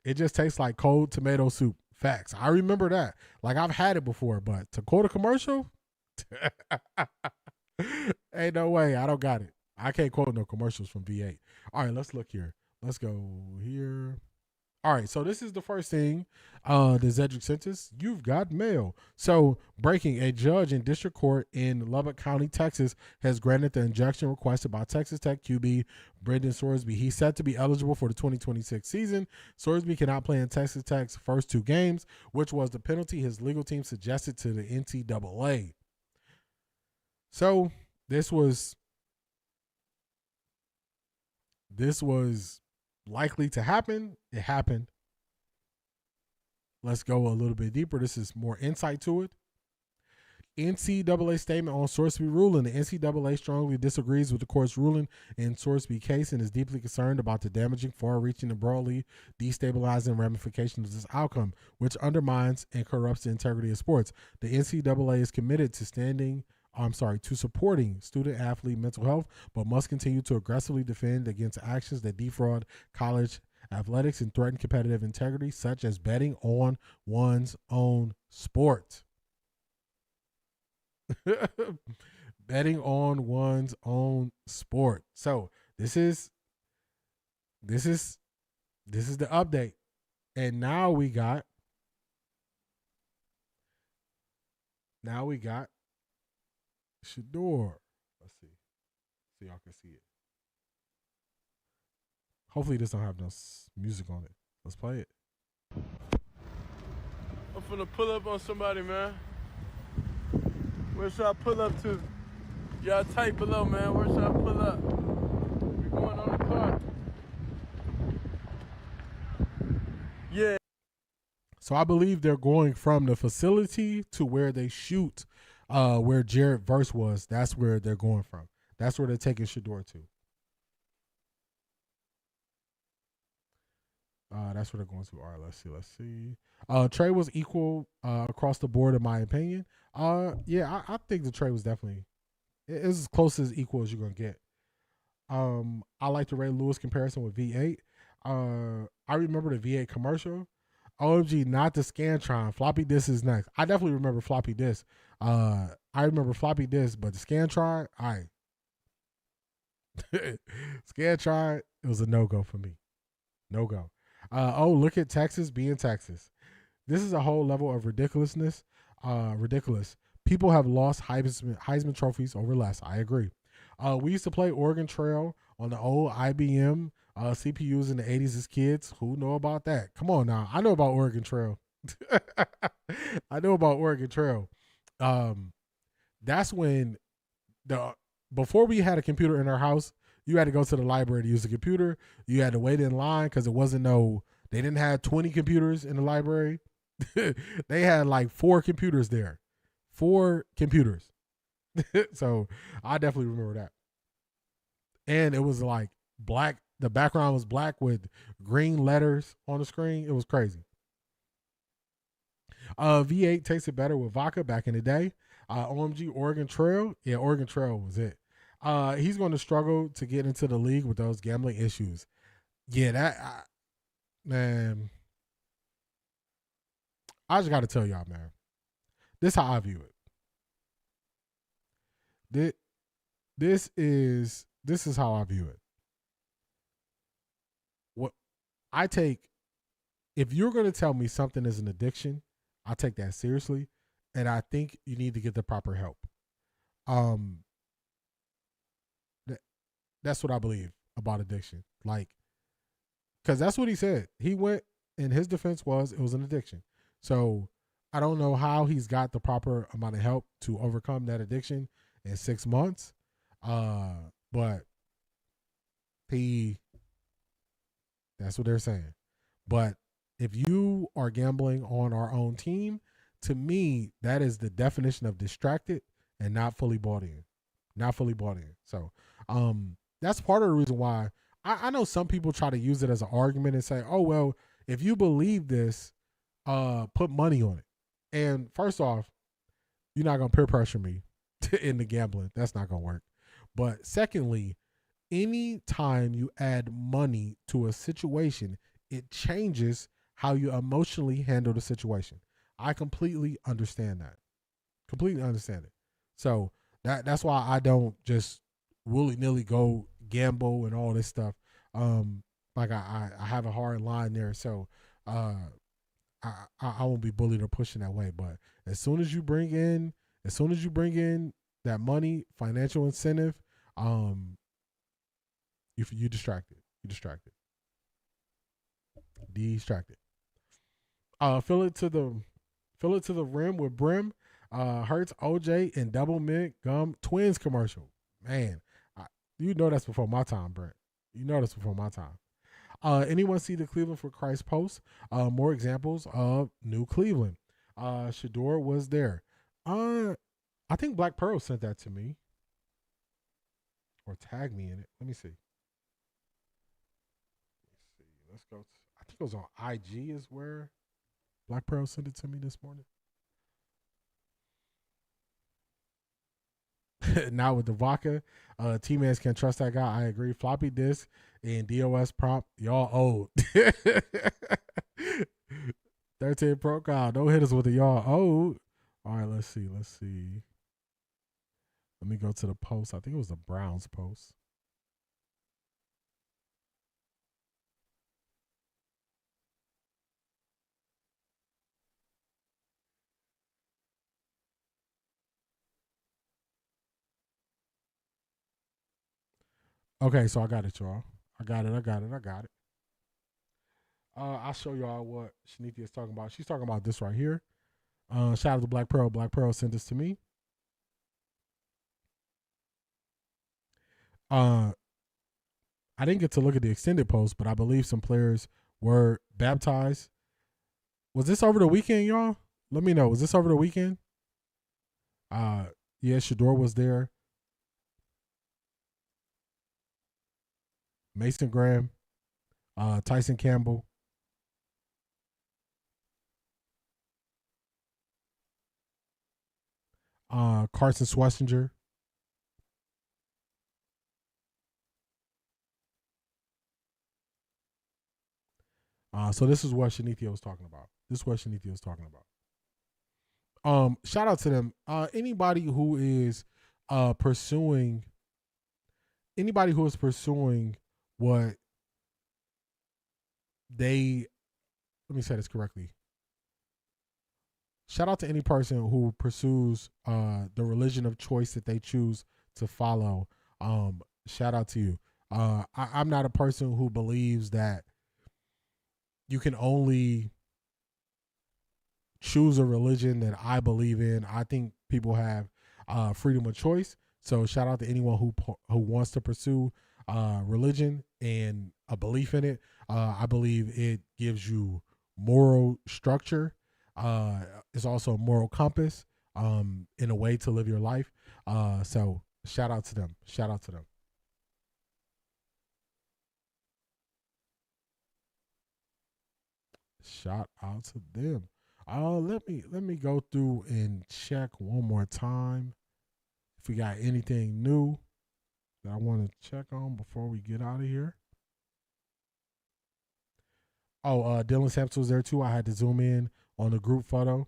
Speaker 2: it just tastes like cold tomato soup. Facts. I remember that. Like, I've had it before, but to quote a commercial, ain't no way. I don't got it. I can't quote no commercials from V8. All right, let's look here. Let's go here. All right, so this is the first thing the Zedric sent us. You've got mail. So, breaking, a judge in district court in Lubbock County, Texas, has granted the injunction requested by Texas Tech QB Brendan Sorsby. He's set to be eligible for the 2026 season. Sorsby cannot play in Texas Tech's first 2 games, which was the penalty his legal team suggested to the NCAA. So, this was likely to happen. It happened. Let's go a little bit deeper. This is more insight to it. NCAA statement on Sorsby ruling. The NCAA strongly disagrees with the court's ruling in Sorsby case and is deeply concerned about the damaging, far-reaching, and broadly destabilizing ramifications of this outcome, which undermines and corrupts the integrity of sports. The NCAA is committed to supporting student-athlete mental health, but must continue to aggressively defend against actions that defraud college athletics and threaten competitive integrity, such as betting on one's own sport. Betting on one's own sport. So this is the update. And now we got Shador. Let's see. So y'all can see it. Hopefully this don't have no music on it. Let's play it.
Speaker 20: I'm finna pull up on somebody, man. Where should I pull up to? Y'all tight below, man. Where should I pull up? We going on the car. Yeah.
Speaker 2: So I believe they're going from the facility to where they shoot, where Jared Verse was. That's where they're going from. That's where they're taking Shador to. That's where they're going to. All right, let's see. Trade was equal across the board, in my opinion. Yeah, I think the trade was definitely as close as equal as you're gonna get. I like the Ray Lewis comparison with V8. I remember the V8 commercial. OMG, not the Scantron. Floppy disk is next. I definitely remember floppy disk. I remember floppy disk, but the Scantron, Scantron, it was a no-go for me. No-go. Look at Texas being Texas. This is a whole level of ridiculousness. Ridiculous. People have lost Heisman trophies over less. I agree. We used to play Oregon Trail on the old IBM CPUs in the 80s as kids. Who know about that? Come on now. I know about Oregon Trail. I know about Oregon Trail. That's when before we had a computer in our house, you had to go to the library to use the computer. You had to wait in line because they didn't have 20 computers in the library. They had like 4 computers there. 4 computers. So I definitely remember that. And it was like black. The background was black with green letters on the screen. It was crazy. V8 tasted better with vodka back in the day. OMG, Oregon Trail. Yeah, Oregon Trail was it. He's going to struggle to get into the league with those gambling issues. Yeah, man. I just got to tell y'all, man. This is how I view it. This is how I view it. What I take, if you're going to tell me something is an addiction, I take that seriously, and I think you need to get the proper help. That's what I believe about addiction. Like, because that's what he said. He went, and his defense was it was an addiction. So I don't know how he's got the proper amount of help to overcome that addiction in 6 months. But that's what they're saying. But if you are gambling on our own team, to me, that is the definition of distracted and not fully bought in. Not fully bought in. So that's part of the reason why I know some people try to use it as an argument and say, oh, well, if you believe this, put money on it. And first off, you're not going to peer pressure me into gambling. That's not going to work. But secondly, any time you add money to a situation, it changes how you emotionally handle the situation. I completely understand that. Completely understand it. So that's why I don't just willy-nilly go gamble and all this stuff. Like I have a hard line there. So I won't be bullied or pushed in that way. But as soon as you bring in that money, financial incentive, you distracted. You distracted. Distracted. Fill it to the rim with Brim. Hertz, OJ, and Double Mint Gum Twins commercial. Man, you know that's before my time, Brent. You know that's before my time. Anyone see the Cleveland for Christ post? More examples of New Cleveland. Shador was there. I think Black Pearl sent that to me. Or tagged me in it. Let me see. Let's go. I think it was on IG is where Black Pearl sent it to me this morning. Now with the vodka, T-Mans can't trust that guy. I agree. Floppy disk and DOS prompt, y'all old. 13 Pro God, don't hit us with the y'all old. All right, let's see. Let me go to the post. I think it was the Browns post. Okay, so I got it, y'all. I got it. I'll show y'all what Shanithia is talking about. She's talking about this right here. Shout out to Black Pearl. Black Pearl sent this to me. I didn't get to look at the extended post, but I believe some players were baptized. Was this over the weekend, y'all? Let me know. Was this over the weekend? Yeah, Shador was there. Mason Graham, Tyson Campbell, Carson Swessinger, so this is what Shanithia was talking about. Shout out to them. Anybody who is pursuing anybody who is pursuing what they, let me say this correctly. Shout out to any person who pursues the religion of choice that they choose to follow. Shout out to you. I'm not a person who believes that you can only choose a religion that I believe in. I think people have freedom of choice. So shout out to anyone who wants to pursue religion and a belief in it. I believe it gives you moral structure. It's also a moral compass in a way to live your life. So shout out to them. Shout out to them. Shout out to them. Let me go through and check one more time if we got anything new that I want to check on before we get out of here. Oh, Dylan Sampson was there too. I had to zoom in on the group photo.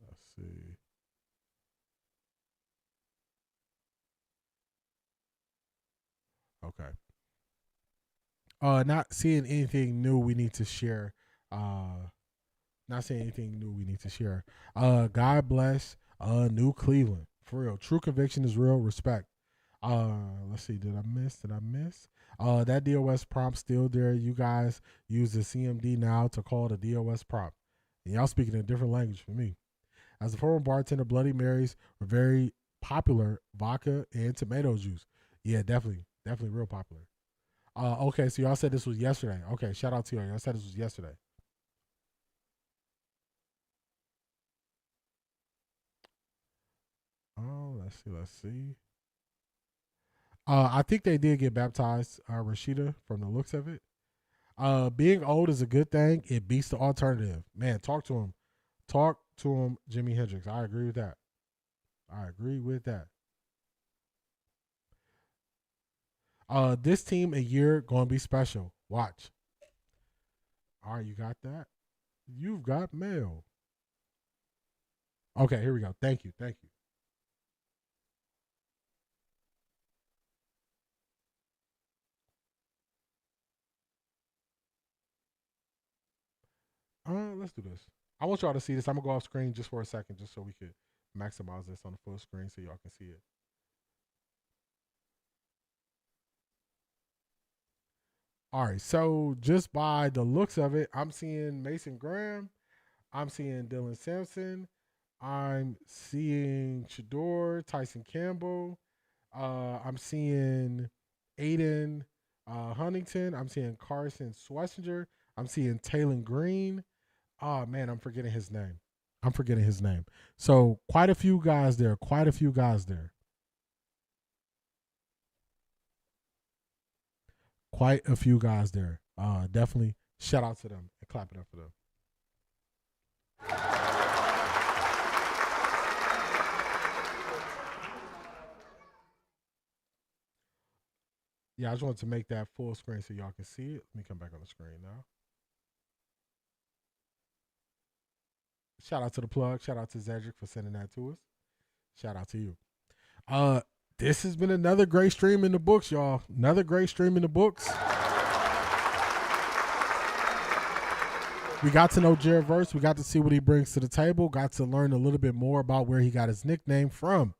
Speaker 2: Let's see. Okay. Not seeing anything new we need to share. Not seeing anything new we need to share. God bless New Cleveland. For real. True conviction is real. Respect. Let's see. Did I miss? That DOS prompt still there. You guys use the CMD now to call the DOS prompt. And y'all speaking a different language for me. As a former bartender, Bloody Marys were very popular. Vodka and tomato juice. Yeah, definitely real popular. Okay, so y'all said this was yesterday. Okay, shout out to y'all. Y'all said this was yesterday. Oh, let's see. I think they did get baptized, Rashida, from the looks of it. Being old is a good thing. It beats the alternative. Man, talk to him. Talk to him, Jimi Hendrix. I agree with that. This team a year gonna be special. Watch. All right, you got that? You've got mail. Okay, here we go. Thank you. Let's do this. I want y'all to see this. I'm gonna go off screen just for a second, just so we could maximize this on the full screen so y'all can see it. All right, so just by the looks of it, I'm seeing Mason Graham. I'm seeing Dylan Sampson. I'm seeing Shador, Tyson Campbell. I'm seeing Aiden Huntington. I'm seeing Carson Swessinger. I'm seeing Taylor Green. Oh, man, I'm forgetting his name. So quite a few guys there. Definitely shout out to them and clap it up for them. Yeah, I just wanted to make that full screen so y'all can see it. Let me come back on the screen now. Shout out to the plug. Shout out to Zedric for sending that to us. Shout out to you. This has been another great stream in the books, y'all. Another great stream in the books. We got to know Jared Verse. We got to see what he brings to the table. Got to learn a little bit more about where he got his nickname from.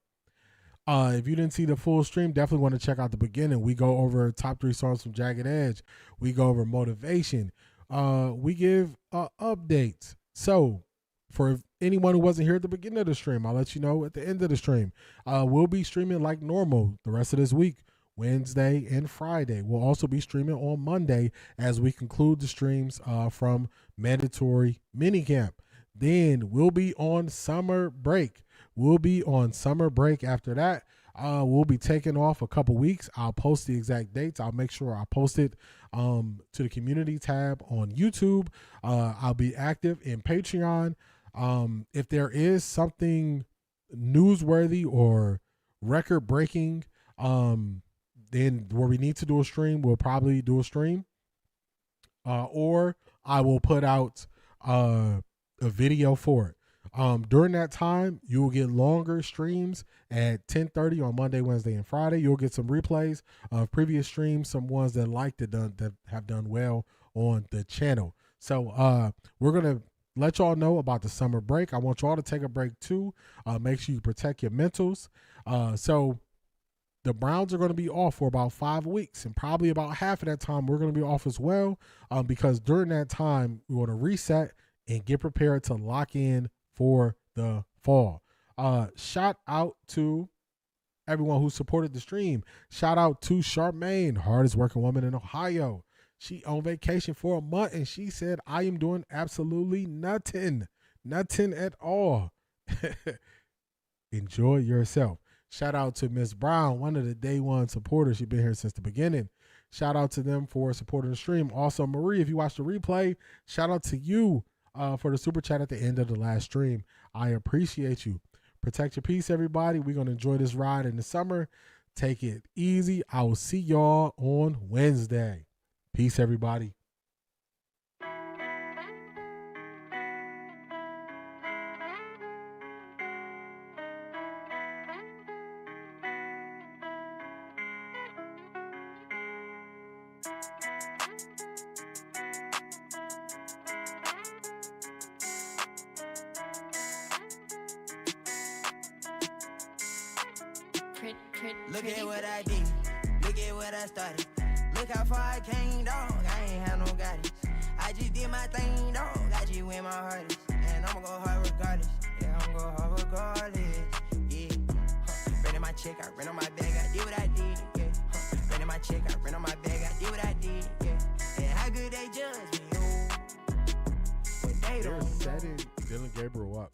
Speaker 2: If you didn't see the full stream, definitely want to check out the beginning. We go over top 3 songs from Jagged Edge. We go over motivation. We give updates. So for anyone who wasn't here at the beginning of the stream, I'll let you know at the end of the stream. We'll be streaming like normal the rest of this week, Wednesday and Friday. We'll also be streaming on Monday as we conclude the streams from mandatory minicamp. Then we'll be on summer break. After that. We'll be taking off a couple weeks. I'll post the exact dates. I'll make sure I post it to the community tab on YouTube. I'll be active in Patreon. If there is something newsworthy or record breaking, then where we need to do a stream, we'll probably do a stream. Or I will put out a video for it. During that time, you will get longer streams at 10:30 on Monday, Wednesday, and Friday. You'll get some replays of previous streams, some ones that that have done well on the channel. So we're gonna let y'all know about the summer break. I want y'all to take a break too. Make sure you protect your mentals. So the Browns are going to be off for about 5 weeks, and probably about half of that time we're going to be off as well, because during that time we want to reset and get prepared to lock in for the fall. Shout out to everyone who supported the stream. Shout out to Charmaine, hardest working woman in Ohio. She on vacation for a month, and she said, I am doing absolutely nothing at all. Enjoy yourself. Shout out to Miss Brown, one of the day one supporters. She's been here since the beginning. Shout out to them for supporting the stream. Also, Marie, if you watched the replay, shout out to you for the super chat at the end of the last stream. I appreciate you. Protect your peace, everybody. We're going to enjoy this ride in the summer. Take it easy. I will see y'all on Wednesday. Peace, everybody.
Speaker 1: Look at what I did. Look at what I started. Look how far I came, dog. I ain't had no guidance. I just did my thing, dog. I just went my hardest. And I'ma go hard regardless. Yeah, I'ma go hard regardless. Yeah. Renting my check, I rent on my bag. I did what I did. Yeah. Renting my check, I rent on my bag. I did what I did. Yeah. And how good they judge me, oh. When they
Speaker 2: They're
Speaker 1: don't
Speaker 2: setting Dylan Gabriel up.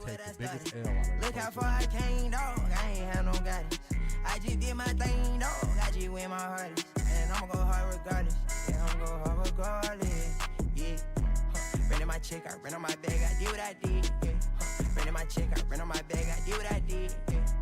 Speaker 2: Take the biggest L out of
Speaker 1: Look how far I came, dog. I ain't had no guidance. I just did my thing, dog. I just went my hardest. And I'ma go hard regardless. Yeah, I'ma go hard regardless. Yeah. Renting my check, I rent on my bag. I did what I did. Yeah. Renting my check, I rent on my bag. I did what I did. Yeah.